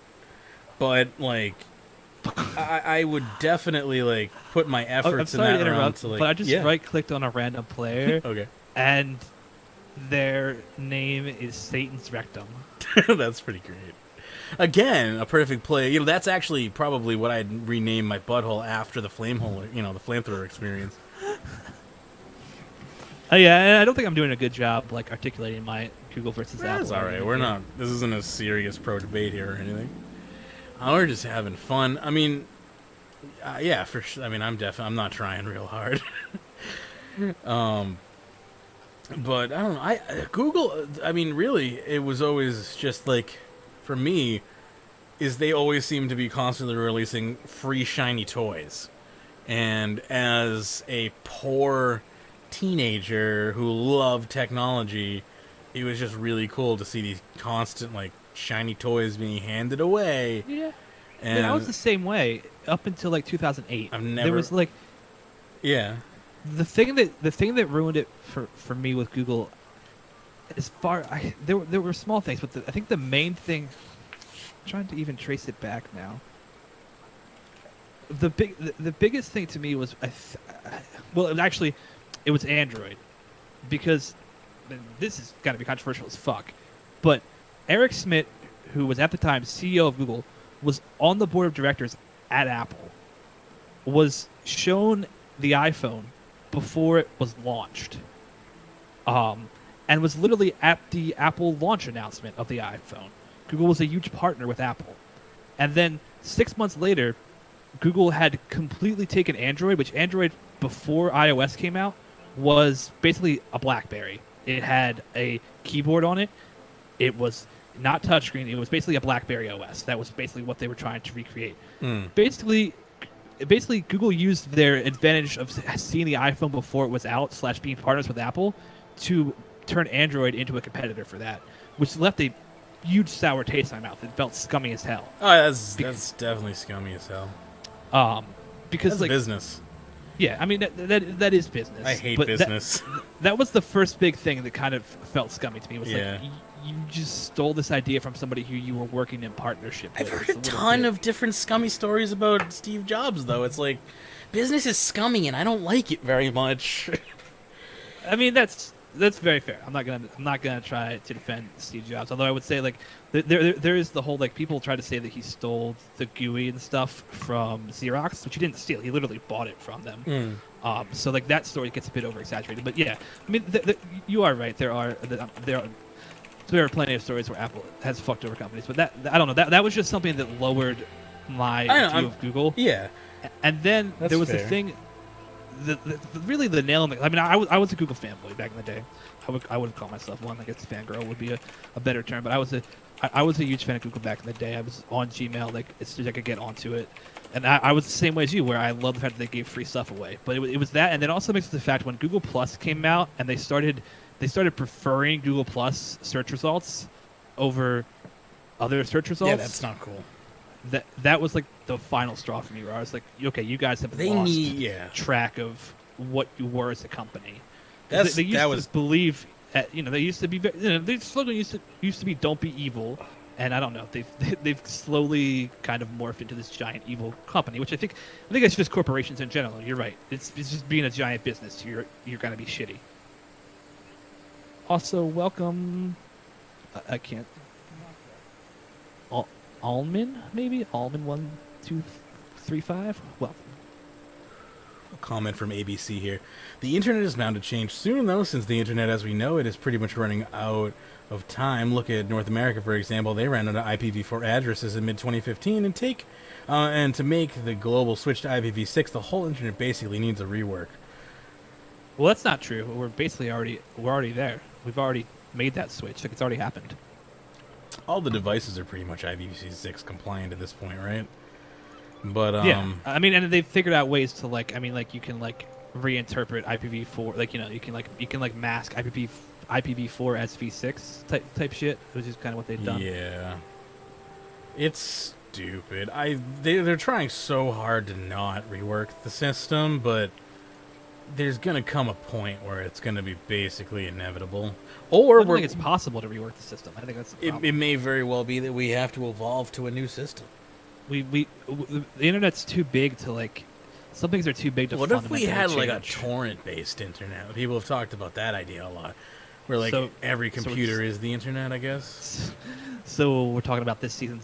S1: but like. I would definitely like put my efforts in that realm to like.
S2: But I just right-clicked on a random player.
S1: Okay.
S2: And their name is Satan's Rectum.
S1: That's pretty great. Again, a perfect play. You know, that's actually probably what I'd rename my butthole after the flamehole. You know, the flamethrower experience.
S2: Yeah, and I don't think I'm doing a good job like articulating my Google versus Apple.
S1: That's all right. We're not. This isn't a serious pro debate here or anything. We're just having fun. I mean, yeah, for sure. I mean, I'm not trying real hard. But I don't know. Google. I mean, really, it was always just like, for me, is they always seem to be constantly releasing free shiny toys, and as a poor teenager who loved technology, it was just really cool to see these constant like. Shiny toys being handed away.
S2: Yeah, and I was the same way up until like 2008. There was like,
S1: yeah,
S2: the thing that ruined it for me with Google. There were small things, but I think the main thing. I'm trying to even trace it back now. The biggest thing to me was it was Android, because this is got to be controversial as fuck, but. Eric Schmidt, who was at the time CEO of Google, was on the board of directors at Apple, was shown the iPhone before it was launched, and was literally at the Apple launch announcement of the iPhone. Google was a huge partner with Apple. And then 6 months later, Google had completely taken Android, which Android, before iOS came out, was basically a BlackBerry. It had a keyboard on it. It was not touchscreen. It was basically a BlackBerry OS. That was basically what they were trying to recreate. Basically, Google used their advantage of seeing the iPhone before it was out / being partners with Apple to turn Android into a competitor for that, which left a huge sour taste in my mouth. It felt scummy as hell.
S1: Oh, that's definitely scummy as hell.
S2: Because
S1: that's
S2: like
S1: business.
S2: Yeah, I mean that is business.
S1: I hate business.
S2: That was the first big thing that kind of felt scummy to me. It was like you just stole this idea from somebody who you were working in partnership with.
S1: I've heard a ton of different scummy stories about Steve Jobs, though. It's like, business is scummy, and I don't like it very much.
S2: I mean, that's very fair. I'm not gonna try to defend Steve Jobs. Although I would say like there is the whole like people try to say that he stole the GUI and stuff from Xerox, which he didn't steal. He literally bought it from them. So like that story gets a bit over exaggerated. But yeah, I mean you are right. There are plenty of stories where Apple has fucked over companies. But I don't know. That was just something that lowered my view of Google.
S1: Yeah.
S2: And then there was
S1: fair.
S2: the thing. really the nail in the. I mean, I was a Google fanboy back in the day. I wouldn't call myself one. I guess fangirl would be a better term. But I was a huge fan of Google back in the day. I was on Gmail like as soon as I could get onto it, and I was the same way as you, where I love the fact that they gave free stuff away. But it was that, and then also makes it the fact when Google Plus came out and they started preferring Google Plus search results over other search results.
S1: Yeah, that's not cool.
S2: That was like the final straw for me, where I was like, okay, you guys have lost track of what you were as a company. They used to believe, they used to be, their slogan used to be "Don't be evil," and I don't know, they've slowly kind of morphed into this giant evil company, which I think it's just corporations in general. You're right. It's just being a giant business. You're gonna be shitty. Also, welcome. I can't. Alman, maybe? Alman 1235? Well.
S1: A comment from ABC here. The internet is bound to change soon, though, since the internet as we know it is pretty much running out of time. Look at North America, for example. They ran out of IPv4 addresses in mid-2015, and to make the global switch to IPv6, the whole internet basically needs a rework.
S2: Well, that's not true. We're already there. We've already made that switch. Like, it's already happened.
S1: All the devices are pretty much IPv6 compliant at this point, right? But
S2: yeah, I mean, and they've figured out ways to you can reinterpret IPv4, you can mask IPv4 as v6 type shit, which is kind of what they've done.
S1: Yeah, it's stupid. They're trying so hard to not rework the system, but there's gonna come a point where it's gonna be basically inevitable. Or
S2: I don't think it's possible to rework the system. I think that's the problem.
S1: It may very well be that we have to evolve to a new system.
S2: The internet's too big to some things are too big to.
S1: What if we had
S2: change.
S1: a torrent-based internet? People have talked about that idea a lot, where every computer is the internet, I guess.
S2: So we're talking about this season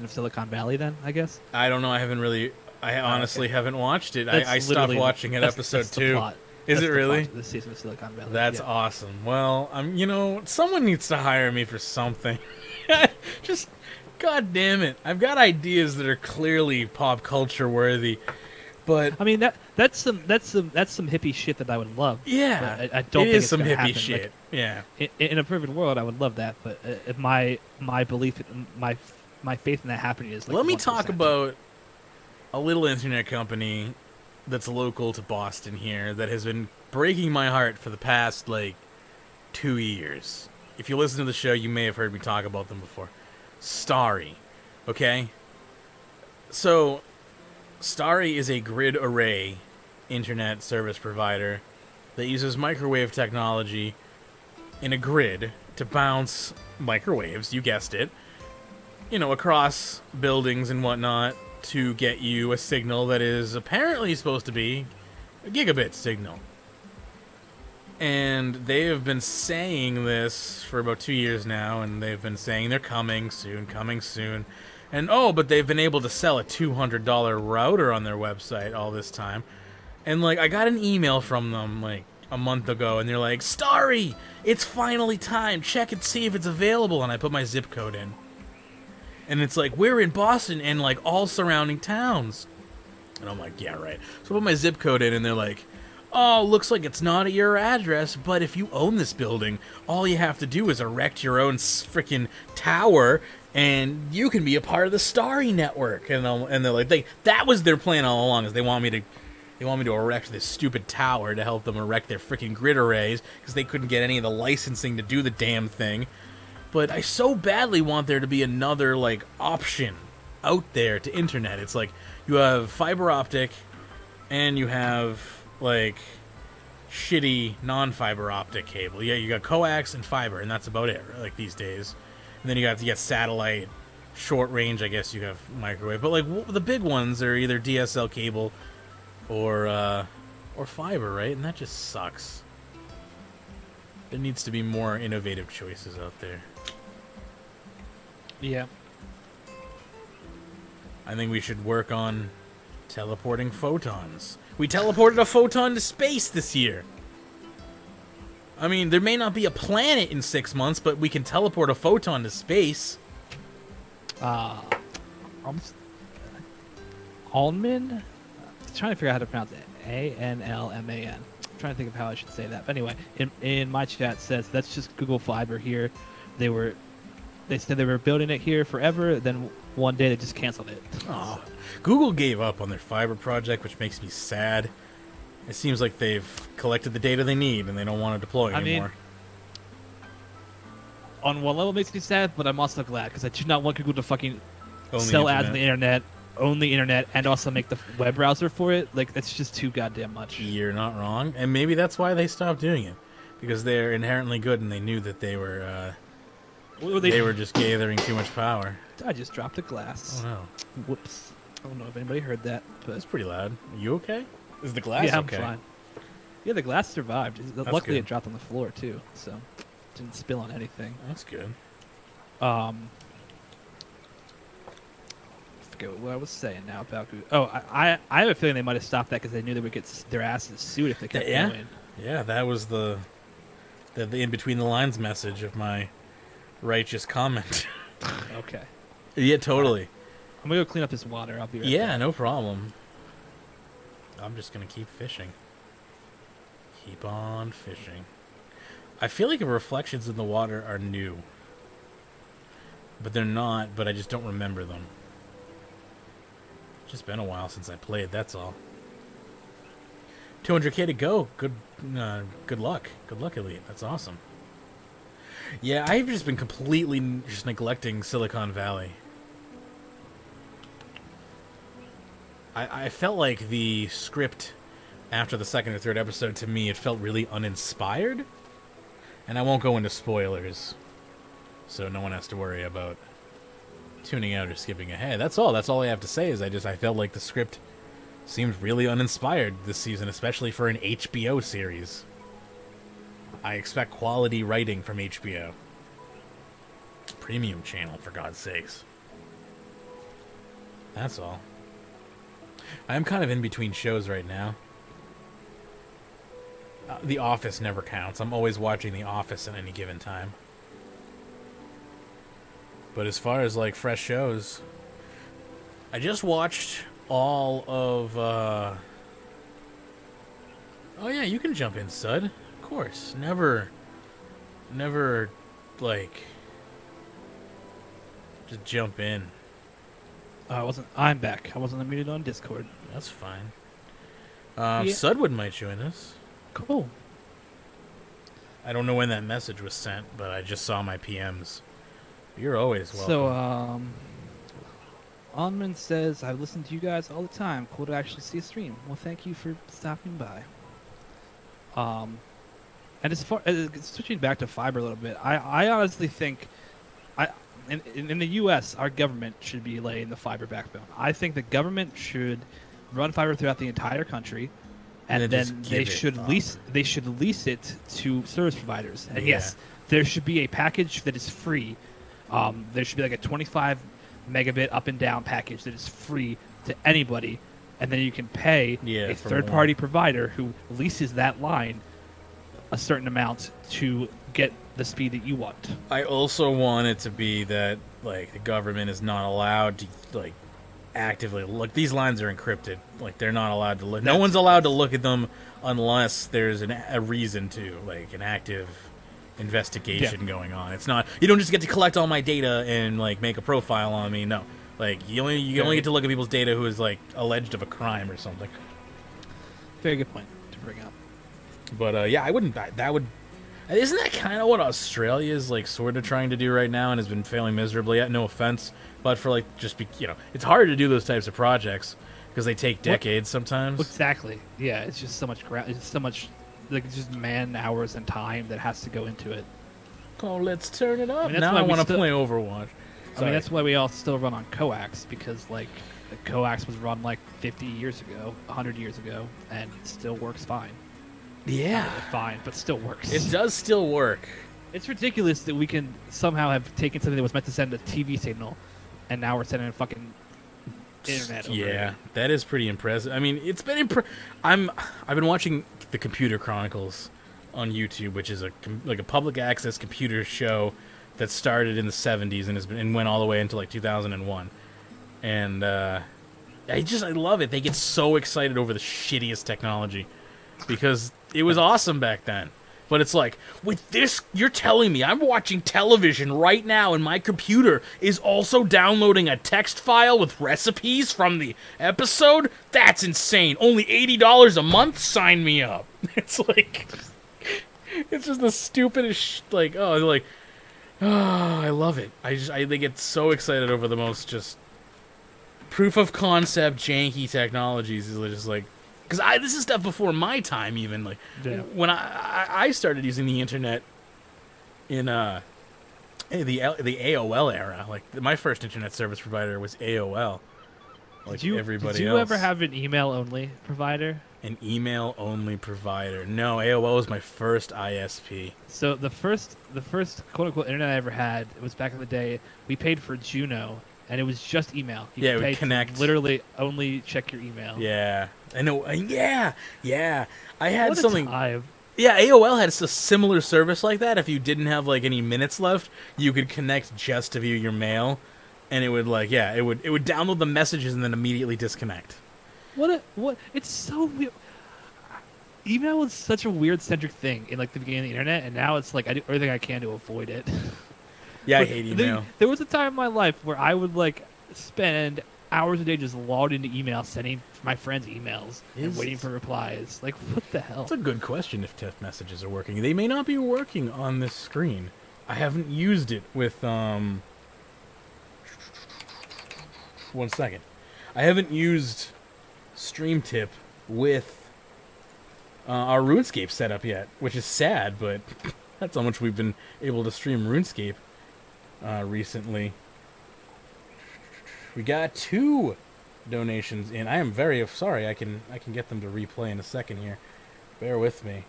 S2: of Silicon Valley, then, I guess.
S1: I don't know. I honestly haven't watched it. I stopped watching at episode 2. Is it really?
S2: This season of Silicon Valley.
S1: That's awesome. Well, someone needs to hire me for something. Just, god damn it! I've got ideas that are clearly pop culture worthy, but
S2: I mean that's some hippie shit that I would love.
S1: Yeah,
S2: I don't think it's
S1: some hippie
S2: happen.
S1: shit. Yeah,
S2: in a perfect world, I would love that, but my belief, my faith in that happening is
S1: Let me
S2: 1%.
S1: talk about a little internet company that's local to Boston here that has been breaking my heart for the past 2 years. If you listen to the show, you may have heard me talk about them before. Starry, okay? So, Starry is a grid array internet service provider that uses microwave technology in a grid to bounce microwaves, you guessed it, across buildings and whatnot, to get you a signal that is apparently supposed to be a gigabit signal. And they have been saying this for about 2 years now, and they've been saying they're coming soon. And but they've been able to sell a $200 router on their website all this time. And I got an email from them a month ago, and they're like, "Starry, it's finally time. Check and see if it's available." And I put my zip code in. And it's we're in Boston and all surrounding towns. And I'm like, yeah, right. So I put my zip code in, and they're like, "Oh, looks like it's not at your address, but if you own this building, all you have to do is erect your own freaking tower, and you can be a part of the Starry network." And they're like, that was their plan all along, is they want me to erect this stupid tower to help them erect their freaking grid arrays, because they couldn't get any of the licensing to do the damn thing. But I so badly want there to be another, option out there to internet. It's you have fiber optic, and you have, shitty non-fiber optic cable. Yeah, you got coax and fiber, and that's about it, these days. And then you get satellite, short range, I guess you have microwave. But, the big ones are either DSL cable or fiber, right? And that just sucks. There needs to be more innovative choices out there.
S2: Yeah.
S1: I think we should work on teleporting photons. We teleported a photon to space this year. I mean, there may not be a planet in 6 months, but we can teleport a photon to space.
S2: Alman? trying to figure out how to pronounce it. ANLMAN. I'm trying to think of how I should say that. But anyway, in my chat says that's just Google Fiber here. They said they were building it here forever. Then one day they just canceled it.
S1: Oh, Google gave up on their fiber project, which makes me sad. It seems like they've collected the data they need and they don't want to deploy anymore.
S2: On one level, it makes me sad, but I'm also glad because I do not want Google to fucking
S1: Own the
S2: sell ads
S1: internet.
S2: on the internet, own the internet, and also make the web browser for it. Like, that's just too goddamn much.
S1: You're not wrong, and maybe that's why they stopped doing it, because they're inherently good and they knew that they were they were just gathering too much power.
S2: I just dropped a glass.
S1: Oh no!
S2: Whoops! I don't know if anybody heard that, but
S1: That's pretty loud. Are you okay? Is the glass
S2: yeah,
S1: okay?
S2: I'm fine. Yeah, the glass survived. Luckily,
S1: good.
S2: it dropped on the floor too, so it didn't spill on anything.
S1: That's good.
S2: I forget what I was saying now about Google. Oh, I have a feeling they might have stopped that because they knew they would get their asses sued if they kept going.
S1: Yeah, that was the in between the lines message of my righteous comment.
S2: Okay.
S1: Yeah, totally.
S2: I'm gonna go clean up this water. I'll be right
S1: Yeah,
S2: back.
S1: no problem. I'm just gonna keep fishing. Keep on fishing. I feel like the reflections in the water are new. But they're not, but I just don't remember them. Just been a while since I played, that's all. 200k to go. Good luck. Good luck, Elite. That's awesome. Yeah, I've just been completely just neglecting Silicon Valley. I felt like the script after the second or third episode, to me, it felt really uninspired. And I won't go into spoilers, so no one has to worry about tuning out or skipping ahead. That's all. That's all I have to say is I felt like the script seemed really uninspired this season, especially for an HBO series. I expect quality writing from HBO. Premium channel, for God's sakes. That's all. I'm kind of in between shows right now. The Office never counts. I'm always watching The Office at any given time. But as far as, like, fresh shows, I just watched all of, Oh, yeah, you can jump in, Sud. Of course. Never, like, just jump in.
S2: I'm back. I wasn't unmuted on Discord.
S1: That's fine.
S2: Yeah.
S1: Sudwood might join us.
S2: Cool.
S1: I don't know when that message was sent, but I just saw my PMs. You're always welcome.
S2: So, Onman says, I listen to you guys all the time. Cool to actually see a stream. Well, thank you for stopping by. And as far as switching back to fiber a little bit, I honestly think in the U.S., our government should be laying the fiber backbone. I think the government should run fiber throughout the entire country, and then they should lease it to service providers. And yes, there should be a package that is free. There should be like a 25 megabit up and down package that is free to anybody, and then you can pay a third-party provider who leases that line a certain amount to get the speed that you want.
S1: I also want it to be that, like, the government is not allowed to, like, actively look. These lines are encrypted. Like, they're not allowed to look. No one's allowed to look at them unless there's a reason to, like, an active investigation going on. It's not, you don't just get to collect all my data and, like, make a profile on me. No. Like, you only get to look at people's data who is, like, alleged of a crime or something.
S2: Very good point to bring up.
S1: But, yeah, I wouldn't, that would, isn't that kind of what Australia is, like, sort of trying to do right now and has been failing miserably at? No offense, but for, like, it's hard to do those types of projects because they take decades sometimes.
S2: Exactly. Yeah, it's just so much, like, just man hours and time that has to go into it.
S1: Oh, let's turn it up.
S2: I mean,
S1: now I want to play Overwatch.
S2: I mean, that's why we all still run on coax, because, like, the coax was run, like, 50 years ago, 100 years ago, and it still works fine.
S1: Yeah.
S2: Not really fine, but still works.
S1: It does still work.
S2: It's ridiculous that we can somehow have taken something that was meant to send a TV signal, and now we're sending a fucking internet over it.
S1: That is pretty impressive. I mean, it's been I've been watching the Computer Chronicles on YouTube, which is a public access computer show that started in the 70s and went all the way into like 2001. And I love it. They get so excited over the shittiest technology because it was awesome back then. But it's like, with this, you're telling me I'm watching television right now and my computer is also downloading a text file with recipes from the episode? That's insane. Only $80 a month? Sign me up. It's like, it's just the stupidest, like, oh, they're like, oh, I love it. They get so excited over the most just proof of concept, janky technologies. Is just like, because this is stuff before my time, even like when I started using the internet in the AOL era. Like my first internet service provider was AOL. Like everybody else.
S2: Did you ever have an email only provider?
S1: An email only provider? No, AOL was my first ISP.
S2: So the first quote unquote internet I ever had, it was back in the day. We paid for Juno, and it was just email. You
S1: it would connect.
S2: Literally only check your email.
S1: Yeah. I know. Yeah. I had
S2: what
S1: something.
S2: Time.
S1: Yeah, AOL had a similar service like that. If you didn't have like any minutes left, you could connect just to view your mail, and it would it would download the messages and then immediately disconnect.
S2: What? It's so weird. Email was such a weird centric thing in like the beginning of the internet, and now it's like I do everything I can to avoid it.
S1: Yeah, I hate email.
S2: There was a time in my life where I would like spend hours a day just logged into email, sending my friends emails and waiting for replies. Like, what the hell?
S1: That's a good question if text messages are working. They may not be working on this screen. I haven't used it with, 1 second. I haven't used StreamTip with our RuneScape setup yet, which is sad, but that's how much we've been able to stream RuneScape recently. We got 2 donations in. I am very sorry. I can get them to replay in a second here. Bear with me.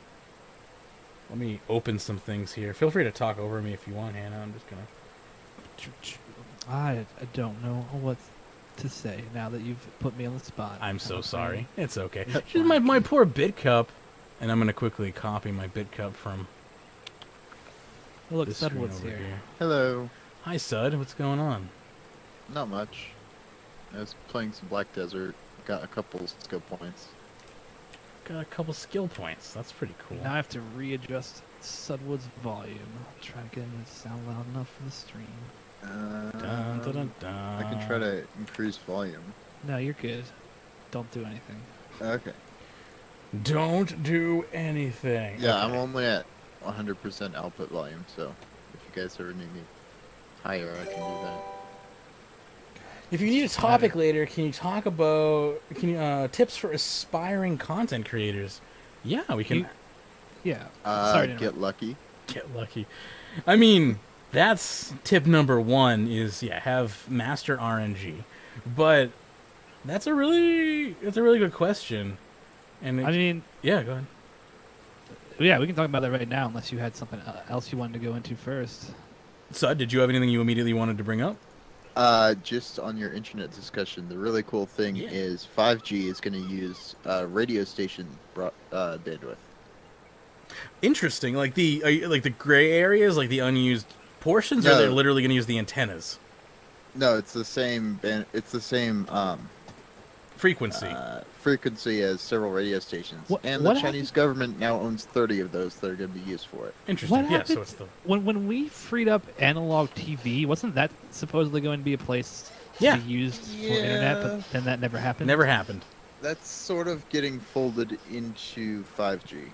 S1: Let me open some things here. Feel free to talk over me if you want, Hannah. I'm just gonna.
S2: I don't know what to say now that you've put me on the spot.
S1: I'm so sorry. It's okay. Just my poor bit cup, and I'm gonna quickly copy my bit cup from.
S2: Oh, look, Sudwood's here.
S3: Hello.
S1: Hi, Sud. What's going on?
S3: Not much. I was playing some Black Desert. Got a couple skill points.
S1: Got a couple skill points. That's pretty cool.
S2: Now I have to readjust Sudwood's volume. Try to get him to sound loud enough for the stream.
S1: Dun, dun, dun, dun.
S3: I can try to increase volume.
S2: No, you're good. Don't do anything.
S3: Okay.
S1: Don't do anything.
S3: Yeah,
S1: okay.
S3: I'm only at 100% output volume, so if you guys ever need me higher, I can do that.
S1: If you need a topic later, can you talk about tips for aspiring content creators? Yeah, we can.
S2: Yeah.
S3: Sorry get lucky.
S1: Get lucky. I mean, that's tip number 1 is have master RNG. But that's a really good question. And
S2: I mean,
S1: yeah, go ahead.
S2: Yeah, we can talk about that right now, unless you had something else you wanted to go into first.
S1: Sud, did you have anything you immediately wanted to bring up?
S3: Just on your internet discussion, the really cool thing is 5G is going to use radio station bandwidth.
S1: Interesting. Like the gray areas, like the unused portions, or they're literally going to use the antennas?
S3: No, it's the same. It's the same
S1: frequency
S3: as several radio stations. The Chinese government now owns 30 of those that are going to be used for it.
S1: Interesting. Yeah, so it's the
S2: when we freed up analog TV, wasn't that supposedly going to be a place to be used for internet? But then that never happened.
S1: Never happened.
S3: That's sort of getting folded into 5G.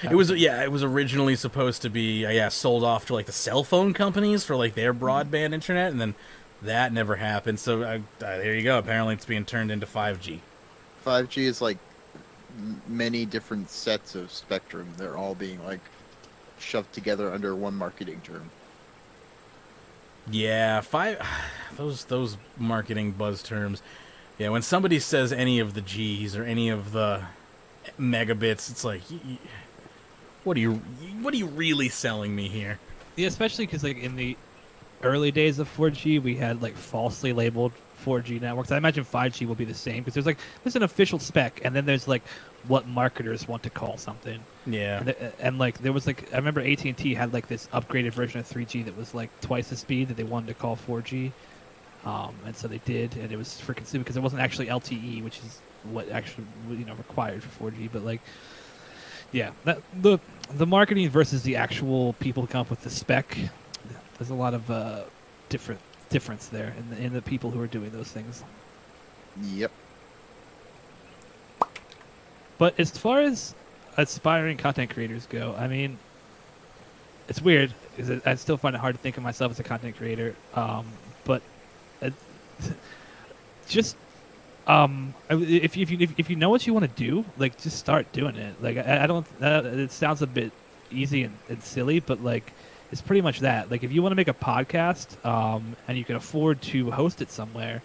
S1: It was originally supposed to be sold off to like the cell phone companies for like their broadband internet, and then that never happened. So there you go. Apparently, it's being turned into 5G.
S3: 5G is like many different sets of spectrum. They're all being like shoved together under one marketing term.
S1: Yeah, those marketing buzz terms. Yeah, when somebody says any of the G's or any of the megabits, it's like, what are you really selling me here?
S2: Yeah, especially because like in the early days of 4G, we had like falsely labeled 4G networks. I imagine 5G will be the same because there's an official spec, and then there's like what marketers want to call something.
S1: Yeah.
S2: And like there was like I remember AT&T had like this upgraded version of 3G that was like twice the speed that they wanted to call 4G. and so they did, and it was for consumer because it wasn't actually LTE, which is what actually required for 4G. But like, yeah, the marketing versus the actual people who come up with the spec, there's a lot of difference there in the people who are doing those things.
S3: Yep.
S2: But as far as aspiring content creators go, I mean, it's weird because I still find it hard to think of myself as a content creator. But just if you know what you want to do, like, just start doing it. Like, I don't. It sounds a bit easy and silly, but like, it's pretty much that. Like, if you want to make a podcast, and you can afford to host it somewhere.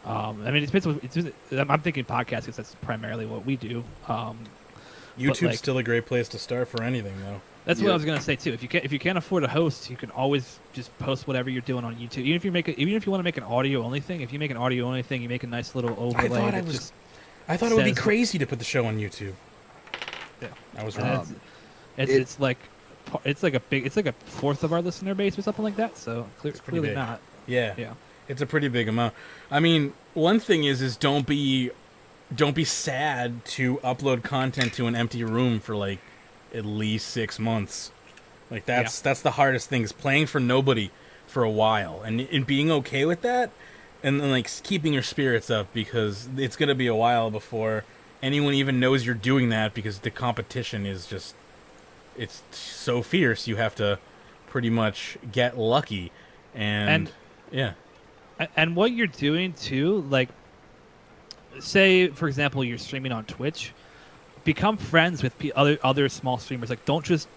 S2: I mean, it depends. I'm thinking podcast because that's primarily what we do.
S1: YouTube's like, still a great place to start for anything, though.
S2: That's what I was gonna say too. If you can't afford a host, you can always just post whatever you're doing on YouTube. Even if you want to make an audio only thing, if you make an audio only thing, you make a nice little overlay.
S1: I thought it would be crazy to put the show on YouTube.
S2: Yeah,
S1: I was wrong.
S2: It's like a fourth of our listener base or something like that. So clearly
S1: big.
S2: not.
S1: Yeah.
S2: Yeah.
S1: It's a pretty big amount. I mean, one thing is don't be sad to upload content to an empty room for like at least 6 months. Like that's the hardest thing, is playing for nobody for a while and being okay with that, and then like keeping your spirits up, because it's gonna be a while before anyone even knows you're doing that, because the competition is just, it's so fierce. You have to pretty much get lucky, and yeah.
S2: And what you're doing too, like, say for example you're streaming on Twitch, become friends with other small streamers. Like, don't just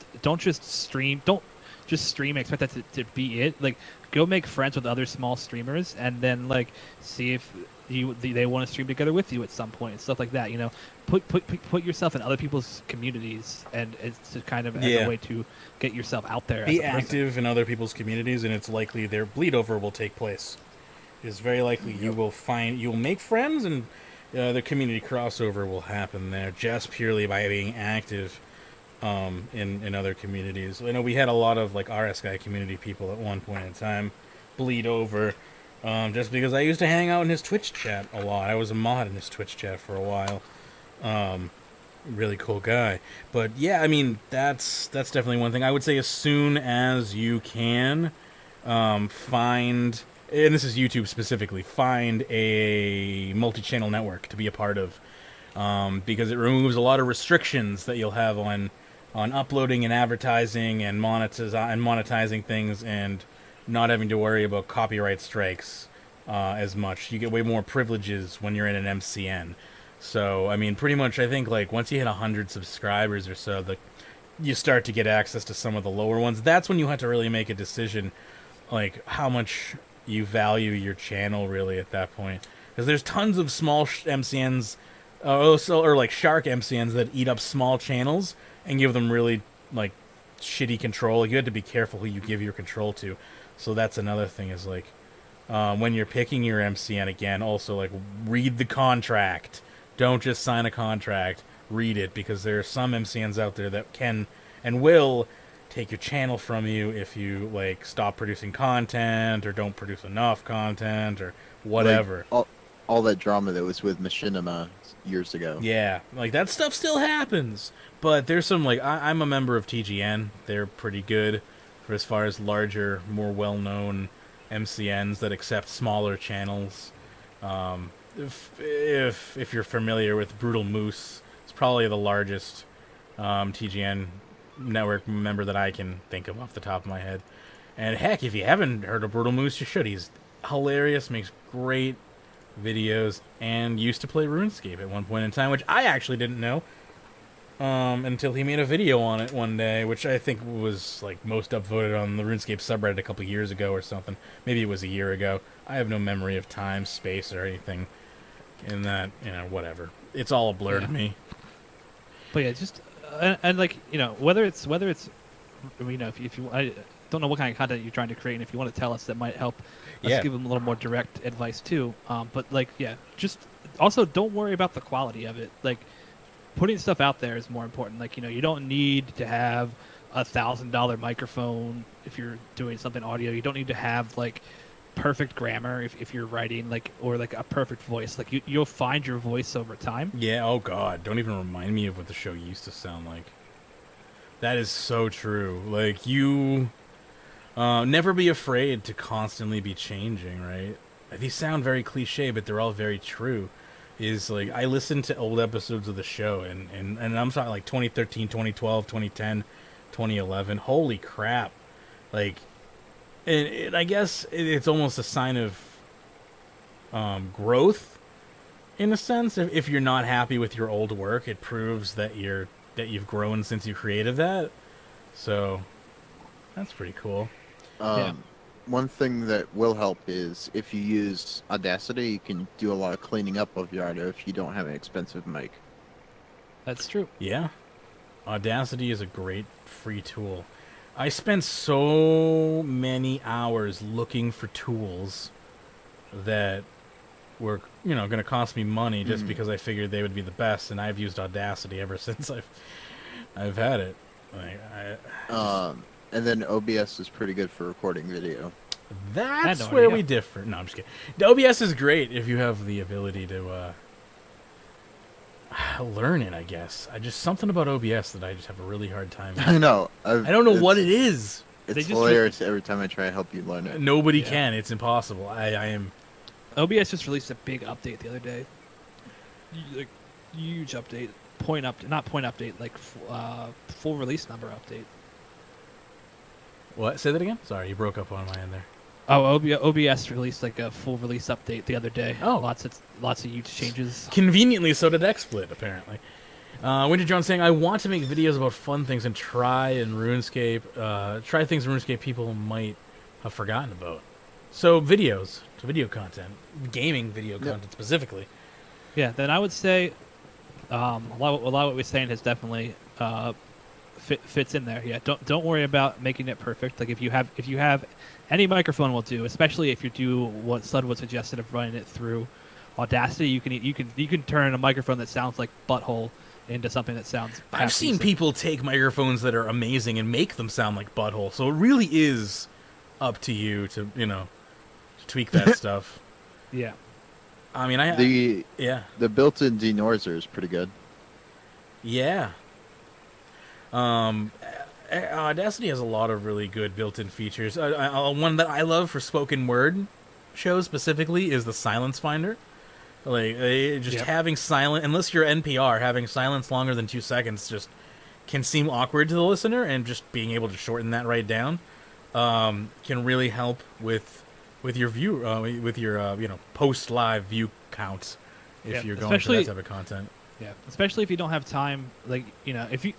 S2: stream and expect that to be it. Like, go make friends with other small streamers, and then like see if they want to stream together with you at some point and stuff like that. You know, put yourself in other people's communities, and it's to kind of as a way to get yourself out there.
S1: Be active in other people's communities, and it's likely their bleed over will take place. It's very likely you will make friends, and the community crossover will happen there just purely by being active in other communities. I know we had a lot of like RSGuy community people at one point in time bleed over, just because I used to hang out in his Twitch chat a lot. I was a mod in his Twitch chat for a while. Really cool guy. But yeah, I mean, that's definitely one thing. I would say as soon as you can, find, and this is YouTube specifically, find a multi-channel network to be a part of, because it removes a lot of restrictions that you'll have on uploading and advertising and monetizing things, and not having to worry about copyright strikes as much. You get way more privileges when you're in an MCN. So, I mean, pretty much, I think, like, once you hit 100 subscribers or so, you start to get access to some of the lower ones. That's when you have to really make a decision, like, how much you value your channel, really, at that point. Because there's tons of small MCNs, or like shark MCNs that eat up small channels and give them really, like, shitty control. Like, you have to be careful who you give your control to. So that's another thing, is, like, when you're picking your MCN, again, also, like, read the contract. Don't just sign a contract. Read it, because there are some MCNs out there that can and will take your channel from you if you, like, stop producing content or don't produce enough content or whatever.
S3: Like all that drama that was with Machinima years ago.
S1: Yeah, like, that stuff still happens. But there's some, like, I'm a member of TGN. They're pretty good for as far as larger, more well-known MCNs that accept smaller channels. If you're familiar with Brutal Moose, it's probably the largest TGN network member that I can think of off the top of my head. And heck, if you haven't heard of Brutal Moose, you should. He's hilarious, makes great videos, and used to play RuneScape at one point in time, which I actually didn't know until he made a video on it one day, which I think was like most upvoted on the RuneScape subreddit a couple years ago or something. Maybe it was a year ago. I have no memory of time, space, or anything in that, whatever. It's all a blur to me.
S2: But yeah, just and like, whether it's if you I don't know what kind of content you're trying to create, and if you want to tell us, that might help us give them a little more direct advice too. But like, yeah, just also don't worry about the quality of it. Like, putting stuff out there is more important. Like, you don't need to have $1,000 microphone if you're doing something audio. You don't need to have like perfect grammar if you're writing like or like a perfect voice. Like you'll find your voice over time.
S1: Yeah. Oh God, don't even remind me of what the show used to sound like. That is so true. Like you, never be afraid to constantly be changing. Right? These sound very cliche, but they're all very true. Is like I listen to old episodes of the show, and I'm talking like 2013, 2012, 2010, 2011. Holy crap! Like, and I guess it's almost a sign of growth, in a sense. If you're not happy with your old work, it proves that you've grown since you created that. So that's pretty cool.
S2: Yeah.
S3: One thing that will help is if you use Audacity, you can do a lot of cleaning up of your audio if you don't have an expensive mic.
S2: That's true.
S1: Yeah, Audacity is a great free tool. I spent so many hours looking for tools that were, going to cost me money just because I figured they would be the best, and I've used Audacity ever since I've had it. Like,
S3: and then OBS is pretty good for recording video.
S1: That's where we differ. No, I'm just kidding. The OBS is great if you have the ability to learn it, I guess. Just something about OBS that I just have a really hard time with.
S3: I know.
S1: I don't know what it is.
S3: It's hilarious every time I try to help you learn it.
S1: Nobody can. It's impossible. I am...
S2: OBS just released a big update the other day. Like, huge update. Not point update, like full release number update.
S1: What? Say that again? Sorry, you broke up on my end there.
S2: Oh, OBS released like a full release update the other day.
S1: Oh,
S2: lots of huge changes.
S1: Conveniently, so did XSplit apparently. Winter John saying, "I want to make videos about fun things and try RuneScape. Try things in RuneScape people might have forgotten about. So videos, so video content, gaming video content specifically.
S2: Yeah, then I would say a lot of what we're saying has definitely fits in there. Yeah, don't worry about making it perfect. Like if you have any microphone will do, especially if you do what Sud would suggested of running it through Audacity. You can turn a microphone that sounds like butthole into something that sounds.
S1: I've seen people take microphones that are amazing and make them sound like butthole. So it really is up to you to to tweak that stuff.
S2: Yeah.
S1: I mean,
S3: the built-in denoiser is pretty good.
S1: Yeah. Audacity has a lot of really good built-in features. One that I love for spoken word shows specifically is the silence finder. Like having silent, unless you're NPR, having silence longer than 2 seconds just can seem awkward to the listener, and just being able to shorten that right down can really help with your view, with your post live view counts if you're going for that type of content.
S2: Yeah, especially if you don't have time. Like if you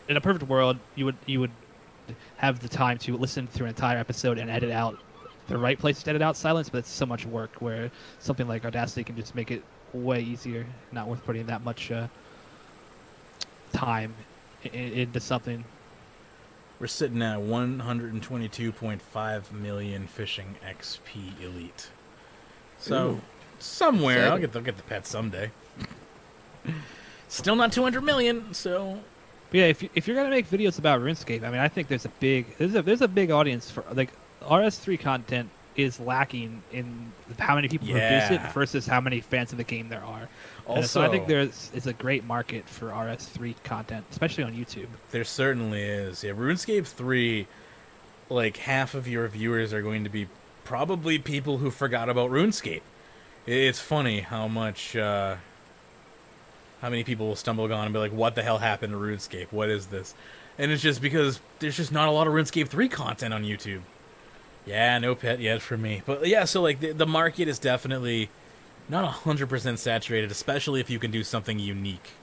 S2: in a perfect world, you would have the time to listen through an entire episode and edit out the right place to edit out silence, but it's so much work where something like Audacity can just make it way easier, not worth putting that much time into something.
S1: We're sitting at 122.5 million fishing XP elite. So somewhere I'll get the pet someday. Still not 200 million, so.
S2: But yeah, if you're gonna make videos about RuneScape, I mean, I think there's a big audience for like RS3 content is lacking in how many people produce it versus how many fans of the game there are. Also, so I think it's a great market for RS3 content, especially on YouTube.
S1: There certainly is. Yeah, RuneScape 3, like half of your viewers are going to be probably people who forgot about RuneScape. It's funny how much, how many people will stumble on and be like, "What the hell happened to RuneScape? What is this?" And it's just because there's just not a lot of RuneScape 3 content on YouTube. Yeah, no pet yet for me. But yeah, so like the market is definitely not 100% saturated, especially if you can do something unique.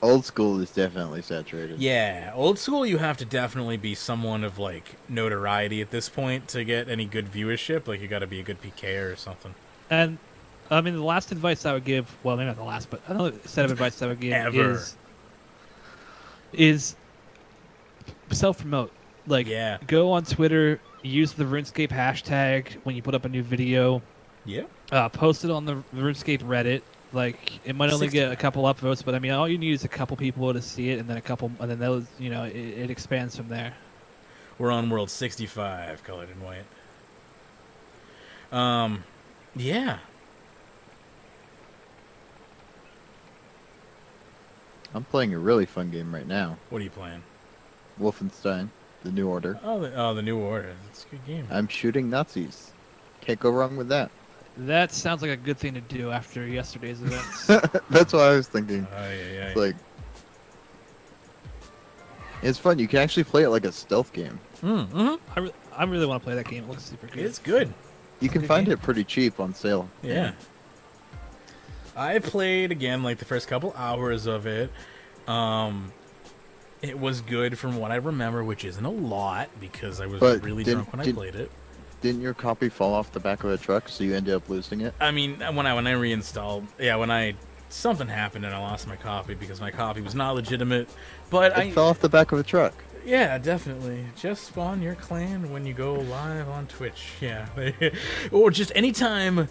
S3: Old school is definitely saturated.
S1: Yeah, old school you have to definitely be someone of like notoriety at this point to get any good viewership. Like you got to be a good PKer or something.
S2: And I mean, the last advice I would give, well, maybe not the last, but another set of advice I would give is self-promote. Like, go on Twitter, use the RuneScape hashtag when you put up a new video.
S1: Yeah.
S2: Post it on the RuneScape Reddit. Like, it might only get a couple upvotes, but I mean, all you need is a couple people to see it, and then those, it expands from there.
S1: We're on World 65, colored and white. Yeah.
S3: I'm playing a really fun game right now.
S1: What are you playing?
S3: Wolfenstein, The New Order.
S1: Oh, the New Order. That's a good game.
S3: I'm shooting Nazis. Can't go wrong with that.
S2: That sounds like a good thing to do after yesterday's events.
S3: That's what I was thinking.
S1: Yeah.
S3: It's like, it's fun. You can actually play it like a stealth game.
S2: I really want to play that game. It looks super good.
S1: It's good.
S3: You can find it pretty cheap on sale.
S1: Yeah. I played again like the first couple hours of it. It was good from what I remember, which isn't a lot because I was really drunk when I played it.
S3: Didn't your copy fall off the back of a truck, so you ended up losing it?
S1: I mean, when I reinstalled, something happened and I lost my copy because my copy was not legitimate. But
S3: It fell off the back of a truck.
S1: Yeah, definitely. Just spawn your clan when you go live on Twitch. Yeah, or just anytime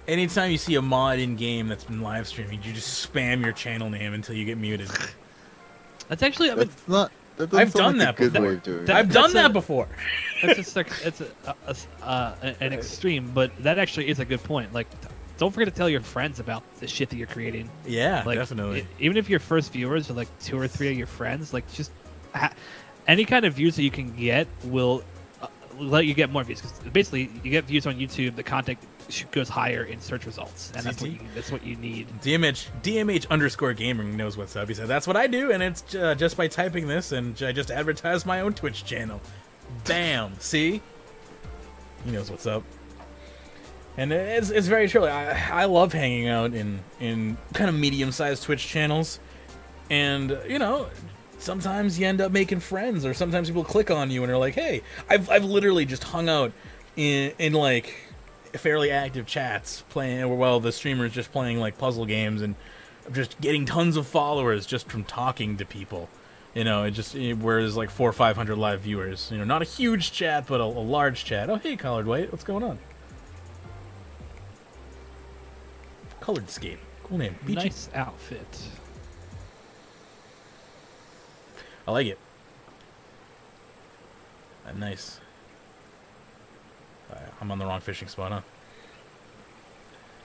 S1: you see a mod in game that's been live streaming, you just spam your channel name until you get muted.
S2: That's actually.
S1: I've done that before. I've done that before.
S2: It's an extreme, but that actually is a good point. Like, don't forget to tell your friends about the shit that you're creating.
S1: Yeah,
S2: like,
S1: definitely.
S2: Even if your first viewers are like 2 or 3 of your friends, like just any kind of views that you can get will let you get more views. Because basically, you get views on YouTube, the content goes higher in search results, and that's what you need. DMH_gaming knows what's up. He said that's what I do, and it's just by typing this, and I just advertise my own Twitch channel. Bam! See, he knows what's up, and it's very true. I love hanging out in kind of medium-sized Twitch channels, and sometimes you end up making friends, or sometimes people click on you and are like, "Hey," I've literally just hung out in like fairly active chats playing while the streamer's just playing like puzzle games and just getting tons of followers just from talking to people. Where there's like 400 or 500 live viewers. Not a huge chat, but a large chat. Oh, hey, Colored White, what's going on? Coloredscape, cool name. Beachy. Nice outfit.
S1: I like it. Nice. I'm on the wrong fishing spot, huh?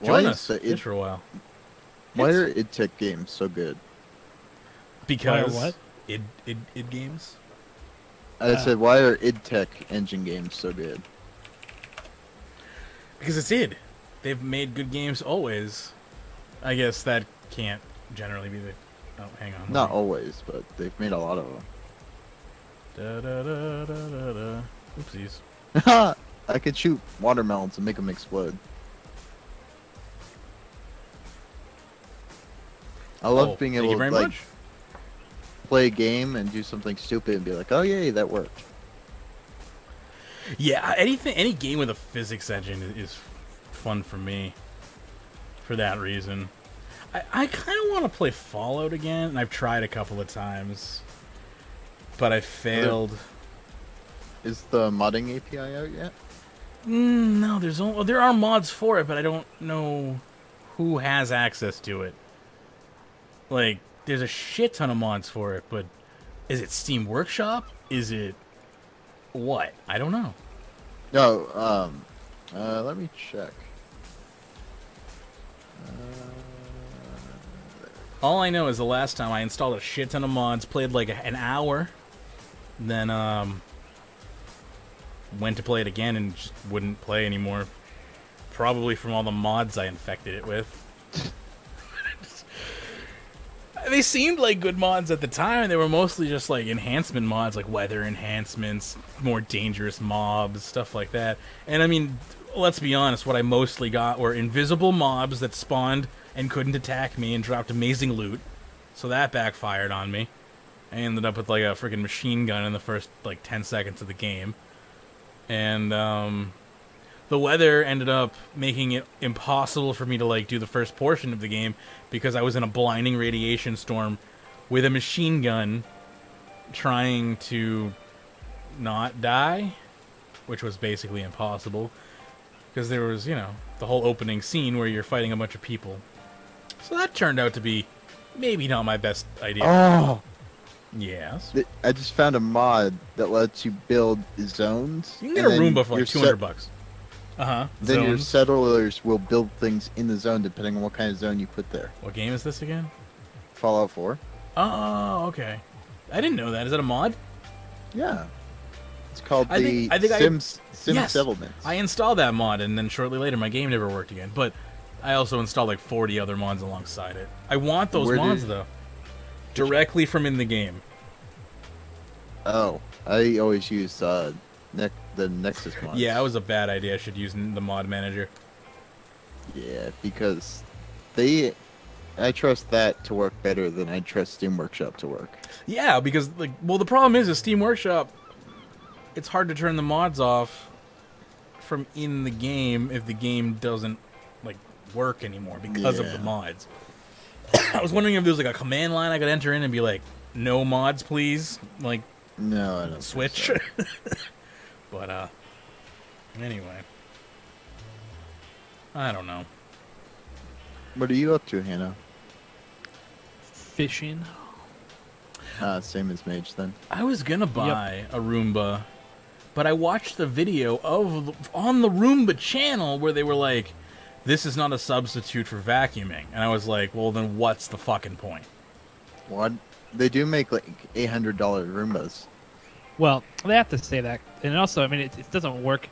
S1: Join us. Fish for a while.
S3: Why are id Tech games so good?
S1: Because
S2: what?
S1: id games?
S3: I said, why are id Tech engine games so good?
S1: Because it's id. They've made good games always. I guess that can't generally be the... Oh, hang on.
S3: Not always, but they've made a lot of them.
S1: Da-da-da-da-da-da. Oopsies.
S3: I could shoot watermelons and make them explode. I love being able to like play a game and do something stupid and be like, "Oh yay, that worked."
S1: Yeah, any game with a physics engine is fun for me. For that reason, I kind of want to play Fallout again, and I've tried a couple of times, but I failed.
S3: Is the modding API out yet?
S1: No, there are mods for it, but I don't know who has access to it. Like, there's a shit ton of mods for it, but is it Steam Workshop? Is it what? I don't know.
S3: No, let me check.
S1: All I know is the last time I installed a shit ton of mods, played like an hour, then went to play it again and just wouldn't play anymore. Probably from all the mods I infected it with. They seemed like good mods at the time. They were mostly just like enhancement mods, like weather enhancements, more dangerous mobs, stuff like that. And I mean, let's be honest, what I mostly got were invisible mobs that spawned and couldn't attack me and dropped amazing loot. So that backfired on me. I ended up with like a freaking machine gun in the first like 10 seconds of the game. And the weather ended up making it impossible for me to like do the first portion of the game because I was in a blinding radiation storm with a machine gun trying to not die, which was basically impossible because there was, the whole opening scene where you're fighting a bunch of people. So that turned out to be maybe not my best idea.
S3: Oh!
S1: Yes.
S3: I just found a mod that lets you build zones.
S1: You can get a Roomba for like $200.
S3: Then your
S1: Zones.
S3: settlers will build things in the zone depending on what kind of zone you put there.
S1: What game is this again?
S3: Fallout 4.
S1: Oh, okay. I didn't know that. Is that a mod?
S3: Yeah. It's called
S1: I
S3: the
S1: think
S3: Sims
S1: yes,
S3: Settlements.
S1: I installed that mod, and then shortly later my game never worked again. But I also installed like 40 other mods alongside it. I want those mods though, directly from in the game.
S3: Oh, I always use the Nexus mods.
S1: Yeah, that was a bad idea. I should use the mod manager.
S3: Yeah, because I trust that to work better than I trust Steam Workshop to work.
S1: Yeah, because the problem is Steam Workshop. It's hard to turn the mods off from in the game if the game doesn't work anymore because of the mods. I was wondering if there was a command line I could enter in and be like, "No mods, please."
S3: No, I don't
S1: switch.
S3: think so.
S1: But anyway, I don't know.
S3: What are you up to, Hannah?
S2: Fishing.
S3: Same as Mage then.
S1: I was gonna buy a Roomba, but I watched the video on the Roomba channel where they were like, "This is not a substitute for vacuuming," and I was like, "Well, then what's the fucking point?"
S3: What? They do make like $800 Roombas.
S2: Well, they have to say that, and also, I mean, it doesn't work.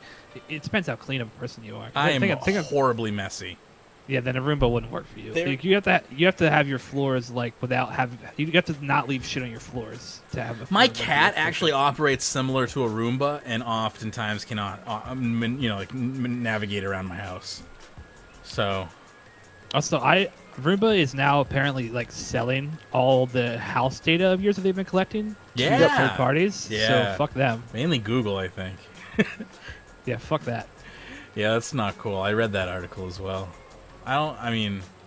S2: It depends how clean of a person you are.
S1: I am horribly messy.
S2: Yeah, then a Roomba wouldn't work for you. You have to have your floors you have to not leave shit on your floors to have.
S1: My cat actually operates similar to a Roomba, and oftentimes cannot, navigate around my house. So,
S2: also, Roomba is now apparently selling all the house data of yours that they've been collecting.
S1: Yeah.
S2: To third parties.
S1: Yeah.
S2: So fuck them.
S1: Mainly Google, I think.
S2: Yeah, fuck that.
S1: Yeah, that's not cool. I read that article as well. I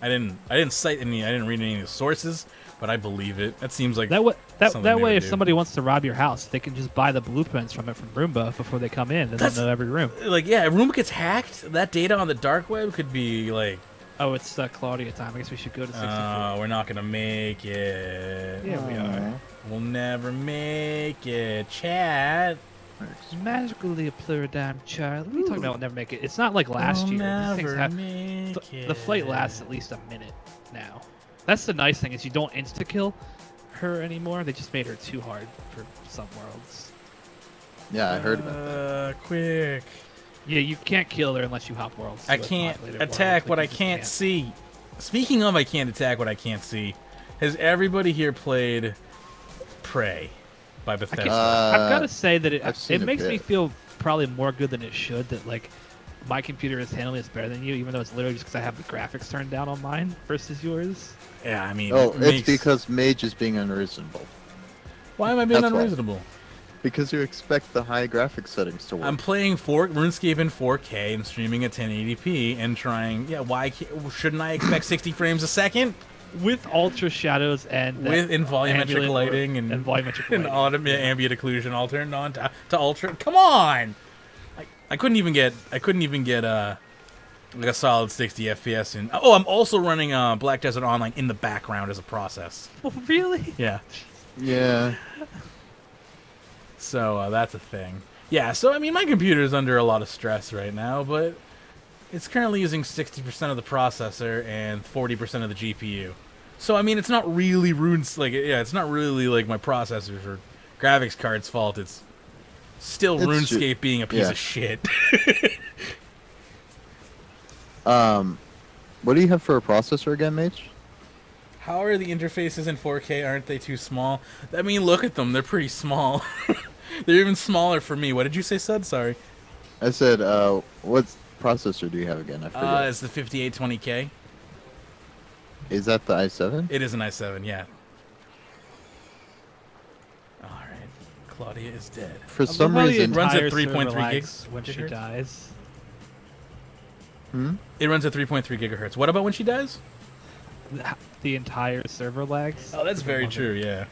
S1: didn't cite any. I didn't read any of the sources, but I believe it. That seems like
S2: that way. If
S1: do.
S2: somebody wants to rob your house, they can just buy the blueprints from it from Roomba before they come in, and they'll know every room.
S1: If Roomba gets hacked, that data on the dark web could be like.
S2: Oh, it's Claudia time. I guess we should go to 64.
S1: We're not gonna make it.
S2: Yeah, we are.
S1: We'll never make it, chat.
S2: Magically a paradigm child. What are you talking about? We'll never make it. It's not like last year. The flight lasts at least a minute now. That's the nice thing is you don't insta kill her anymore. They just made her too hard for some worlds.
S3: Yeah, I heard about that.
S1: Quick.
S2: Yeah, you can't kill her unless you hop worlds.
S1: I can't attack what I can't see. Speaking of I can't attack what I can't see, has everybody here played Prey by Bethesda?
S2: I've got to say that it makes me
S3: bit.
S2: feel probably more good than it should that my computer is handling this better than you, even though it's literally just because I have the graphics turned down on mine versus yours.
S1: Yeah, I mean...
S3: it's because Mage is being unreasonable.
S1: Why am I being
S3: That's
S1: unreasonable?
S3: Because you expect the high graphics settings to work.
S1: I'm playing RuneScape in 4K and streaming at 1080p and trying... Yeah, shouldn't I expect 60 frames a second?
S2: With ultra shadows and
S1: volumetric lighting and
S2: volumetric lighting.
S1: And ambient occlusion all turned on to ultra. Come on! I couldn't even get a solid 60 FPS in. Oh, I'm also running Black Desert Online in the background as a process.
S2: Oh, really?
S1: Yeah.
S3: Yeah.
S1: So that's a thing. Yeah. So I mean, my computer is under a lot of stress right now, but it's currently using 60% of the processor and 40% of the GPU. So I mean, it's not really it's not really my processor's or graphics card's fault. It's still RuneScape being a piece of shit.
S3: What do you have for a processor again, Mage?
S1: How are the interfaces in 4K? Aren't they too small? I mean, look at them. They're pretty small. They're even smaller for me. What did you say, Sud? Sorry.
S3: I said, what processor do you have again? I forgot.
S1: It's the 5820K.
S3: Is that the i7?
S1: It is an i7, yeah. Alright. Claudia is dead.
S3: For some reason...
S1: It runs at 3.3 gigs
S2: when she dies.
S1: It runs at 3.3 gigahertz. What about when she dies?
S2: The entire server lags.
S1: Oh, that's very true, yeah.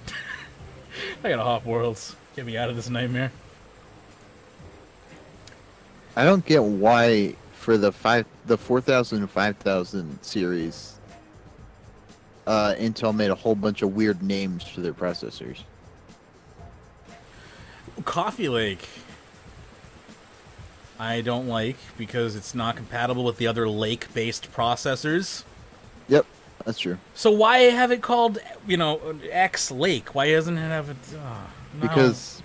S1: I gotta hop worlds. Get me out of this nightmare.
S3: I don't get why for the 4000 and 5000 series, Intel made a whole bunch of weird names for their processors.
S1: Coffee Lake. I don't like because it's not compatible with the other Lake-based processors.
S3: Yep, that's true.
S1: So why have it called, you know, X Lake? Why doesn't it have it? Oh, no.
S3: Because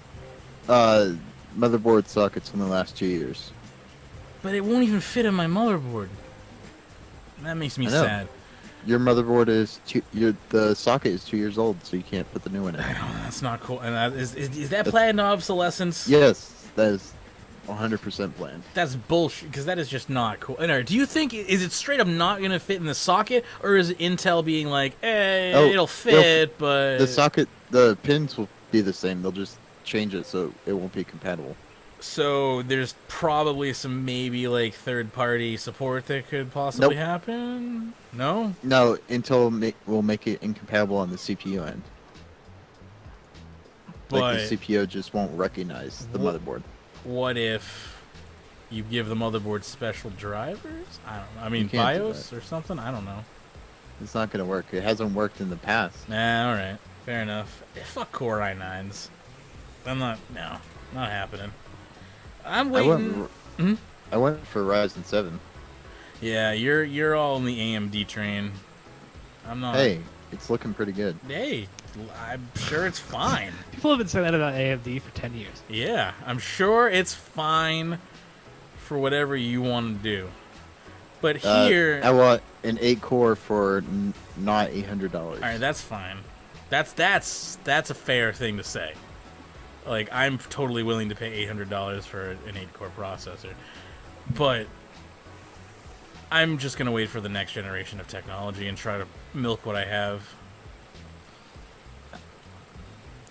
S3: motherboard sockets only last 2 years.
S1: But it won't even fit in my motherboard. That makes me sad.
S3: Your motherboard is the socket is 2 years old, so you can't put the new one in.
S1: I know, that's not cool. And is that planned obsolescence?
S3: Yes, that is 100% planned.
S1: That's bullshit, because that is just not cool. Anyway, do you think, is it straight up not going to fit in the socket, or is it Intel being like, it'll fit, but...
S3: The socket, the pins will be the same. They'll just change it so it won't be compatible.
S1: So there's probably some maybe like third-party support that could possibly happen? No?
S3: No, Intel will make it incompatible on the CPU end.
S1: But
S3: like the CPU just won't recognize the motherboard.
S1: What if you give the motherboard special drivers? I don't know. I mean, BIOS or something? I don't know.
S3: It's not going to work. It hasn't worked in the past.
S1: Nah, alright. Fair enough. Fuck Core i9s. Not happening. I'm waiting.
S3: I went for Ryzen 7.
S1: Yeah, you're all in the AMD train. I'm not.
S3: Hey, it's looking pretty good.
S1: Hey, I'm sure it's fine.
S2: People have been saying that about AMD for 10 years.
S1: Yeah, I'm sure it's fine for whatever you want to do. But here,
S3: I want an 8-core for not $800.
S1: All right, that's fine. That's a fair thing to say. Like, I'm totally willing to pay $800 for an 8-core processor. But I'm just going to wait for the next generation of technology and try to milk what I have.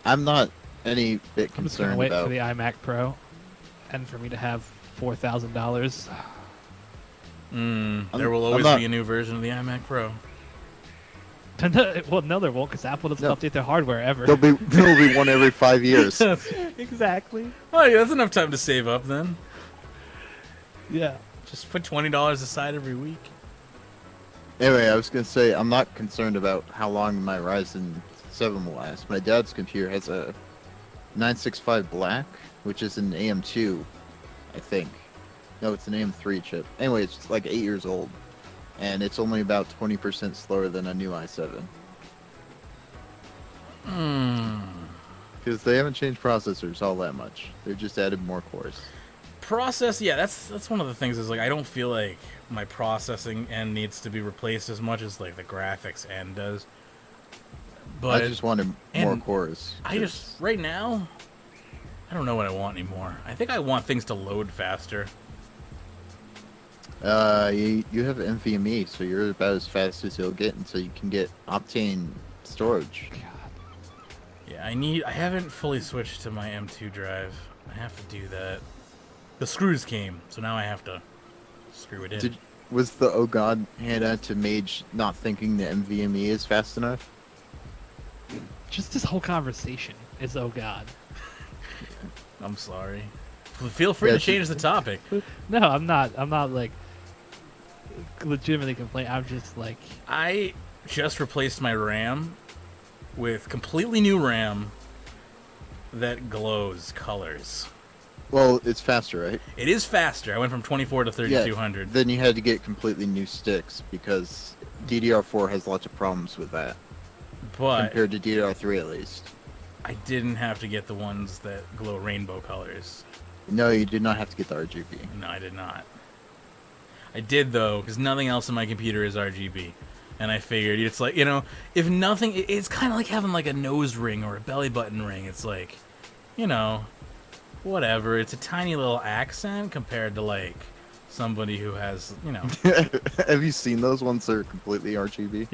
S3: I'm not any bit
S2: I'm just going to
S3: concerned
S2: wait
S3: about...
S2: for the iMac Pro and for me to have $4,000.
S1: There will always be a new version of the iMac Pro.
S2: Well, no, there won't, because Apple doesn't update their hardware ever.
S3: There'll be one every 5 years.
S2: Exactly.
S1: Oh, yeah, that's enough time to save up then.
S2: Yeah.
S1: Just put $20 aside every week.
S3: Anyway, I was going to say, I'm not concerned about how long my Ryzen 7 will last. My dad's computer has a 965 Black, which is an AM2, I think. No, it's an AM3 chip. Anyway, it's like 8 years old. And it's only about 20% slower than a new i7. Because they haven't changed processors all that much. They've just added more cores.
S1: Yeah, that's one of the things is like I don't feel like my processing end needs to be replaced as much as like the graphics end does. But
S3: I just wanted more cores.
S1: Right now, I don't know what I want anymore. I think I want things to load faster.
S3: You have NVMe, so you're about as fast as you'll get until you can get Optane storage.
S1: God. Yeah, I haven't fully switched to my M2 drive. I have to do that. The screws came, so now I have to screw it in.
S3: Was the oh god Hannah to Mage not thinking the NVMe is fast enough?
S2: Just this whole conversation is oh god.
S1: I'm sorry. Feel free to change the topic.
S2: No, I'm not like legitimately complaining. I'm just like,
S1: I just replaced my RAM with completely new RAM that glows colors.
S3: Well, it's faster, right?
S1: It is faster. I went from 24 to 3200.
S3: Yeah, then you had to get completely new sticks because DDR4 has lots of problems with that.
S1: But
S3: compared to DDR3 at least.
S1: I didn't have to get the ones that glow rainbow colors.
S3: No, you did not have to get the RGB.
S1: No, I did not. I did, though, because nothing else in my computer is RGB. And I figured, it's like, you know, if nothing... It's kind of like having, like, a nose ring or a belly button ring. It's like, you know, whatever. It's a tiny little accent compared to, like, somebody who has, you know...
S3: Have you seen those ones that are completely RGB?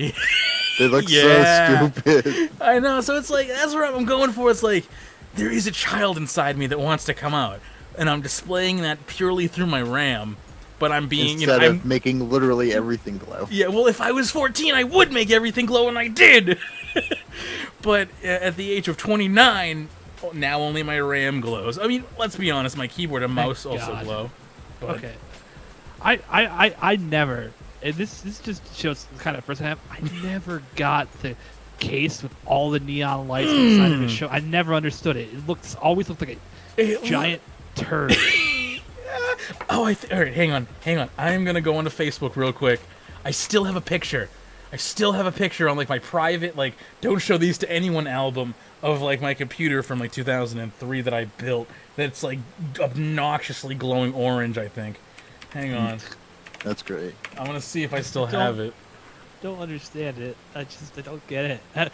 S3: They look so stupid.
S1: I know, so it's like, that's what I'm going for. It's like, there is a child inside me that wants to come out. And I'm displaying that purely through my RAM, but I'm being,
S3: Instead of making literally everything glow.
S1: Yeah, well, if I was 14, I would make everything glow, and I did. But at the age of 29, now only my RAM glows. I mean, let's be honest, my keyboard and mouse also glow. But...
S2: Okay. I never... This just shows kind of first hand. I never got the case with all the neon lights inside of the show. I never understood it. It always looked like a giant turd.
S1: Oh, all right, hang on. I'm gonna go onto Facebook real quick. I still have a picture. On like my private, like, don't show these to anyone album of like my computer from like 2003 that I built. That's like obnoxiously glowing orange, I think. Hang on.
S3: That's great.
S1: I want to see if I still have it.
S2: Don't understand it. I don't get it.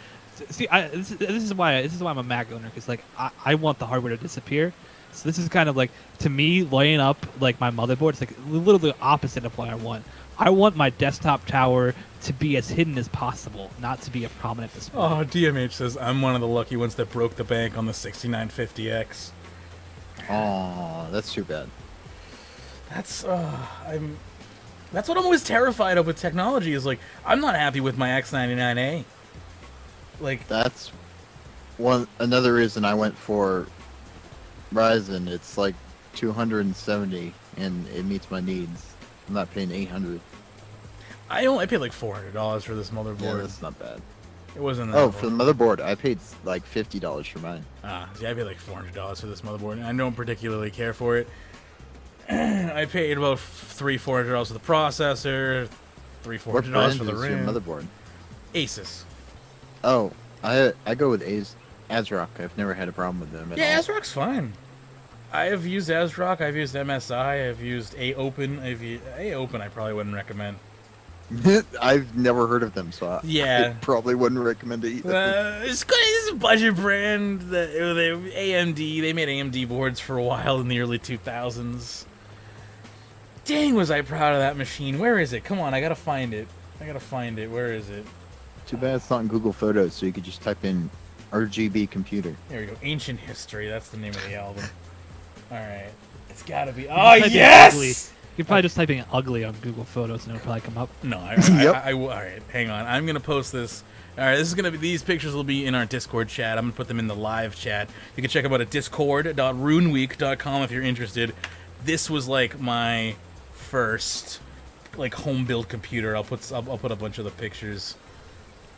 S2: See, this is why I'm a Mac owner, because like I want the hardware to disappear. So this is kind of like, to me, laying up like my motherboard. It's like literally the opposite of what I want. I want my desktop tower to be as hidden as possible, not to be a prominent display.
S1: Oh, DMH says I'm one of the lucky ones that broke the bank on the 6950X.
S3: Oh, that's too bad.
S1: That's what I'm always terrified of with technology. Is like, I'm not happy with my X99A. Like,
S3: that's another reason I went for Ryzen. It's like 270, and it meets my needs. I'm not paying 800.
S1: I paid like $400 for this motherboard.
S3: Yeah, that's not bad.
S1: It wasn't that.
S3: Oh, for the motherboard, I paid like $50 for mine.
S1: See, I paid like $400 for this motherboard, and I don't particularly care for it. I paid about $300-400 for the processor, $300-400 for the RAM.
S3: Your motherboard?
S1: Asus.
S3: Oh, I go with ASRock. I've never had a problem with them at all.
S1: Yeah, ASRock's fine. I have used ASRock. I've used MSI. I've used AOpen. AOpen I probably wouldn't recommend.
S3: I've never heard of them, so I probably wouldn't recommend it either.
S1: It's good. It's a budget brand. AMD. They made AMD boards for a while in the early 2000s. Dang, was I proud of that machine. Where is it? Come on, I gotta find it. Where is it?
S3: Too bad it's not in Google Photos, so you could just type in RGB computer.
S1: There we go. Ancient History. That's the name of the album. All right. It's gotta be. Oh, yes!
S2: You're probably just typing ugly on Google Photos and it'll probably come up.
S1: No, all right, hang on. I'm gonna post this. All right, this is gonna be. These pictures will be in our Discord chat. I'm gonna put them in the live chat. You can check them out at discord.runeweek.com if you're interested. This was like my first like home built computer. I'll put a bunch of the pictures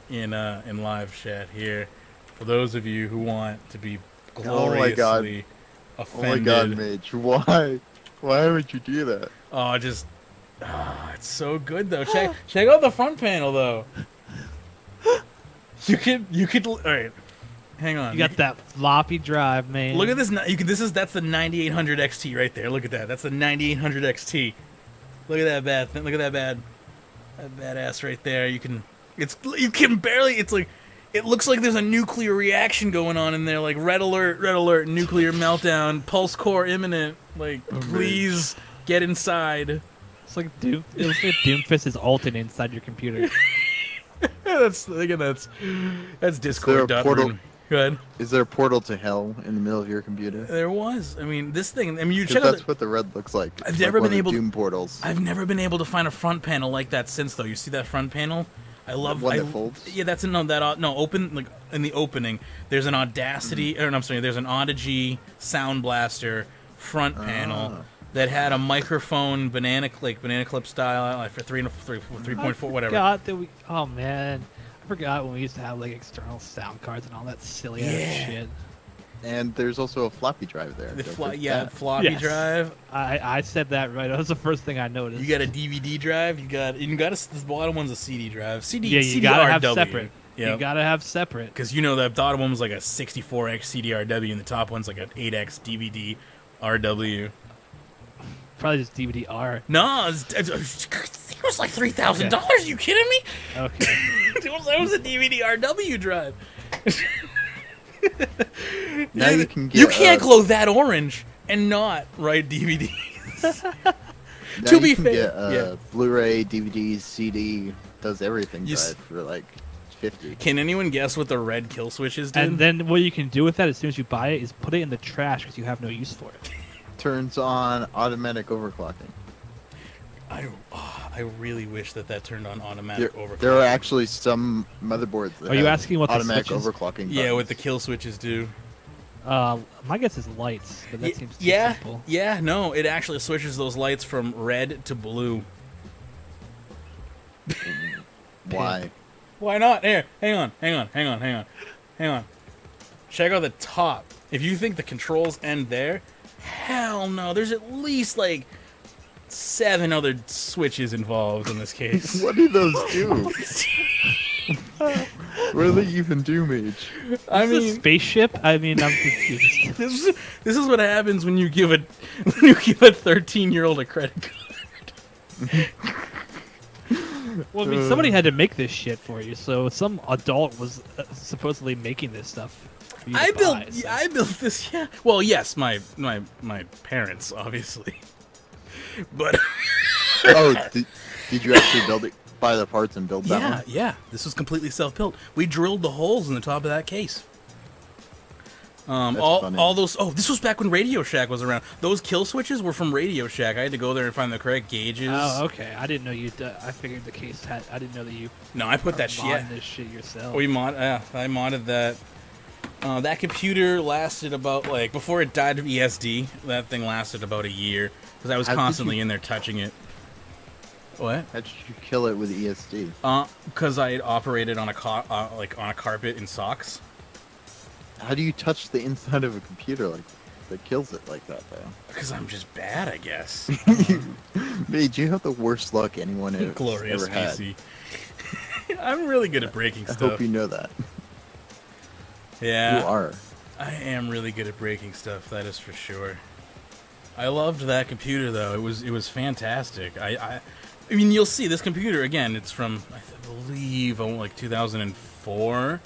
S1: in live chat here for those of you who want to be gloriously offended.
S3: Oh my god, Mage, why? Why would you do that?
S1: Oh, it's so good though. Check out the front panel though. You could. All right, hang on.
S2: You got that floppy drive, man.
S1: Look at this. That's the 9800 XT right there. Look at that. That's the 9800 XT. Look at that bad thing. Look at that badass right there. You can barely. It's like, it looks like there's a nuclear reaction going on in there. Like red alert, nuclear meltdown, pulse core imminent. Like, please get inside.
S2: It's like Doom. It looks like Doomfist is ulting inside your computer.
S1: That's Discord. Go ahead.
S3: Is there a portal to hell in the middle of your computer?
S1: There was. I mean, this thing. I mean, you check out.
S3: That's what the red looks like.
S1: I've never been able.
S3: Doom portals.
S1: I've never been able to find a front panel like that since, though. You see that front panel? I love
S3: one that folds.
S1: Yeah, that's open, like in the opening. There's an Audacity, or no, I'm sorry. There's an Audigy Sound Blaster front panel that had a microphone banana clip style, like for 3.4 whatever.
S2: Oh man, I forgot when we used to have like external sound cards and all that silly ass shit.
S3: And there's also a floppy drive there.
S1: Floppy drive.
S2: I said that right. That was the first thing I noticed.
S1: You got a DVD drive. You got the bottom one's a CD drive.
S2: You gotta have separate. Yep. You gotta have separate.
S1: Because you know that bottom one was like a 64x CDRW, and the top one's like an 8x DVD RW.
S2: Probably just DVD R.
S1: No, it was like $3,000. Are you kidding me?
S2: Okay.
S1: That was a DVD RW drive.
S3: Now you can get.
S1: You can't glow that orange and not write DVDs.
S3: To be fair, Blu-ray, DVD, CD, does everything drive for like $50.
S1: Can anyone guess what the red kill switches do?
S2: And then what you can do with that as soon as you buy it is put it in the trash because you have no use for it.
S3: Turns on automatic overclocking.
S1: I really wish that turned on automatic overclocking.
S3: There are actually some motherboards that
S2: are you asking what
S3: automatic
S2: the
S3: overclocking buttons.
S1: Yeah, what the kill switches do.
S2: My guess is lights, but that seems too simple.
S1: Yeah, no, it actually switches those lights from red to blue.
S3: Why?
S1: Why not? Here, hang on. Check out the top. If you think the controls end there, hell no. There's at least like 7 other switches involved in this case.
S3: What do those do? What do they even do, Mage?
S1: I
S2: Is this
S1: mean,
S2: a spaceship? I mean, I'm confused.
S1: this is what happens when you give a 13-year-old a credit card.
S2: Well, I mean, somebody had to make this shit for you, so some adult was supposedly making this stuff. For you to buy, so.
S1: I built this. Yeah. Well, yes, my parents, obviously. But
S3: Oh, did you actually build it? Buy the parts and build that one?
S1: yeah. This was completely self-built. We drilled the holes in the top of that case. All those. Oh, this was back when Radio Shack was around. Those kill switches were from Radio Shack. I had to go there and find the correct gauges.
S2: Oh, okay. I didn't know you. I figured the case had. I didn't know that you.
S1: No, I put that shit.
S2: This shit yourself.
S1: I modded that. That computer lasted about, like, before it died of ESD, that thing lasted about a year because I was constantly in there touching it. What?
S3: How did you kill it with ESD?
S1: Because I had operated on a carpet in socks.
S3: How do you touch the inside of a computer like that kills it like that, though?
S1: Because I'm just bad, I guess.
S3: Mage, you have the worst luck anyone has
S1: Glorious
S3: ever had.
S1: PC. I'm really good at breaking
S3: I
S1: stuff.
S3: hope you know that.
S1: Yeah.
S3: You are.
S1: I am really good at breaking stuff, that is for sure. I loved that computer, though. It was fantastic. I mean, you'll see this computer again. It's from, I believe, like 2004.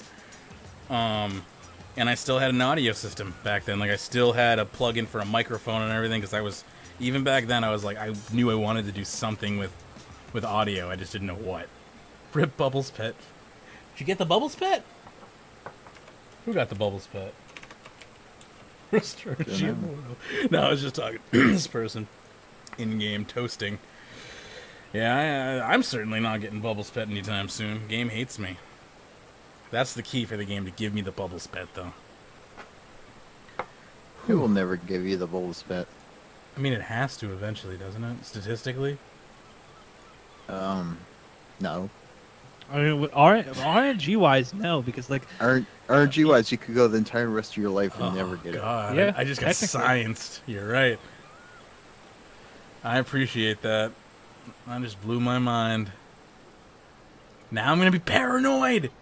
S1: And I still had an audio system back then. Like, I still had a plug-in for a microphone and everything. Because even back then, I was like, I knew I wanted to do something with audio. I just didn't know what. Rip Bubbles Pet. Did you get the Bubbles Pet? Who got the Bubbles Pet? No, I was just talking to this person in-game toasting. Yeah, I'm certainly not getting Bubbles Pet anytime soon. Game hates me. That's the key for the game, to give me the Bubbles Pet, though.
S3: It will never give you the Bubbles Pet.
S1: I mean, it has to eventually, doesn't it? Statistically?
S3: No.
S2: I mean, RNG-wise, no, because, like...
S3: RNG-wise, you could go the entire rest of your life and never get
S1: God.
S3: it.
S2: Yeah,
S1: I just got scienced. You're right. I appreciate that. That just blew my mind. Now I'm going to be paranoid!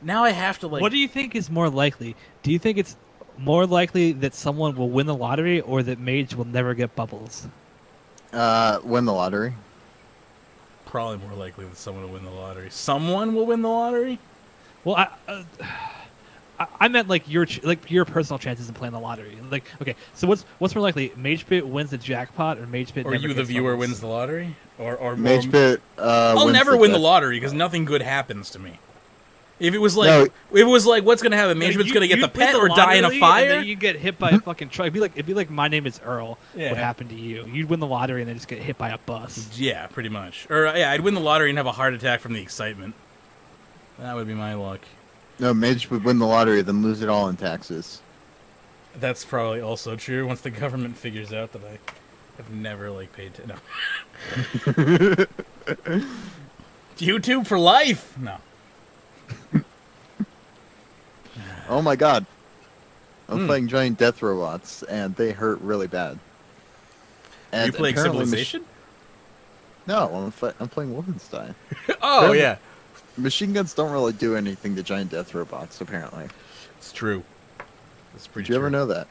S1: Now I have to, like...
S2: What do you think is more likely? Do you think it's more likely that someone will win the lottery or that Mage will never get bubbles?
S3: Win the lottery.
S1: Probably more likely that someone will win the lottery. Someone will win the lottery?
S2: Well, I meant like your personal chances in playing the lottery. Like, okay, so what's more likely? Magebit wins the jackpot, or Magebit?
S1: Or you, the viewer, wins the lottery? Or
S3: Magebit.
S1: I'll never win the lottery because nothing good happens to me. If it was like, what's gonna happen? Magebit's gonna get the pet or die in a fire.
S2: And then you get hit by a fucking truck. It'd be like My Name Is Earl.
S1: Yeah.
S2: What happened to you? You'd win the lottery and then just get hit by a bus.
S1: Yeah, pretty much. Or I'd win the lottery and have a heart attack from the excitement. That would be my luck.
S3: No, Mage would win the lottery, then lose it all in taxes.
S1: That's probably also true once the government figures out that I have never paid no. YouTube for life. No.
S3: Oh my god. I'm playing giant death robots, and they hurt really bad. And
S1: you playing Civilization?
S3: No, I'm playing Wolfenstein.
S1: Oh, yeah.
S3: Machine guns don't really do anything to giant death robots, apparently.
S1: It's true. That's pretty
S3: Did you ever know that?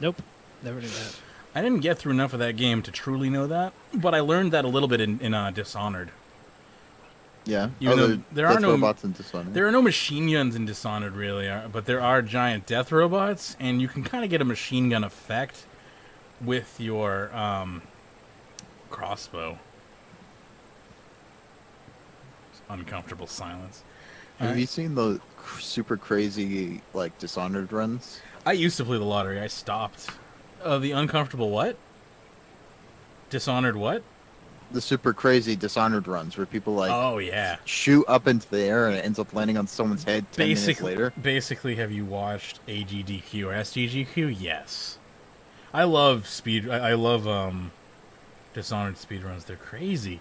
S2: Nope. Never knew that.
S1: I didn't get through enough of that game to truly know that, but I learned that a little bit in Dishonored.
S3: Yeah.
S1: There are no
S3: robots in Dishonored.
S1: There are no machine guns in Dishonored, really, but there are giant death robots, and you can kind of get a machine gun effect with your crossbow. Uncomfortable silence.
S3: Have you seen the super crazy Dishonored runs?
S1: I used to play the lottery. I stopped. The uncomfortable what? Dishonored what?
S3: The super crazy Dishonored runs where people
S1: oh yeah,
S3: shoot up into the air and it ends up landing on someone's head 10 minutes later.
S1: Basically, have you watched AGDQ or SGGQ? Yes. I love Dishonored speedruns. They're crazy.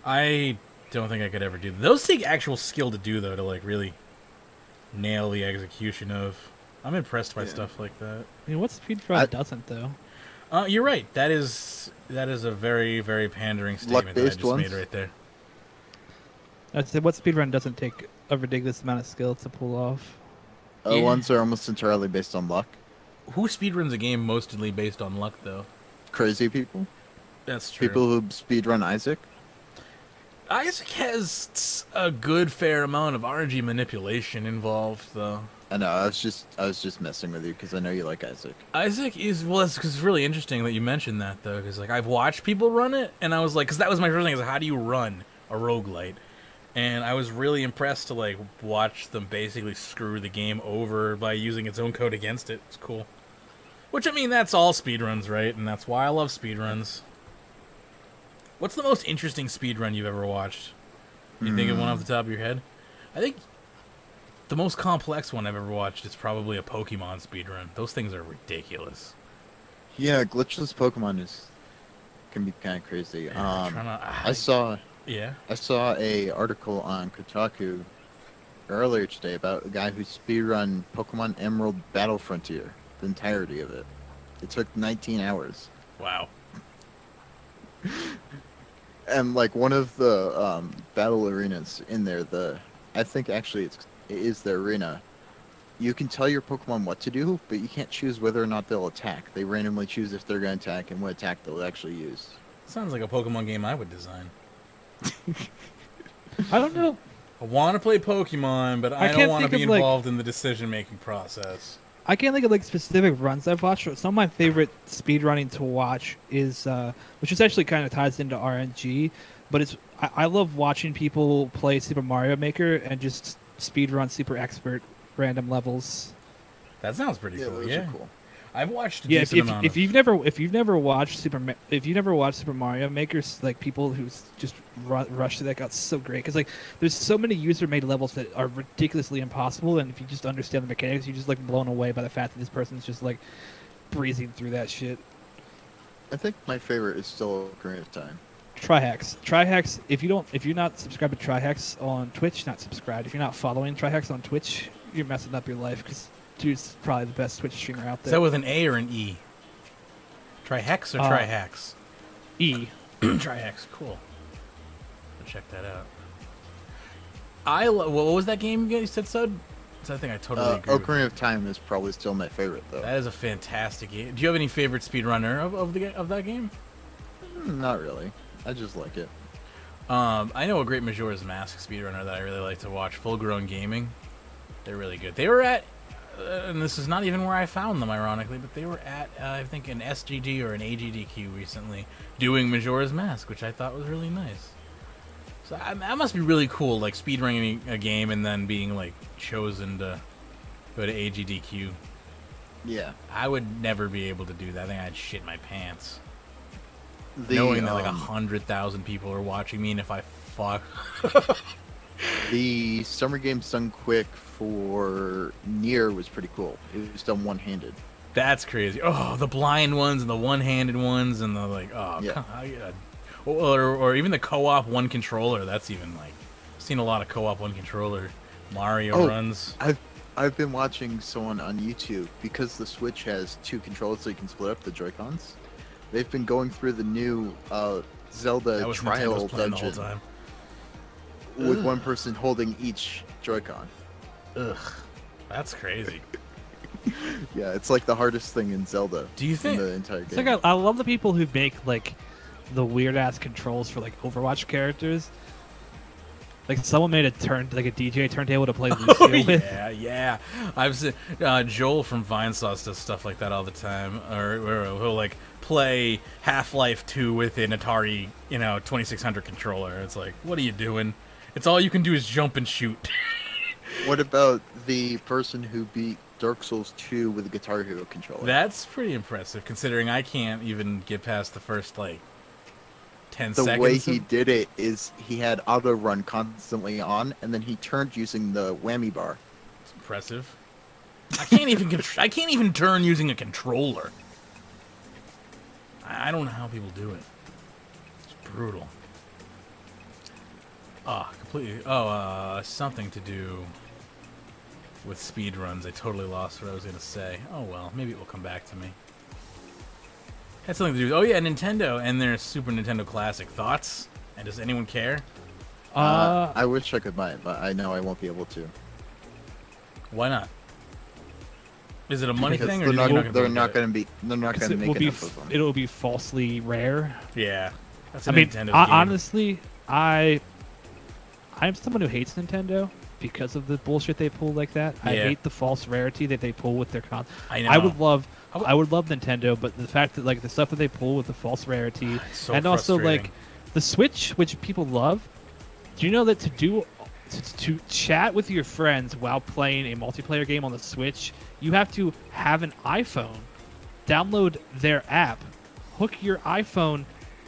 S1: I don't think I could ever do them. Those take actual skill to do, though, to really nail the execution of. I'm impressed by stuff like that.
S2: I mean, what speedrun doesn't, though?
S1: You're right. That is a very, very pandering statement that I
S3: Luck-based
S1: just
S3: ones?
S1: made right there.
S2: I'd say what speedrun doesn't take a ridiculous amount of skill to pull off.
S1: Yeah.
S3: Ones are almost entirely based on luck.
S1: Who speedruns a game mostly based on luck, though?
S3: Crazy people.
S1: That's true.
S3: People who speedrun Isaac.
S1: Isaac has a good fair amount of RNG manipulation involved, though.
S3: I know. I was just messing with you because I know you like Isaac.
S1: Isaac is, well, it's because it's really interesting that you mentioned that, though, because like I've watched people run it, and I was like, because that was my first thing, is how do you run a roguelite? And I was really impressed to like watch them basically screw the game over by using its own code against it. It's cool. Which, I mean, that's all speedruns, right? And that's why I love speedruns. What's the most interesting speedrun you've ever watched? You think of one off the top of your head? I think the most complex one I've ever watched is probably a Pokemon speedrun. Those things are ridiculous.
S3: Yeah, glitchless Pokemon can be kind of crazy. I saw a article on Kotaku earlier today about a guy who speedrun Pokemon Emerald Battle Frontier, the entirety of it. It took 19 hours.
S1: Wow.
S3: And like one of the battle arenas in there, I think actually it is the arena. You can tell your Pokemon what to do, but you can't choose whether or not they'll attack. They randomly choose if they're going to attack and what attack they'll actually use.
S1: Sounds like a Pokemon game I would design.
S2: I don't know.
S1: I want to play Pokemon, but I don't want to be
S2: think of, like-
S1: involved in the decision-making process.
S2: I can't think of like specific runs I've watched. Some of my favorite speedrunning to watch is, which is actually kind of ties into RNG, but I love watching people play Super Mario Maker and just speedrun super expert random levels.
S1: That sounds pretty cool.
S3: Those
S1: Yeah,
S3: are cool.
S1: I've watched a
S2: Yeah,
S1: decent amount.
S2: if you've never watched Super Mario Maker, like people who just rush through that, got so great because like there's so many user-made levels that are ridiculously impossible, and if you just understand the mechanics, you're just like blown away by the fact that this person's just like breezing through that shit.
S3: I think my favorite is still Ocarina of Time.
S2: Trihex. If you're not subscribed to Trihex on Twitch, not subscribed. If you're not following Trihex on Twitch, you're messing up your life because dude's probably the best Twitch streamer out
S1: Is
S2: there.
S1: that with an A or an E? Trihex or Trihex?
S2: E.
S1: Trihex, cool. I'll check that out. What was that game you said, Sud? I think I totally agree.
S3: Ocarina of Time is probably still my favorite, though.
S1: That is a fantastic game. Do you have any favorite speedrunner of that game?
S3: Not really. I just like it.
S1: I know a great Majora's Mask speedrunner that I really like to watch, Full Grown Gaming. They're really good. They were at, and this is not even where I found them, ironically, but they were at, I think, an SGD or an AGDQ recently, doing Majora's Mask, which I thought was really nice. So that must be really cool, like speedrunning a game and then being like chosen to go to AGDQ.
S3: Yeah.
S1: I would never be able to do that. I think I'd shit my pants. Knowing that like 100,000 people are watching me, and if I fuck.
S3: The Summer Games done quick for Nier was pretty cool. It was done one-handed.
S1: That's crazy. Oh, the blind ones and the one-handed ones and the like. Oh,
S3: yeah.
S1: Or even the co-op one controller. That's even like. I've seen a lot of co-op one controller Mario runs.
S3: I've been watching someone on YouTube because the Switch has two controllers, so you can split up the Joy-Cons. They've been going through the new Zelda trial dungeon
S1: the whole time.
S3: with one person holding each Joy-Con.
S1: Ugh, that's crazy.
S3: Yeah, it's like the hardest thing in Zelda.
S1: Do you think?
S3: In the entire game.
S2: It's like I love the people who make like the weird ass controls for like Overwatch characters. Like someone made a DJ turntable to play Lucio with.
S1: Yeah. I've seen Joel from Vinesauce does stuff like that all the time, or he'll like play Half-Life 2 with an Atari, 2600 controller. It's like, what are you doing? It's all you can do is jump and shoot.
S3: What about the person who beat Dark Souls 2 with a Guitar Hero controller?
S1: That's pretty impressive, considering I can't even get past the first, 10 seconds.
S3: The way he did it is he had auto run constantly on, and then he turned using the whammy bar.
S1: It's impressive. I can't even turn using a controller. I don't know how people do it. It's brutal. Completely. Something to do with speedruns. I totally lost what I was going to say. Oh well, maybe it will come back to me. Had something to do. Oh yeah, Nintendo and their Super Nintendo Classic. Thoughts? And does anyone care?
S3: I wish I could buy it, but I know I won't be able to.
S1: Why not? Is it a money
S3: Because
S1: thing, or
S3: they're not going to make enough of them.
S2: It'll be falsely rare.
S1: Yeah, that's a
S2: I mean,
S1: Nintendo game.
S2: honestly, I'm someone who hates Nintendo because of the bullshit they pull like that. I hate the false rarity that they pull with their console.
S1: I know.
S2: I would love Nintendo, but the fact that like the stuff that they pull with the false rarity,
S1: so
S2: and also like the Switch, which people love. Do you know that to chat with your friends while playing a multiplayer game on the Switch, you have to have an iPhone, download their app, hook your iPhone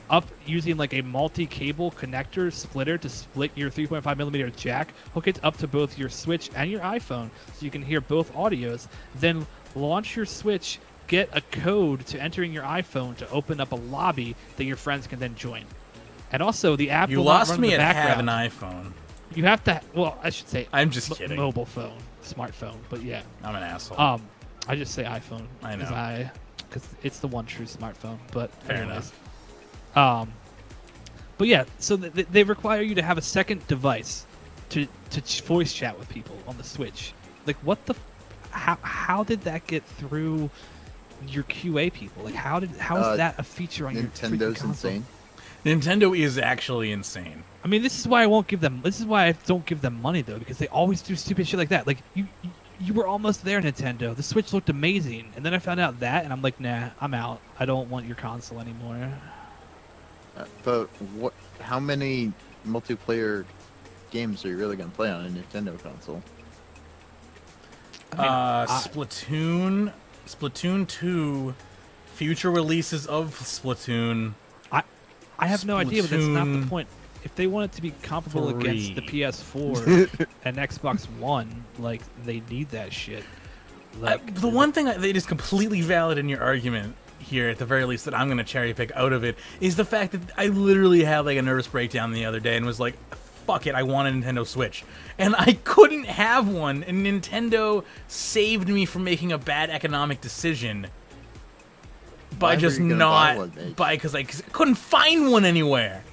S2: up using like a multi-cable connector splitter to split your 3.5mm jack, hook it up to both your Switch and your iPhone so you can hear both audios, then launch your Switch, get a code to enter in your iPhone to open up a lobby that your friends can then join. And also, the app
S1: You
S2: will
S1: lost
S2: not run
S1: me
S2: in the
S1: at have
S2: background.
S1: an iPhone.
S2: You have to. Well, I should say.
S1: I'm just kidding.
S2: Mobile phone, smartphone, but yeah.
S1: I'm an asshole.
S2: I just say iPhone.
S1: I know.
S2: Because it's the one true smartphone. But
S1: Fair
S2: anyways.
S1: enough.
S2: But yeah, so they require you to have a second device to voice chat with people on the Switch. Like, what the? How did that get through your QA people? Like, how is that a feature on your
S3: Nintendo's insane.
S1: Nintendo is actually insane.
S2: I mean, this is why I won't give them. This is why I don't give them money though, because they always do stupid shit like that. Like you were almost there, Nintendo. The Switch looked amazing, and then I found out that, and I'm like, nah, I'm out. I don't want your console anymore.
S3: But what? How many multiplayer games are you really gonna play on a Nintendo console?
S1: Splatoon, Splatoon 2, future releases of Splatoon.
S2: I have no idea, but that's not the point. If they want it to be comparable against the PS4 and Xbox One, like, they need that shit. Like,
S1: the one thing that is completely valid in your argument here, at the very least, that I'm going to cherry pick out of it, is the fact that I literally had like a nervous breakdown the other day and was like, fuck it, I want a Nintendo Switch. And I couldn't have one, and Nintendo saved me from making a bad economic decision by just not, because I couldn't find one anywhere.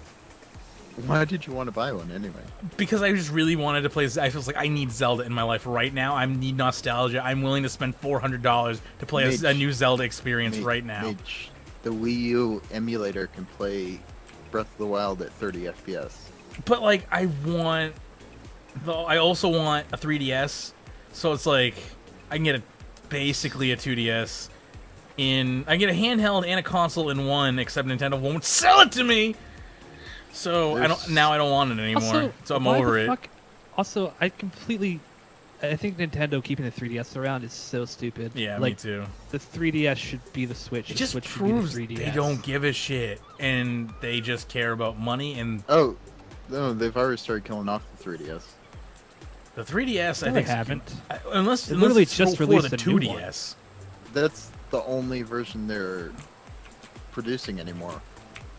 S3: Why did you want to buy one anyway?
S1: Because I just really wanted to play. I was like, I need Zelda in my life right now. I need nostalgia. I'm willing to spend $400 to play a new Zelda experience right now.
S3: The Wii U emulator can play Breath of the Wild at 30 FPS.
S1: But like, I also want a 3DS. So it's like, I can get basically a 2DS. I get a handheld and a console in one, except Nintendo won't sell it to me. So I don't want it anymore.
S2: Also,
S1: so I'm over it.
S2: Also, I think Nintendo keeping the 3DS around is so stupid.
S1: Yeah,
S2: like,
S1: me too.
S2: The 3DS should be the Switch.
S1: It just
S2: Switch
S1: proves
S2: should be the 3DS.
S1: they don't give a shit, and they just care about money. And
S3: oh, no, they've already started killing off the 3DS.
S1: The 3DS,
S2: no,
S1: I think,
S2: they haven't.
S1: Unless
S2: literally
S1: it's
S2: just
S1: for
S2: released
S1: the
S2: a new
S1: 2DS.
S3: That's the only version they're producing anymore.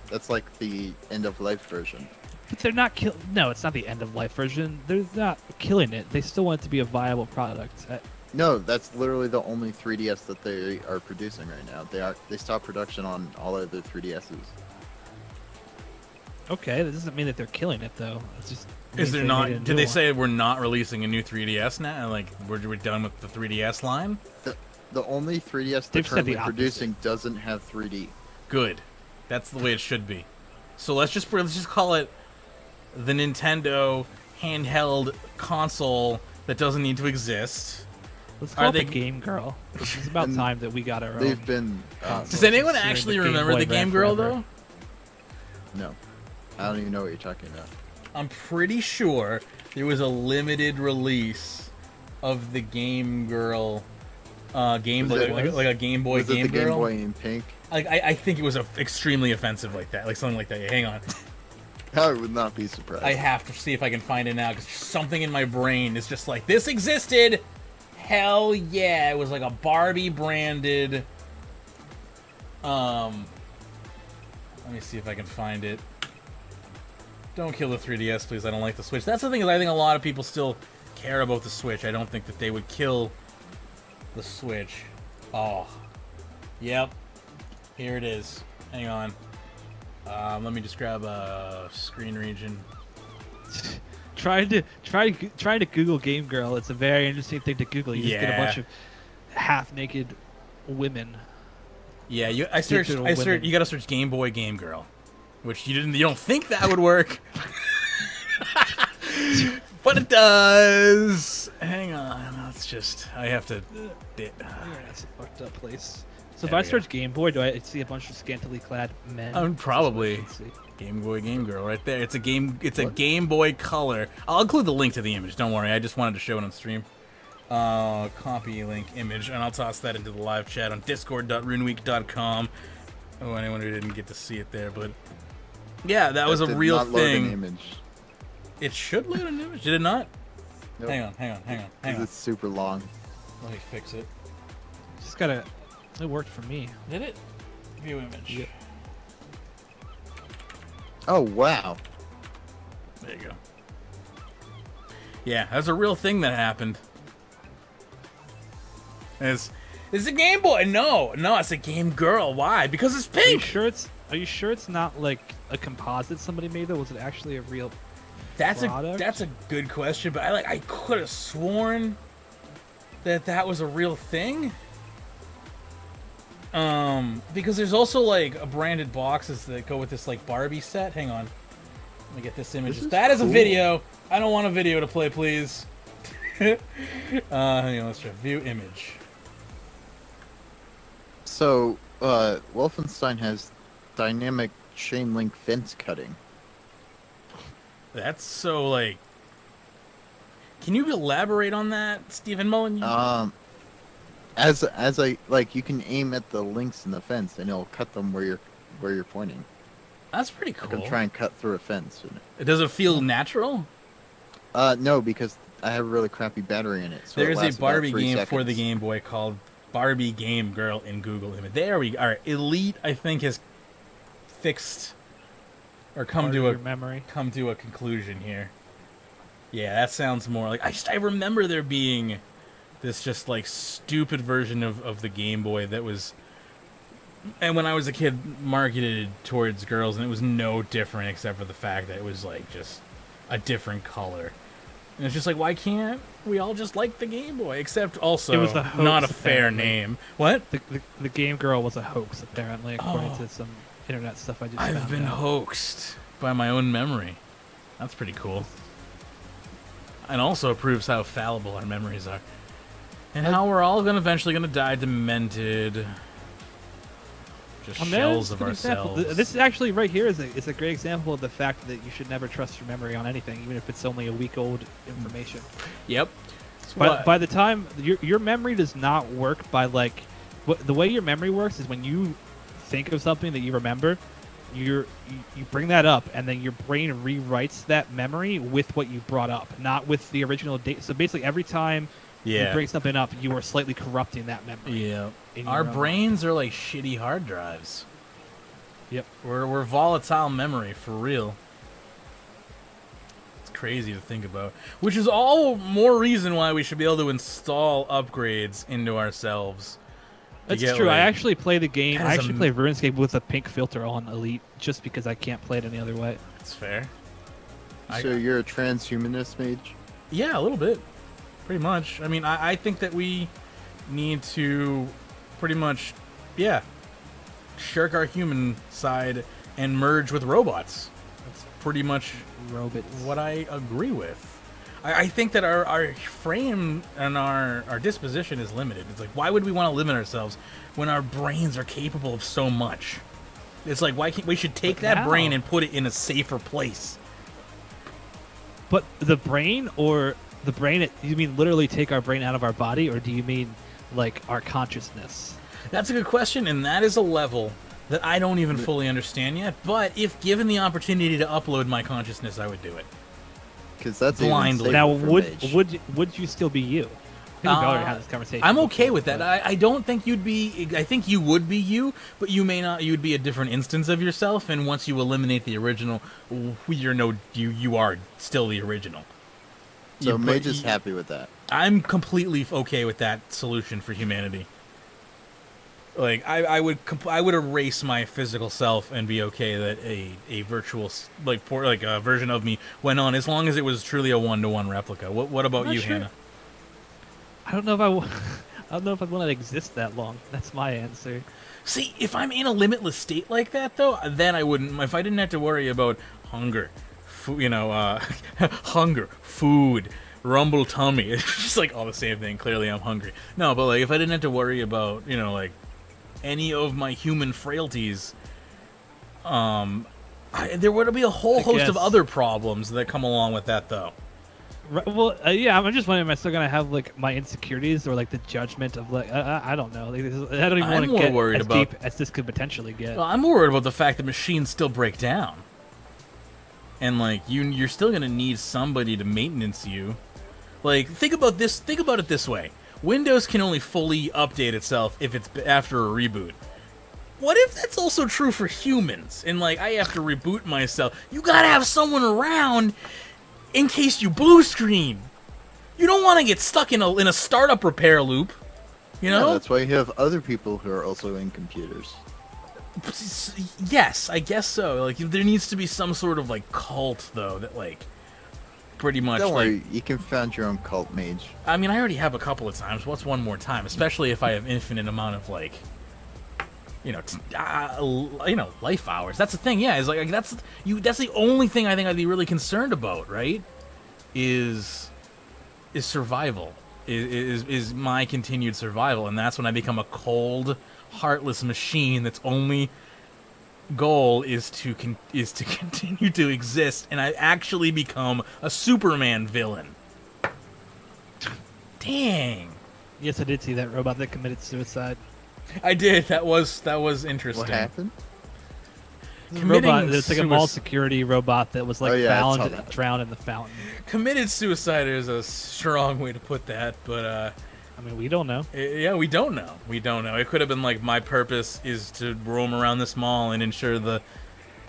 S3: That's like the end-of-life version.
S2: But they're not No, it's not the end-of-life version. They're not killing it. They still want it to be a viable product.
S3: No, that's literally the only 3DS that they are producing right now. They stopped production on all other 3DSs.
S2: Okay, that doesn't mean that they're killing it, though. It's just...
S1: Is there not? Did they say we're not releasing a new 3DS now? Like, we're done with the 3DS line?
S3: The only 3DS they're currently producing doesn't have 3D.
S1: Good. That's the way it should be. So let's just call it the Nintendo handheld console that doesn't need to exist.
S2: Let's call it the Game Girl. It's about time that we got our own.
S3: They've been.
S1: Does anyone actually remember the Game Girl though?
S3: No, I don't even know what you're talking about.
S1: I'm pretty sure there was a limited release of the Game Girl. Game Boy, like a Game Boy
S3: was
S1: Game
S3: it the
S1: Girl.
S3: Game Boy in pink.
S1: Like I think it was extremely offensive like that, like something like that. Yeah, hang on.
S3: I would not be surprised.
S1: I have to see if I can find it now because something in my brain is just like, this existed. Hell yeah! It was like a Barbie branded. Let me see if I can find it. Don't kill the 3DS, please. I don't like the Switch. That's the thing, is I think a lot of people still care about the Switch. I don't think that they would kill the Switch. Oh. Yep. Here it is. Hang on. Let me just grab a screen region.
S2: Trying to Google Game Girl. It's a very interesting thing to Google. You just get a bunch of half-naked women.
S1: Yeah, you gotta search Game Boy Game Girl, which you don't think that would work, but it does. Hang on, I have to.
S2: That's a fucked up place. So if I search Game Boy, do I see a bunch of scantily clad men?
S1: Probably. Game Boy Game Girl right there. It's a Game Boy Color. I'll include the link to the image. Don't worry. I just wanted to show it on stream. Copy link image, and I'll toss that into the live chat on discord.runeweek.com. Oh, anyone who didn't get to see it there, but yeah, that was a real thing.
S3: Image.
S1: It should load an image. Did it not?
S3: Nope.
S1: Hang on.
S3: It's super long.
S1: Let me fix it.
S2: Just gotta. It worked for me.
S1: Did it? View image.
S2: Yep.
S3: Oh wow.
S1: There you go. Yeah, that's a real thing that happened. It's a Game Boy. No, it's a Game Girl. Why? Because it's pink.
S2: Are you sure it's not like a composite somebody made though? Was it actually a real product?
S1: That's a good question, but I could have sworn that was a real thing. Because there's also like a branded boxes that go with this like Barbie set. Hang on, let me get this image. That is cool. A video. I don't want a video to play, please. Hang on, let's try view image.
S3: So, Wolfenstein has dynamic chain link fence cutting.
S1: That's so like. Can you elaborate on that, Stephen Mullen?
S3: As I like, you can aim at the links in the fence, and it'll cut them where you're pointing.
S1: That's pretty cool.
S3: I can try and cut through a fence.
S1: Does it feel natural?
S3: No, because I have a really crappy battery in it. So
S1: there's a Barbie game for the Game Boy called Barbie Game Girl in Google Image. There we go. All right, Elite, I think, has fixed or come to a conclusion here. Yeah, that sounds more like I remember there being this just like stupid version of the Game Boy that was, and when I was a kid, marketed towards girls, and it was no different except for the fact that it was like just a different color. And it's just like, why can't we all just like the Game Boy? Except also,
S2: it was a hoax,
S1: not a fair name. What?
S2: The Game Girl was a hoax, apparently, according to some internet stuff I just found
S1: I've been hoaxed by my own memory. That's pretty cool. And also proves how fallible our memories are. And how we're all eventually gonna die demented. Just shells of ourselves.
S2: This is actually right here is a great example of the fact that you should never trust your memory on anything, even if it's only a week old information.
S1: Yep.
S2: But by the time your memory does not work by like the way your memory works is when you think of something that you remember, you bring that up, and then your brain rewrites that memory with what you brought up, not with the original date. So basically, every time you bring something up, you are slightly corrupting that memory.
S1: Yeah. Our brains are like shitty hard drives.
S2: Yep.
S1: We're volatile memory, for real. It's crazy to think about. Which is all more reason why we should be able to install upgrades into ourselves.
S2: That's true. I actually play the game. I actually play RuneScape with a pink filter on Elite just because I can't play it any other way.
S1: That's fair.
S3: So you're a transhumanist mage?
S1: Yeah, a little bit. Pretty much. I mean, I think that we need to pretty much, shirk our human side and merge with robots. That's pretty much what I agree with. I think that our frame and our disposition is limited. It's like, why would we want to limit ourselves when our brains are capable of so much? It's like, why can't we should take that brain and put it in a safer place?
S2: But the brain, you mean literally take our brain out of our body, or do you mean like our consciousness?
S1: That's a good question, and that is a level that I don't even fully understand yet. But if given the opportunity to upload my consciousness, I would do it.
S3: Because that's
S1: blindly.
S2: Now, would you still be you? I think we've already had this conversation.
S1: I'm okay with that. I don't think you'd be. I think you would be you, but you may not. You'd be a different instance of yourself. And once you eliminate the original, you are still the original.
S3: So Mage is happy with that.
S1: I'm completely okay with that solution for humanity. Like I would erase my physical self and be okay that a virtual a version of me went on, as long as it was truly a 1-to-1 replica. What about you,
S2: sure.
S1: Hannah?
S2: I don't know if I don't know if I want to exist that long. That's my answer.
S1: See, if I'm in a limitless state like that, though, then I wouldn't. If I didn't have to worry about hunger, hunger, food, rumble tummy. It's just like all the same thing. Clearly, I'm hungry. No, but like if I didn't have to worry about, like any of my human frailties, there would be a whole host of other problems that come along with that, though.
S2: Right, well, yeah, I'm just wondering, am I still gonna have like my insecurities or like the judgment of like I don't know. Like, I don't even want to get as deep as this could potentially get.
S1: Well, I'm more worried about the fact that machines still break down, and like you're still gonna need somebody to maintenance you. Like think about this. Think about it this way: Windows can only fully update itself if it's after a reboot. What if that's also true for humans? And like I have to reboot myself. You gotta have someone around in case you blue screen. You don't want to get stuck in a startup repair loop. You know?
S3: Yeah, that's why you have other people who are also in computers.
S1: Yes, I guess so. Like there needs to be some sort of like cult though that like pretty much.
S3: Don't worry, you can found your own cult mage.
S1: I mean, I already have a couple of times. What's one more time? Especially if I have infinite amount of like life hours. That's the thing. Yeah, is like that's the only thing I think I'd be really concerned about, right? Is survival. Is my continued survival, and that's when I become a cold, heartless machine that's only goal is to continue to exist, and I actually become a Superman villain. Dang.
S2: Yes, I did see that robot that committed suicide.
S1: I did. That was interesting.
S3: What happened?
S2: Robot. It's like a mall security robot that was like drowned in the fountain.
S1: Committed suicide is a strong way to put that, but
S2: I mean, we don't know.
S1: Yeah, we don't know. We don't know. It could have been like my purpose is to roam around this mall and ensure the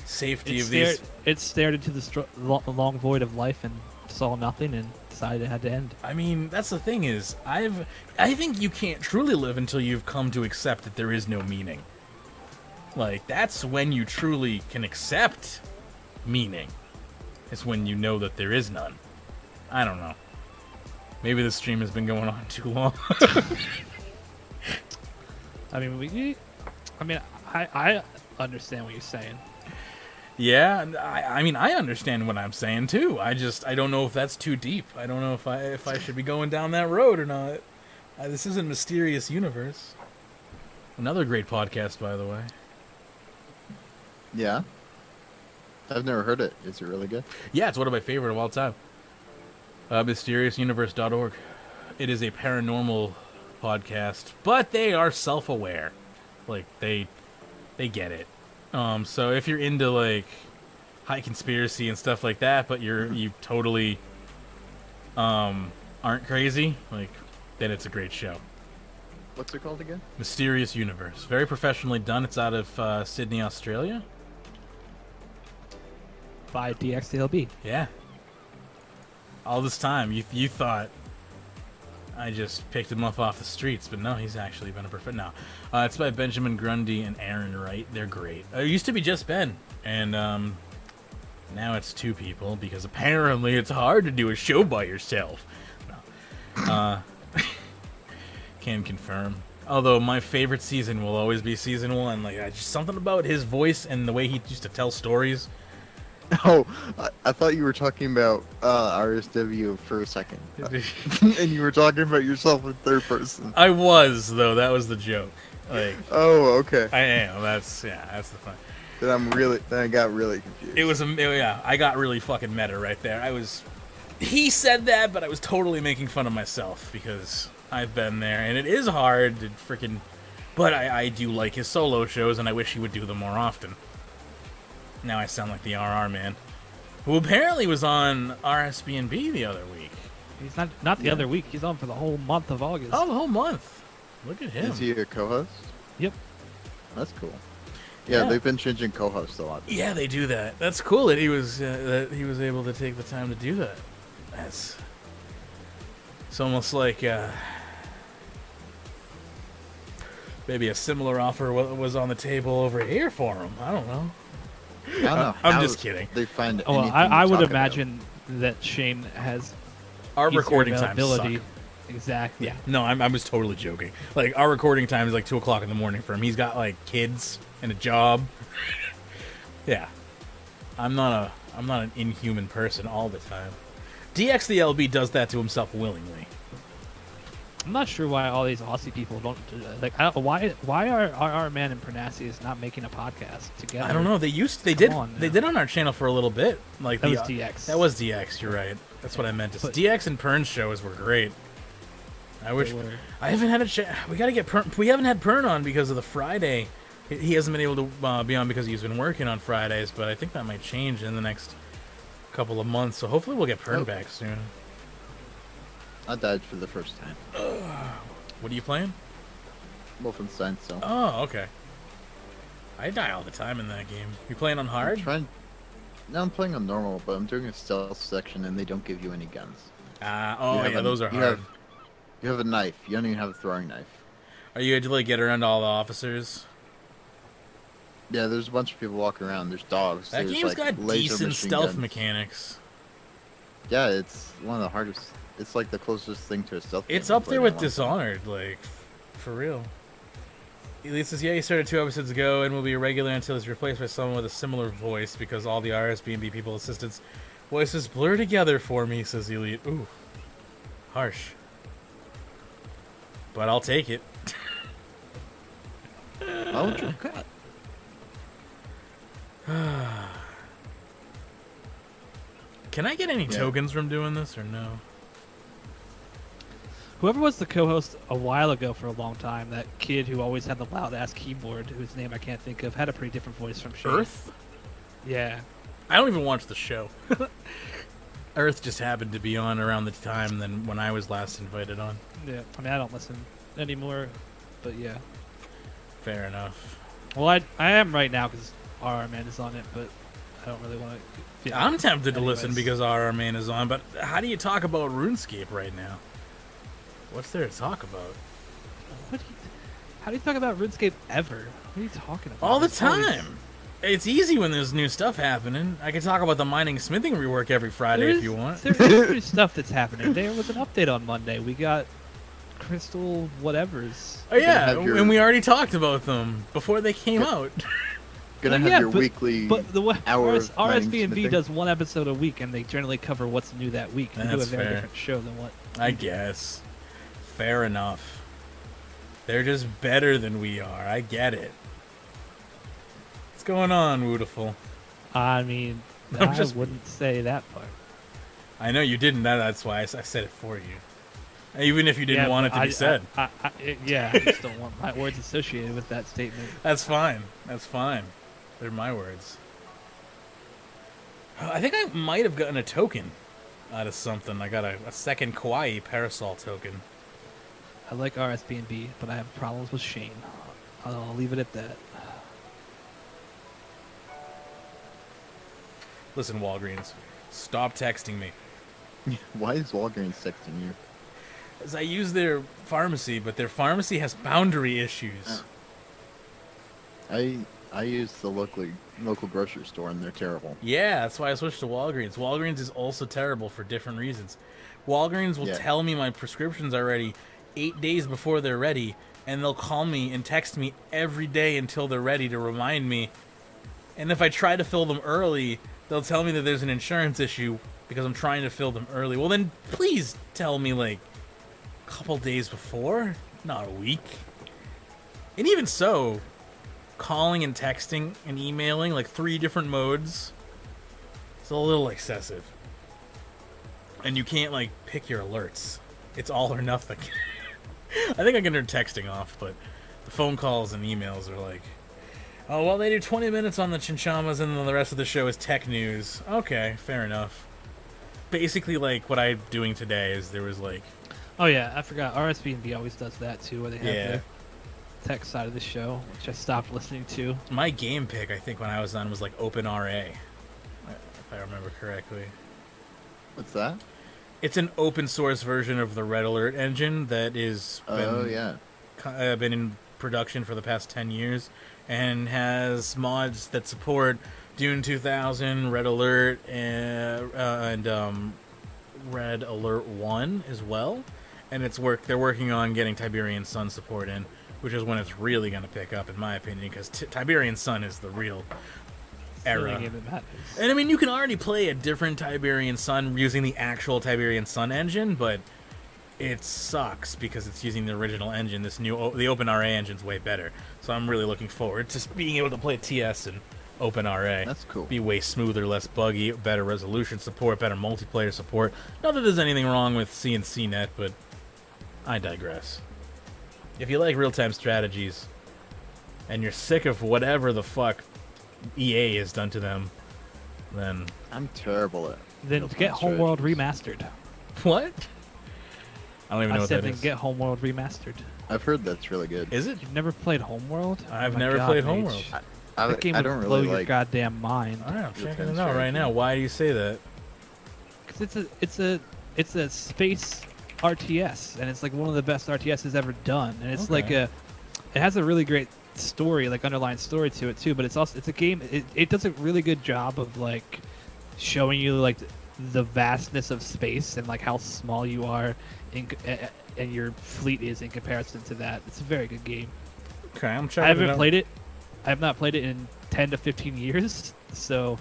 S1: safety of these.
S2: It stared into the long void of life and saw nothing and decided it had to end.
S1: I mean, that's the thing is, I think you can't truly live until you've come to accept that there is no meaning. Like, that's when you truly can accept meaning. It's when you know that there is none. I don't know. Maybe this stream has been going on too long.
S2: I mean, I understand what you're saying.
S1: Yeah, I mean, I understand what I'm saying too. I don't know if that's too deep. I don't know if I should be going down that road or not. This isn't Mysterious Universe. Another great podcast, by the way.
S3: Yeah. I've never heard it. Is it really good?
S1: Yeah, it's one of my favorite of all time. MysteriousUniverse.org. It is a paranormal podcast, but they are self-aware. Like, they get it. So if you're into like high conspiracy and stuff like that, but you totally aren't crazy, like, then it's a great show.
S3: What's it called again?
S1: Mysterious Universe. Very professionally done. It's out of Sydney, Australia.
S2: By DxthelNOOb.
S1: Yeah. All this time, you thought I just picked him up off the streets, but no, he's actually been a perfect. No, it's by Benjamin Grundy and Aaron Wright. They're great. It used to be just Ben, and now it's two people because apparently it's hard to do a show by yourself. No, can confirm. Although my favorite season will always be season 1. Like just something about his voice and the way he used to tell stories.
S3: Oh, I thought you were talking about RSW for a second. And you were talking about yourself in third person.
S1: I was, though. That was the joke. Like,
S3: oh, okay.
S1: I am. That's the fun.
S3: Then I got really confused.
S1: Yeah, I got really fucking meta right there. He said that, but I was totally making fun of myself because I've been there, and it is hard to freaking. But I do like his solo shows, and I wish he would do them more often. Now I sound like the RR man, who apparently was on RSBNB the other week.
S2: He's not the other week. He's on for the whole month of August.
S1: Oh, the whole month. Look at him.
S3: Is he a co-host?
S2: Yep.
S3: That's cool. Yeah, they've been changing co-hosts a lot.
S1: Yeah, they do that. That's cool that he was able to take the time to do that. It's almost like Maybe a similar offer was on the table over here for him. I don't know.
S3: I don't know.
S1: I'm just kidding.
S3: They find
S2: Oh, well,
S3: anything
S2: I
S3: to
S2: would
S3: talk
S2: imagine that Shane has
S1: Our
S2: easier
S1: recording times
S2: availability.
S1: suck.
S2: Exactly.
S1: Yeah, no, I was totally joking. Like, our recording time is like 2 o'clock in the morning for him. He's got like kids and a job. Yeah, I'm not an inhuman person all the time. DxthelNOOb does that to himself willingly.
S2: I'm not sure why all these Aussie people don't do that. Like, I don't, why are our man and Parnassus not making a podcast together?
S1: I don't know. They did on our channel for a little bit. Like
S2: that was DX.
S1: That was DX. You're right. That's what I meant. DX and Pern's shows were great. I wish I haven't had a chat. We gotta get Pern. We haven't had Pern on because of the Friday. He hasn't been able to be on because he's been working on Fridays. But I think that might change in the next couple of months. So hopefully we'll get Pern back soon.
S3: I died for the first time.
S1: What are you playing?
S3: Wolfenstein, so.
S1: Oh, okay. I die all the time in that game. You playing on hard?
S3: No, I'm playing on normal, but I'm doing a stealth section and they don't give you any guns.
S1: Those are hard.
S3: You have a knife. You don't even have a throwing knife.
S1: Are you able to get around all the officers?
S3: Yeah, there's a bunch of people walking around. There's dogs.
S1: That game's got decent stealth mechanics.
S3: Yeah, it's one of the hardest. It's like the closest thing to a stealth game.
S1: It's up there with Dishonored, like, for real. Elite says, yeah, he started 2 episodes ago and will be a regular until he's replaced by someone with a similar voice because all the RSB&B people assistants' voices blur together for me, says Elite. Ooh. Harsh. But I'll take it.
S3: Oh, your cat.
S1: Can I get any tokens from doing this or no?
S2: Whoever was the co-host a while ago for a long time, that kid who always had the loud-ass keyboard, whose name I can't think of, had a pretty different voice from Shane.
S1: Earth?
S2: Yeah.
S1: I don't even watch the show. Earth just happened to be on around the time than when I was last invited on.
S2: Yeah, I mean, I don't listen anymore, but yeah.
S1: Fair enough.
S2: Well, I am right now because RR Man is on it, but I don't really want to.
S1: Yeah, I'm tempted to listen because RR Man is on, but how do you talk about RuneScape right now? What's there to talk about?
S2: How do you talk about RuneScape ever? What are you talking about?
S1: All the time. It's easy when there's new stuff happening. I can talk about the mining smithing rework every Friday if you want.
S2: There is new stuff that's happening. There was an update on Monday. We got crystal whatevers.
S1: Oh yeah, and we already talked about them before they came out.
S3: Gonna have your weekly hour of
S2: RSB&B does 1 episode a week, and they generally cover what's new that week. They do a very different show than what
S1: I guess. Fair enough. They're just better than we are. I get it. What's going on, Wootiful?
S2: I mean, I wouldn't say that part.
S1: I know you didn't. That's why I said it for you. Even if you didn't want it to be said.
S2: I just don't want my words associated with that statement.
S1: That's fine. That's fine. They're my words. I think I might have gotten a token out of something. I got a second Kawaii Parasol token.
S2: I like RSB&B, but I have problems with Shane. I'll leave it at that.
S1: Listen, Walgreens, stop texting me.
S3: Why is Walgreens texting you?
S1: Because I use their pharmacy, but their pharmacy has boundary issues.
S3: I use the local grocery store, and they're terrible.
S1: Yeah, that's why I switched to Walgreens. Walgreens is also terrible for different reasons. Walgreens will tell me my prescriptions are ready 8 days before they're ready, and they'll call me and text me every day until they're ready to remind me. And if I try to fill them early, they'll tell me that there's an insurance issue because I'm trying to fill them early. Well, then please tell me, like, a couple days before, not a week. And even so, calling and texting and emailing, like 3 different modes, it's a little excessive. And you can't, like, pick your alerts. It's all or nothing. I think I can turn texting off, but the phone calls and emails are like, oh, well, they do 20 minutes on the Chinchamas and then the rest of the show is tech news. Okay, fair enough. Basically, like, what I'm doing today is there was, like...
S2: Oh, yeah, I forgot. RSB&B always does that, too, where they have the tech side of the show, which I stopped listening to.
S1: My game pick, I think, when I was on was, like, OpenRA, if I remember correctly.
S3: What's that?
S1: It's an open source version of the Red Alert engine that is been production for the past 10 years and has mods that support Dune 2000, Red Alert, and Red Alert 1 as well. And they're working on getting Tiberian Sun support in, which is when it's really going to pick up, in my opinion, because Tiberian Sun is the real era. And I mean, you can already play a different Tiberian Sun using the actual Tiberian Sun engine, but it sucks because it's using the original engine. The OpenRA engine's way better. So I'm really looking forward to being able to play TS and OpenRA.
S3: That's cool.
S1: Be way smoother, less buggy, better resolution support, better multiplayer support. Not that there's anything wrong with CNCnet, but I digress. If you like real-time strategies and you're sick of whatever the fuck EA has done to them, then
S3: I'm terrible at.
S2: Then get Homeworld remastered.
S1: What? I don't even know what that is.
S2: Get Homeworld remastered.
S3: I've heard that's really good.
S1: Is it?
S2: You've never played Homeworld?
S1: I've never played Homeworld.
S2: That game
S3: I
S2: would
S3: don't
S2: blow
S3: really
S2: your
S3: like
S2: goddamn mind.
S1: I don't know. Checking it out right now. Why do you say that?
S2: Because it's a space RTS, and it's like one of the best RTSs ever done, and it's like it has a really great story, like underlying story to it too. But it's a game. It does a really good job of like showing you like the vastness of space and like how small you are, and your fleet is in comparison to that. It's a very good game.
S1: Okay, I'm checking.
S2: I haven't played it. I have not played it in 10 to 15 years, so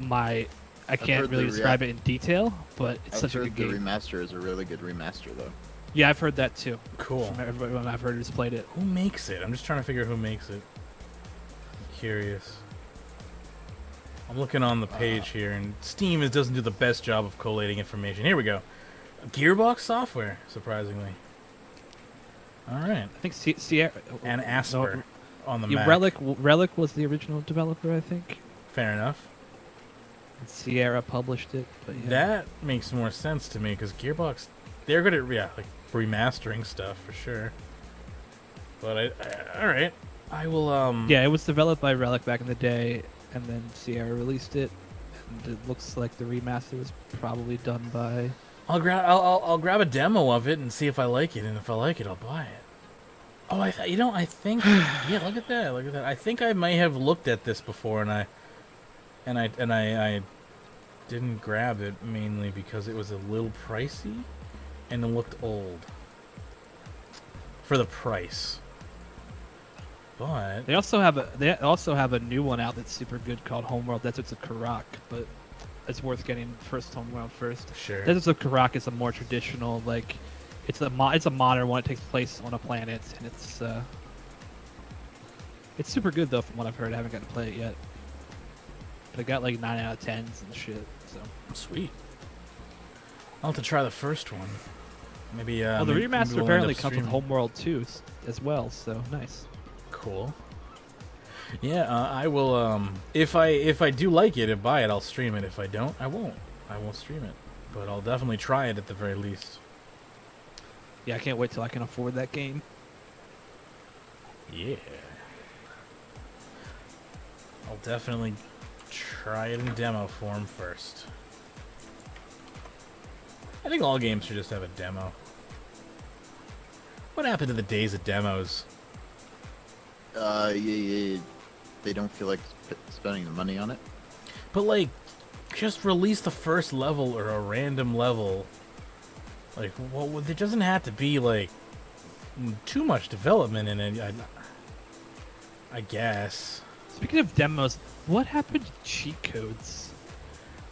S2: I can't really describe it in detail, but it's such a good game.
S3: The remaster is a really good remaster, though.
S2: Yeah, I've heard that too.
S1: Cool.
S2: From everyone I've heard who's played it.
S1: Who makes it? I'm just trying to figure out who makes it. I'm curious. I'm looking on the page here, and Steam doesn't do the best job of collating information. Here we go. Gearbox Software, surprisingly. All right.
S2: I think Sierra
S1: and Asper on the Mac.
S2: Relic was the original developer, I think.
S1: Fair enough.
S2: And Sierra published it, but yeah.
S1: That makes more sense to me because Gearbox, they're good at like remastering stuff for sure. But all right, I will.
S2: Yeah, it was developed by Relic back in the day, and then Sierra released it, and it looks like the remaster was probably done by.
S1: I'll grab a demo of it and see if I like it, and if I like it, I'll buy it. Oh, I think yeah, look at that. I think I may have looked at this before, and I didn't grab it mainly because it was a little pricey and it looked old for the price. But
S2: they also have a new one out that's super good called Homeworld. That's a Karak, but it's worth getting first Homeworld first.
S1: Sure.
S2: Deserts of Karak is a more traditional, like it's a modern one. It takes place on a planet, and it's super good though from what I've heard. I haven't gotten to play it yet, but it got like 9 out of 10s and shit. So
S1: sweet. I'll have to try the first one. Maybe.
S2: Well, the remaster apparently comes with Homeworld 2 as well. So nice.
S1: Cool. Yeah, I will. If I do like it and buy it, I'll stream it. If I don't, I won't. I won't stream it, but I'll definitely try it at the very least.
S2: Yeah, I can't wait till I can afford that game.
S1: Yeah. I'll definitely try it in demo form first. I think all games should just have a demo. What happened to the days of demos?
S3: Yeah, they don't feel like spending the money on it.
S1: But like, just release the first level or a random level. Like, well, it doesn't have to be like too much development in it. I guess.
S2: Speaking of demos, what happened to cheat codes?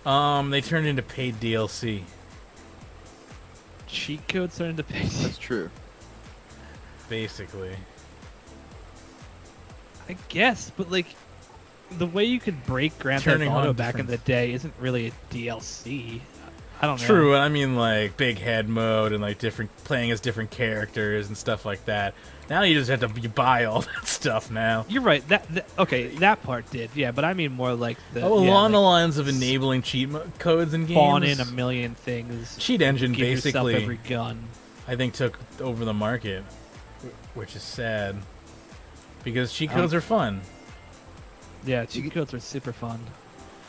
S1: They turned into paid DLC.
S2: Cheat codes turned into paid.
S3: That's true.
S1: Basically.
S2: I guess, but like, the way you could break Grand Theft Auto back in the day isn't really a DLC. I don't know.
S1: True, I mean like big head mode and like playing as different characters and stuff like that. Now you just have to buy all that stuff now.
S2: You're right. Okay, that part did, yeah. But I mean more like
S1: along the lines of enabling cheat codes in games.
S2: Spawn in a million things.
S1: Cheat engine
S2: give
S1: basically.
S2: Yourself every gun.
S1: I think took over the market, which is sad. Because cheat codes are fun.
S2: Yeah, cheat codes are super fun.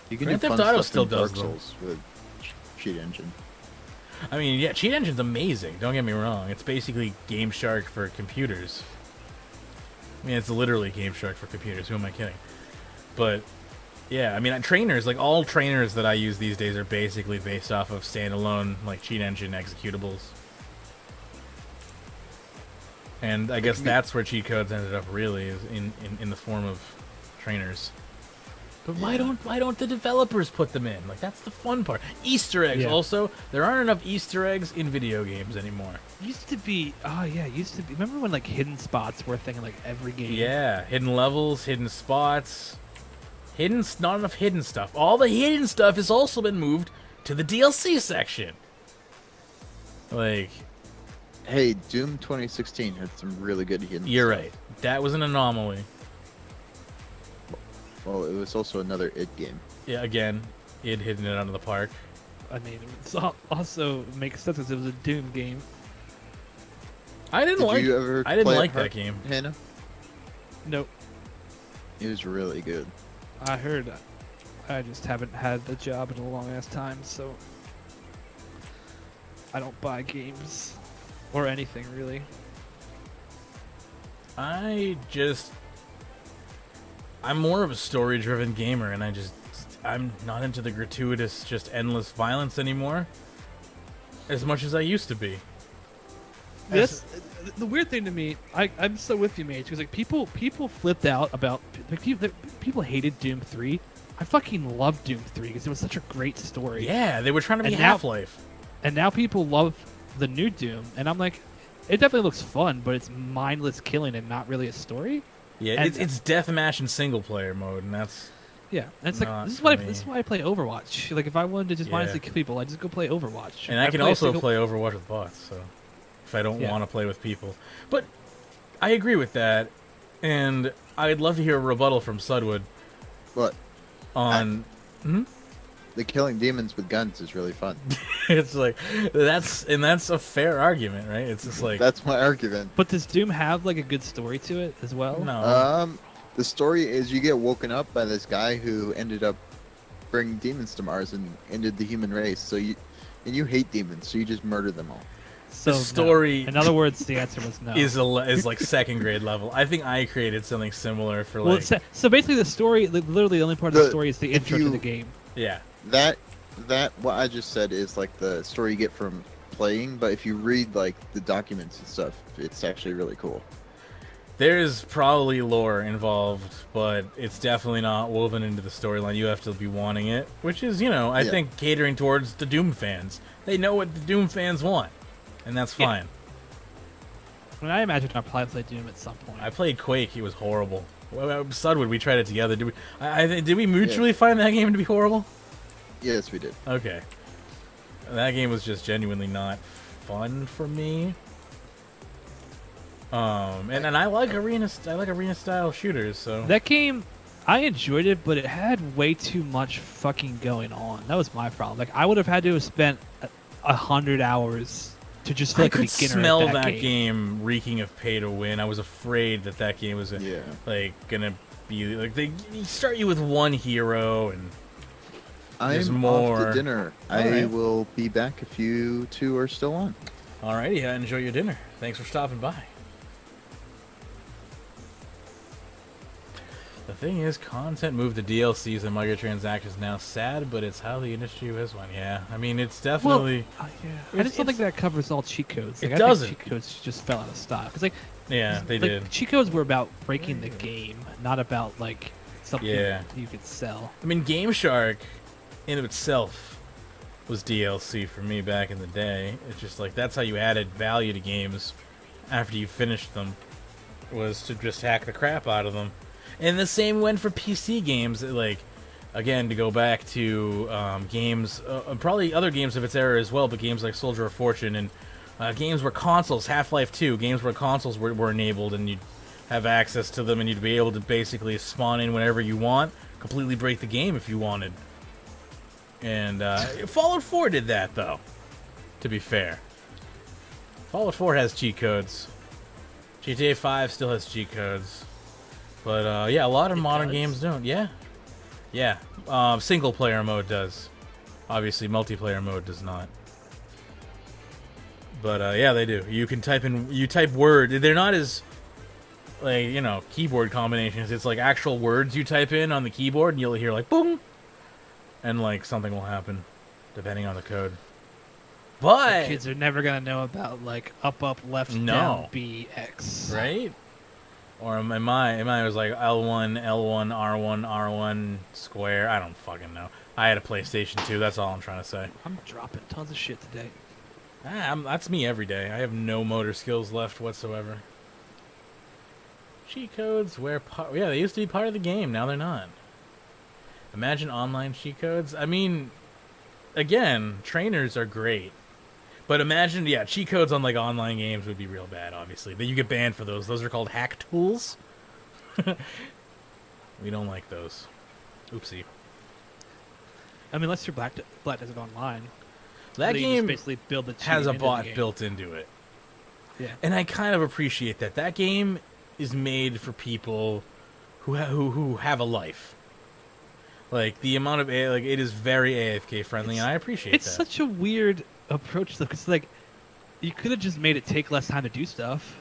S3: You can
S1: Grand
S3: do
S1: Theft
S3: fun
S1: Auto
S3: stuff
S1: still
S3: in
S1: does
S3: Dark Souls with cheat engine.
S1: I mean, yeah, cheat engine's amazing. Don't get me wrong. It's basically Game Shark for computers. I mean, it's literally Game Shark for computers. Who am I kidding? But yeah, I mean, trainers, like all trainers that I use these days are basically based off of standalone like cheat engine executables. And I guess that's where cheat codes ended up really, is in the form of trainers. But why don't the developers put them in? Like, that's the fun part. Easter eggs also. There aren't enough Easter eggs in video games anymore.
S2: Used to be, remember when like hidden spots were a thing in like every game?
S1: Yeah, hidden levels, hidden spots, not enough hidden stuff. All the hidden stuff has also been moved to the DLC section. Like,
S3: hey, Doom 2016 had some really good hidden
S1: you're
S3: stuff.
S1: right. That was an anomaly.
S3: Well, it was also another id game.
S1: Yeah, again, id hitting it out of the park.
S2: I mean, it also makes sense because it was a Doom game.
S1: I didn't like that game.
S3: Hannah?
S2: Nope.
S3: It was really good.
S2: I heard. I just haven't had the job in a long ass time, so I don't buy games or anything really.
S1: I'm more of a story-driven gamer, and I'm not into the gratuitous, just endless violence anymore, as much as I used to be.
S2: This the weird thing to me. I'm so with you, mate. Because like people flipped out about like, people hated Doom 3. I fucking loved Doom 3 because it was such a great story.
S1: Yeah, they were trying to be Half-Life.
S2: And now people love the new Doom, and I'm like, it definitely looks fun, but it's mindless killing and not really a story.
S1: Yeah, it's deathmatch and single player mode, and that's
S2: it's like this is why I play Overwatch. Like if I wanted to just mindlessly kill people, I just go play Overwatch.
S1: And I can also play Overwatch with bots, so if I don't want to play with people. But I agree with that, and I'd love to hear a rebuttal from Sudwood.
S3: What?
S1: On
S3: the killing demons with guns is really fun.
S1: It's like that's a fair argument, right? It's just like
S3: that's my argument.
S2: But does Doom have like a good story to it as well?
S1: No.
S3: The story is you get woken up by this guy who ended up bringing demons to Mars and ended the human race. So you hate demons, so you just murder them all.
S2: So
S1: the story,
S2: no. In other words, the answer was no.
S1: Is like second grade level. I think I created something similar for like.
S2: Well, so basically, the story, literally, the only part of the story is the intro to the game.
S1: Yeah.
S3: That what I just said is like the story you get from playing, but if you read like the documents and stuff, it's actually really cool.
S1: There's probably lore involved, but it's definitely not woven into the storyline. You have to be wanting it, which is, I think catering towards the Doom fans. They know what the Doom fans want, and that's fine.
S2: I mean, I imagine I'll probably play Doom at some point.
S1: I played Quake. It was horrible. Sudwood, we tried it together. Did we mutually find that game to be horrible?
S3: Yes, we did.
S1: Okay. That game was just genuinely not fun for me. And I like arena style shooters, so
S2: that game, I enjoyed it, but it had way too much fucking going on. That was my problem. Like I would have had to have spent 100 hours to just feel like a beginner. I could smell that game
S1: reeking of pay to win. I was afraid that game was like gonna be like they start you with one hero and there's more.
S3: Off to dinner. I will be back if you two are still on.
S1: Alrighty, enjoy your dinner. Thanks for stopping by. The thing is, content moved to DLCs and microtransactions now. Sad, but it's how the industry has went. Yeah, I mean, it's definitely.
S2: Well, I just don't think that covers all cheat codes. Like,
S1: it doesn't.
S2: Think cheat codes just fell out of style. Cause like,
S1: they did.
S2: Cheat codes were about breaking the game, not about like something you could sell.
S1: I mean, Game Shark, in of itself, was DLC for me back in the day. It's just like that's how you added value to games after you finished them, was to just hack the crap out of them. And the same went for PC games. Like, again, to go back to games, probably other games of its era as well, but games like Soldier of Fortune and games where consoles, Half-Life 2, games where consoles were enabled and you'd have access to them and you'd be able to basically spawn in whenever you want, completely break the game if you wanted. And Fallout 4 did that, though, to be fair. Fallout 4 has cheat codes. GTA 5 still has cheat codes. But, yeah, a lot of modern games don't. Yeah. Yeah. Single-player mode does. Obviously, multiplayer mode does not. But, yeah, they do. You can type Word. They're not as like, you know, keyboard combinations. It's like actual words you type in on the keyboard, and you'll hear like boom, and like something will happen, depending on the code. But
S2: the kids are never gonna know about like up, left, down, B, X,
S1: right? Or am I was like L1, L1, R1, R1, square. I don't fucking know. I had a PlayStation 2. That's all I'm trying to say.
S2: I'm dropping tons of shit today.
S1: That's me every day. I have no motor skills left whatsoever. Cheat codes, yeah, they used to be part of the game. Now they're not. Imagine online cheat codes. I mean, again, trainers are great. But imagine, yeah, cheat codes on like online games would be real bad, obviously. Then you get banned for those. Those are called hack tools. We don't like those. Oopsie.
S2: I mean, unless you're Black Desert Online.
S1: That game
S2: just basically build the
S1: has a bot built into it.
S2: Yeah.
S1: And I kind of appreciate that. That game is made for people who have a life. Like, the amount of it is very AFK friendly, and I appreciate that.
S2: It's such a weird approach, though, because like you could have just made it take less time to do stuff.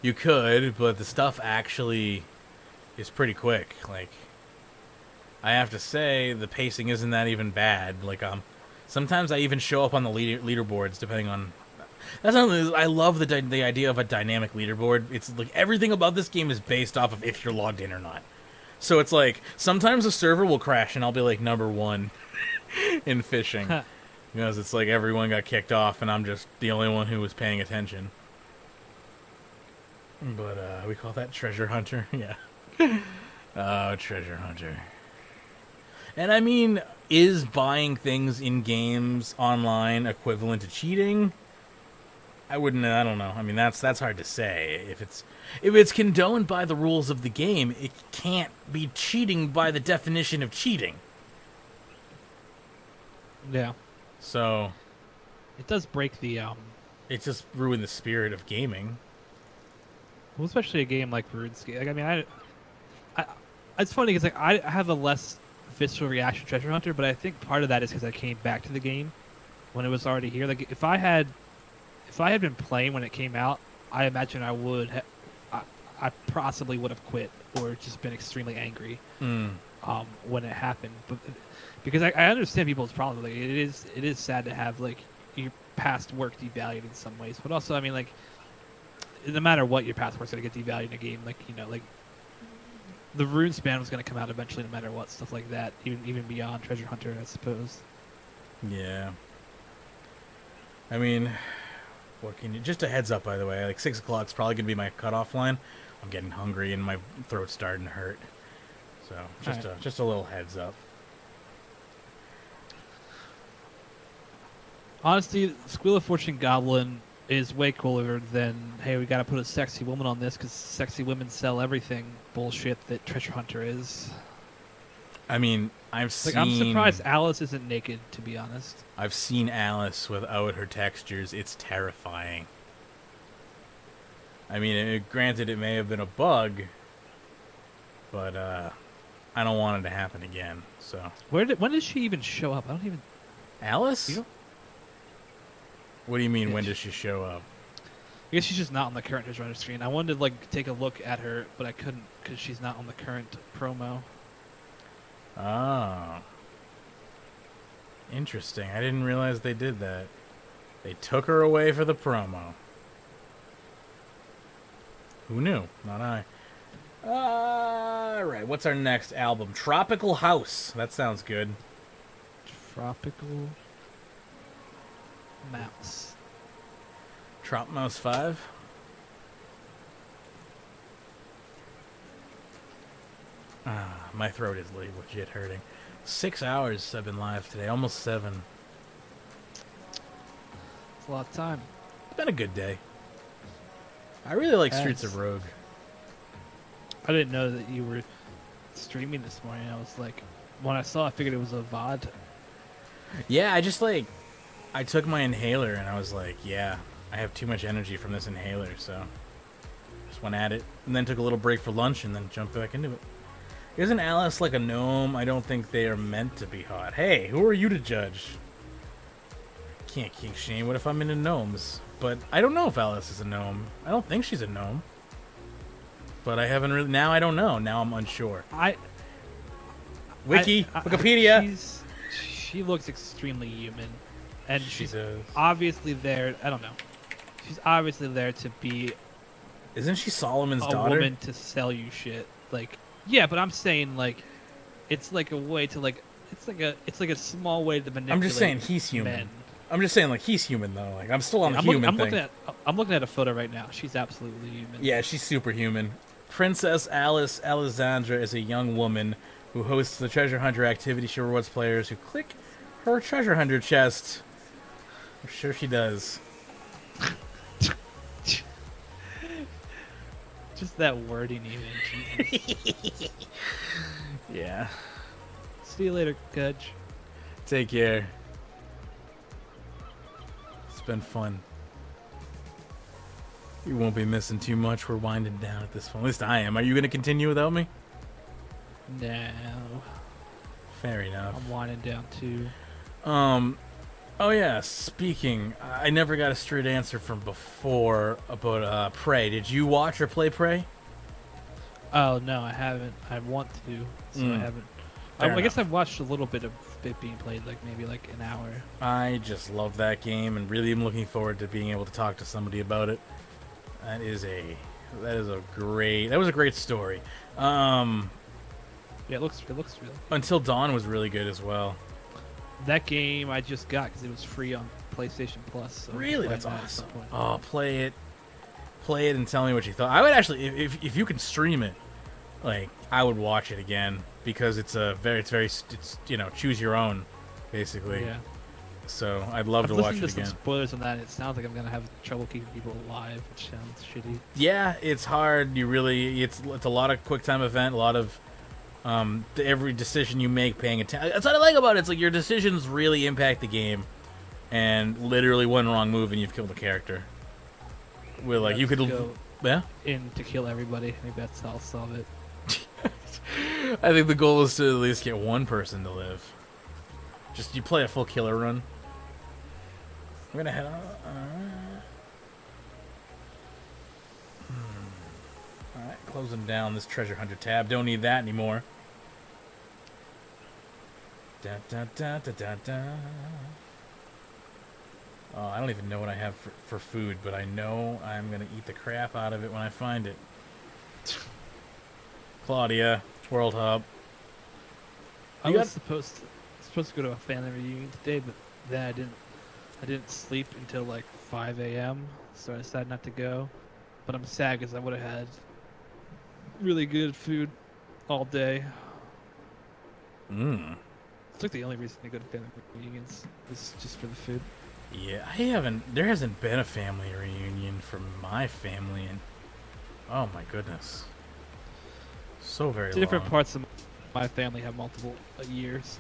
S1: You could, but the stuff actually is pretty quick. Like, I have to say, the pacing isn't that even bad. Like, sometimes I even show up on the leaderboards, depending on. That's not. I love the idea of a dynamic leaderboard. It's like everything about this game is based off of if you're logged in or not. So it's like sometimes a server will crash and I'll be like #1 in fishing. Because it's like everyone got kicked off and I'm just the only one who was paying attention. But we call that treasure hunter. Yeah. Oh, treasure hunter. And I mean, is buying things in games online equivalent to cheating? I don't know. I mean, that's hard to say. If it's condoned by the rules of the game, it can't be cheating by the definition of cheating.
S2: Yeah.
S1: So
S2: it does break the
S1: it just ruined the spirit of gaming.
S2: Well, especially a game like RuneScape. Like, I mean, I it's funny because like I have a less visceral reaction to Treasure Hunter, but I think part of that is because I came back to the game when it was already here. Like if I had been playing when it came out, I imagine I would I possibly would have quit or just been extremely angry when it happened. But because I understand people's problems. Like it is sad to have like your past work devalued in some ways, but also I mean like no matter what, your past work's gonna get devalued in a game. Like, you know, like the Runespan was gonna come out eventually, no matter what, stuff like that. Even beyond Treasure Hunter, I suppose.
S1: Yeah. I mean, what can you? Just a heads up, by the way. Like 6 o'clock's probably gonna be my cutoff line. I'm getting hungry and my throat's starting to hurt. So just a little heads up.
S2: Honestly, Squeal of Fortune Goblin is way cooler than, hey, we gotta put a sexy woman on this because sexy women sell everything bullshit that Treasure Hunter is.
S1: I mean, I'm
S2: surprised Alice isn't naked, to be honest.
S1: I've seen Alice without her textures. It's terrifying. I mean, granted, it may have been a bug, but I don't want it to happen again. So
S2: when did she even show up? I don't even.
S1: Alice?
S2: You know?
S1: What do you mean? When does she show up?
S2: I guess she's just not on the current Treasure Hunter screen. I wanted to like take a look at her, but I couldn't because she's not on the current promo.
S1: Oh. Interesting. I didn't realize they did that. They took her away for the promo. Who knew? Not I. Alright, what's our next album? Tropical House. That sounds good.
S2: Tropical Mouse.
S1: Trop Mouse 5? My throat is legit hurting. 6 hours I've been live today, almost 7.
S2: It's a lot of time.
S1: It's been a good day. I really like Streets of Rogue.
S2: I didn't know that you were streaming this morning. I was like, when I saw, I figured it was a VOD.
S1: Yeah, I took my inhaler and I was like, yeah, I have too much energy from this inhaler, so just went at it. And then took a little break for lunch and then jumped back into it. Isn't Alice like a gnome? I don't think they are meant to be hot. Hey, who are you to judge? Can't kink shame. What if I'm into gnomes? But I don't know if Alice is a gnome. I don't think she's a gnome. but I haven't really. Now I don't know. Now I'm unsure.
S2: Wikipedia. She looks extremely human, and she's obviously there. I don't know. She's obviously there to be.
S1: Isn't she Solomon's daughter?
S2: A woman to sell you shit. Like, yeah, but I'm saying like, it's like a way to like. It's like a small way to manipulate.
S1: I'm just saying he's human.
S2: Men.
S1: I'm just saying like he's human though. Like I'm still on the human thing.
S2: I'm looking at a photo right now. She's absolutely human.
S1: Yeah, she's superhuman. Princess Alice Alessandra is a young woman who hosts the treasure hunter activity. She rewards players who click her treasure hunter chest. I'm sure she does.
S2: Just that wording even.
S1: Yeah.
S2: See you later, Gudge.
S1: Take care. It's been fun. You won't be missing too much. We're winding down at this point. At least I am. Are you going to continue without me?
S2: No.
S1: Fair enough.
S2: I'm winding down too.
S1: Oh yeah, speaking, I never got a straight answer from before about Prey. Did you watch or play Prey?
S2: Oh no, I haven't. I want to, so I haven't. I guess I've watched a little bit of it being played, like maybe like an hour.
S1: I just love that game and really am looking forward to being able to talk to somebody about it. That was a great story.
S2: Yeah, it looks really.
S1: Until Dawn was really good as well.
S2: That game I just got because it was free on PlayStation Plus. So
S1: really, that's awesome. Oh, play it and tell me what you thought. I would actually, if you can stream it, like I would watch it again because it's choose your own, basically.
S2: Yeah.
S1: So I'd love to watch it again.
S2: Some spoilers on that. It sounds like I'm gonna have trouble keeping people alive, which sounds shitty.
S1: Yeah, it's hard. It's a lot of quick time event, a lot of every decision you make paying attention. That's what I like about it. It's like your decisions really impact the game, and literally one wrong move and you've killed a character. With like you could
S2: go
S1: to
S2: kill everybody. Maybe that's how I'll solve it.
S1: I think the goal is to at least get one person to live. Just you play a full killer run. I'm gonna head on. Alright, closing down this treasure hunter tab. Don't need that anymore. Oh, I don't even know what I have for food, but I know I'm gonna eat the crap out of it when I find it. Claudia, World Hub.
S2: I was supposed to go to a family reunion today, but then I didn't sleep until like 5 a.m. so I decided not to go. But I'm sad because I would have had really good food all day. It's like the only reason to go to family reunions is just for the food.
S1: Yeah, there hasn't been a family reunion for my family in, oh my goodness, so very long.
S2: Different parts of my family have multiple years.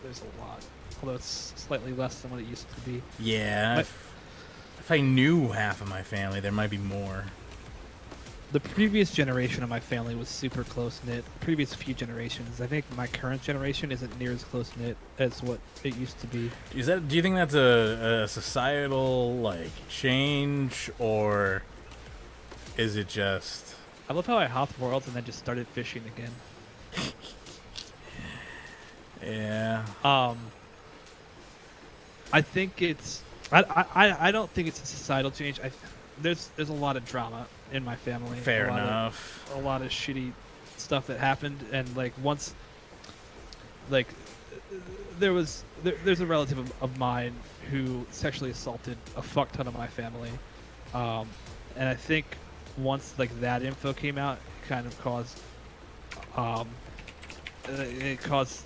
S2: There's a lot, although it's slightly less than what it used to be.
S1: Yeah, if I knew half of my family, there might be more.
S2: The previous generation of my family was super close-knit. The previous few generations. I think my current generation isn't near as close-knit as what it used to be.
S1: Do you think that's a societal, like, change, or is it just...
S2: I love how I hopped worlds and then just started fishing again.
S1: Yeah.
S2: I think it's... I don't think it's a societal change. There's a lot of drama in my family.
S1: Fair enough.
S2: A lot of shitty stuff that happened, and like once, like there's a relative of mine who sexually assaulted a fuck ton of my family, and I think once like that info came out, it kind of caused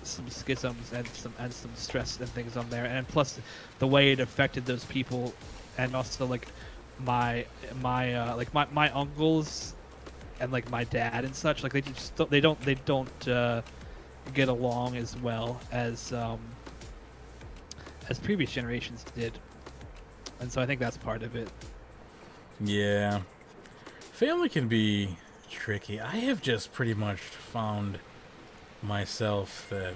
S2: some schisms and some stress and things on there, and plus the way it affected those people, and also like my uncles and like my dad and such, like they don't get along as well as previous generations did, and so I think that's part of it.
S1: Yeah, family can be tricky. I have just pretty much found myself that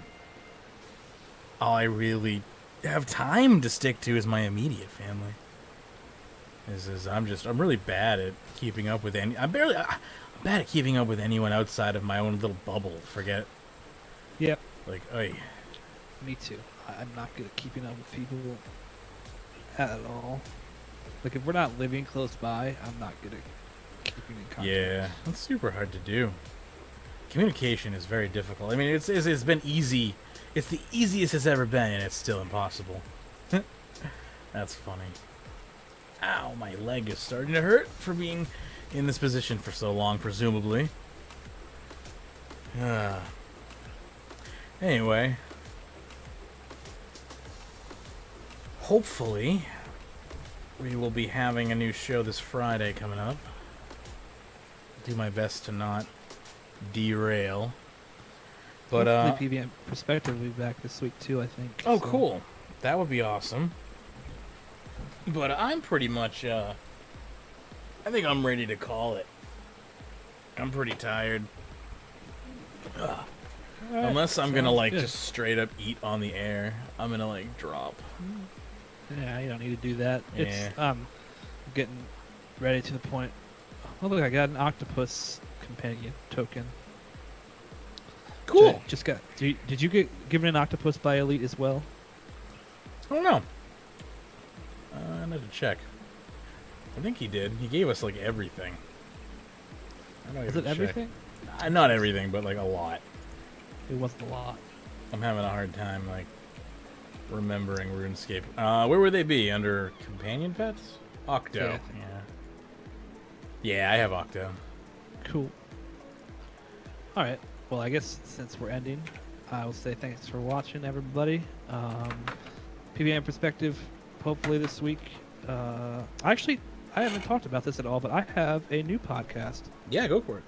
S1: all I really have time to stick to is my immediate family. I'm really bad at keeping up with any. I'm bad at keeping up with anyone outside of my own little bubble. Forget.
S2: Yep.
S1: Like, oy.
S2: Me too. I'm not good at keeping up with people at all. Like, if we're not living close by, I'm not good at keeping in contact.
S1: Yeah, that's super hard to do. Communication is very difficult. I mean, it's been easy. It's the easiest it's ever been, and it's still impossible. That's funny. Ow, my leg is starting to hurt for being in this position for so long, presumably. Anyway. Hopefully, we will be having a new show this Friday coming up. Do my best to not derail. But
S2: hopefully PBM Perspective will be back this week too, I think.
S1: Oh, so. Cool. That would be awesome. But I'm pretty much I think I'm ready to call it. I'm pretty tired. Right, unless I'm gonna like just straight up eat on the air, I'm gonna like drop.
S2: Yeah, you don't need to do that.
S1: Yeah.
S2: It's getting ready to the point. Oh look, I got an octopus companion token.
S1: Cool.
S2: Just got. Did you get given an octopus by Elite as well?
S1: I don't know. I need to check. I think he did. He gave us like everything.
S2: Is it everything?
S1: Not everything, but like a lot.
S2: It wasn't a lot.
S1: I'm having a hard time like remembering RuneScape. Where would they be? Under companion pets? Octo. Yeah, I have Octo.
S2: Cool. All right. Well, I guess since we're ending, I will say thanks for watching, everybody. PBM Perspective, hopefully this week. Actually, I haven't talked about this at all, but I have a new podcast.
S1: Yeah, go for it.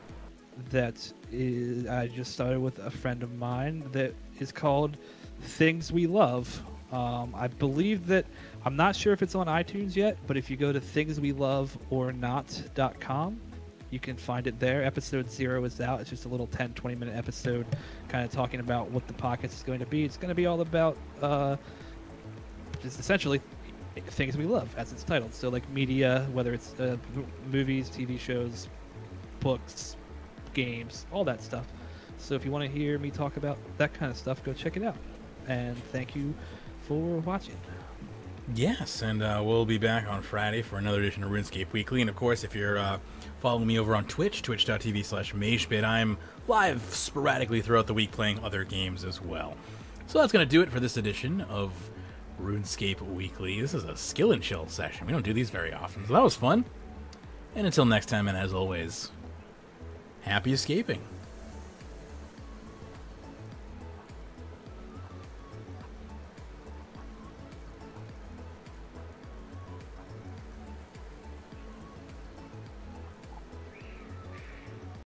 S2: That is, I just started with a friend of mine that is called Things We Love. I believe that, I'm not sure if it's on iTunes yet, but if you go to thingsweloveornot.com, you can find it there. Episode 0 is out. It's just a little 10-20 minute episode kind of talking about what the podcast is going to be. It's going to be all about just essentially things we love, as it's titled. So like media, whether it's movies, TV shows, books, games, all that stuff. So if you want to hear me talk about that kind of stuff, go check it out. And thank you for watching.
S1: Yes, and we'll be back on Friday for another edition of RuneScape Weekly. And of course, if you're following me over on Twitch, twitch.tv/Magebit, I'm live sporadically throughout the week playing other games as well. So that's going to do it for this edition of RuneScape Weekly. This is a skill and chill session. We don't do these very often, so that was fun. And until next time, and as always, happy escaping.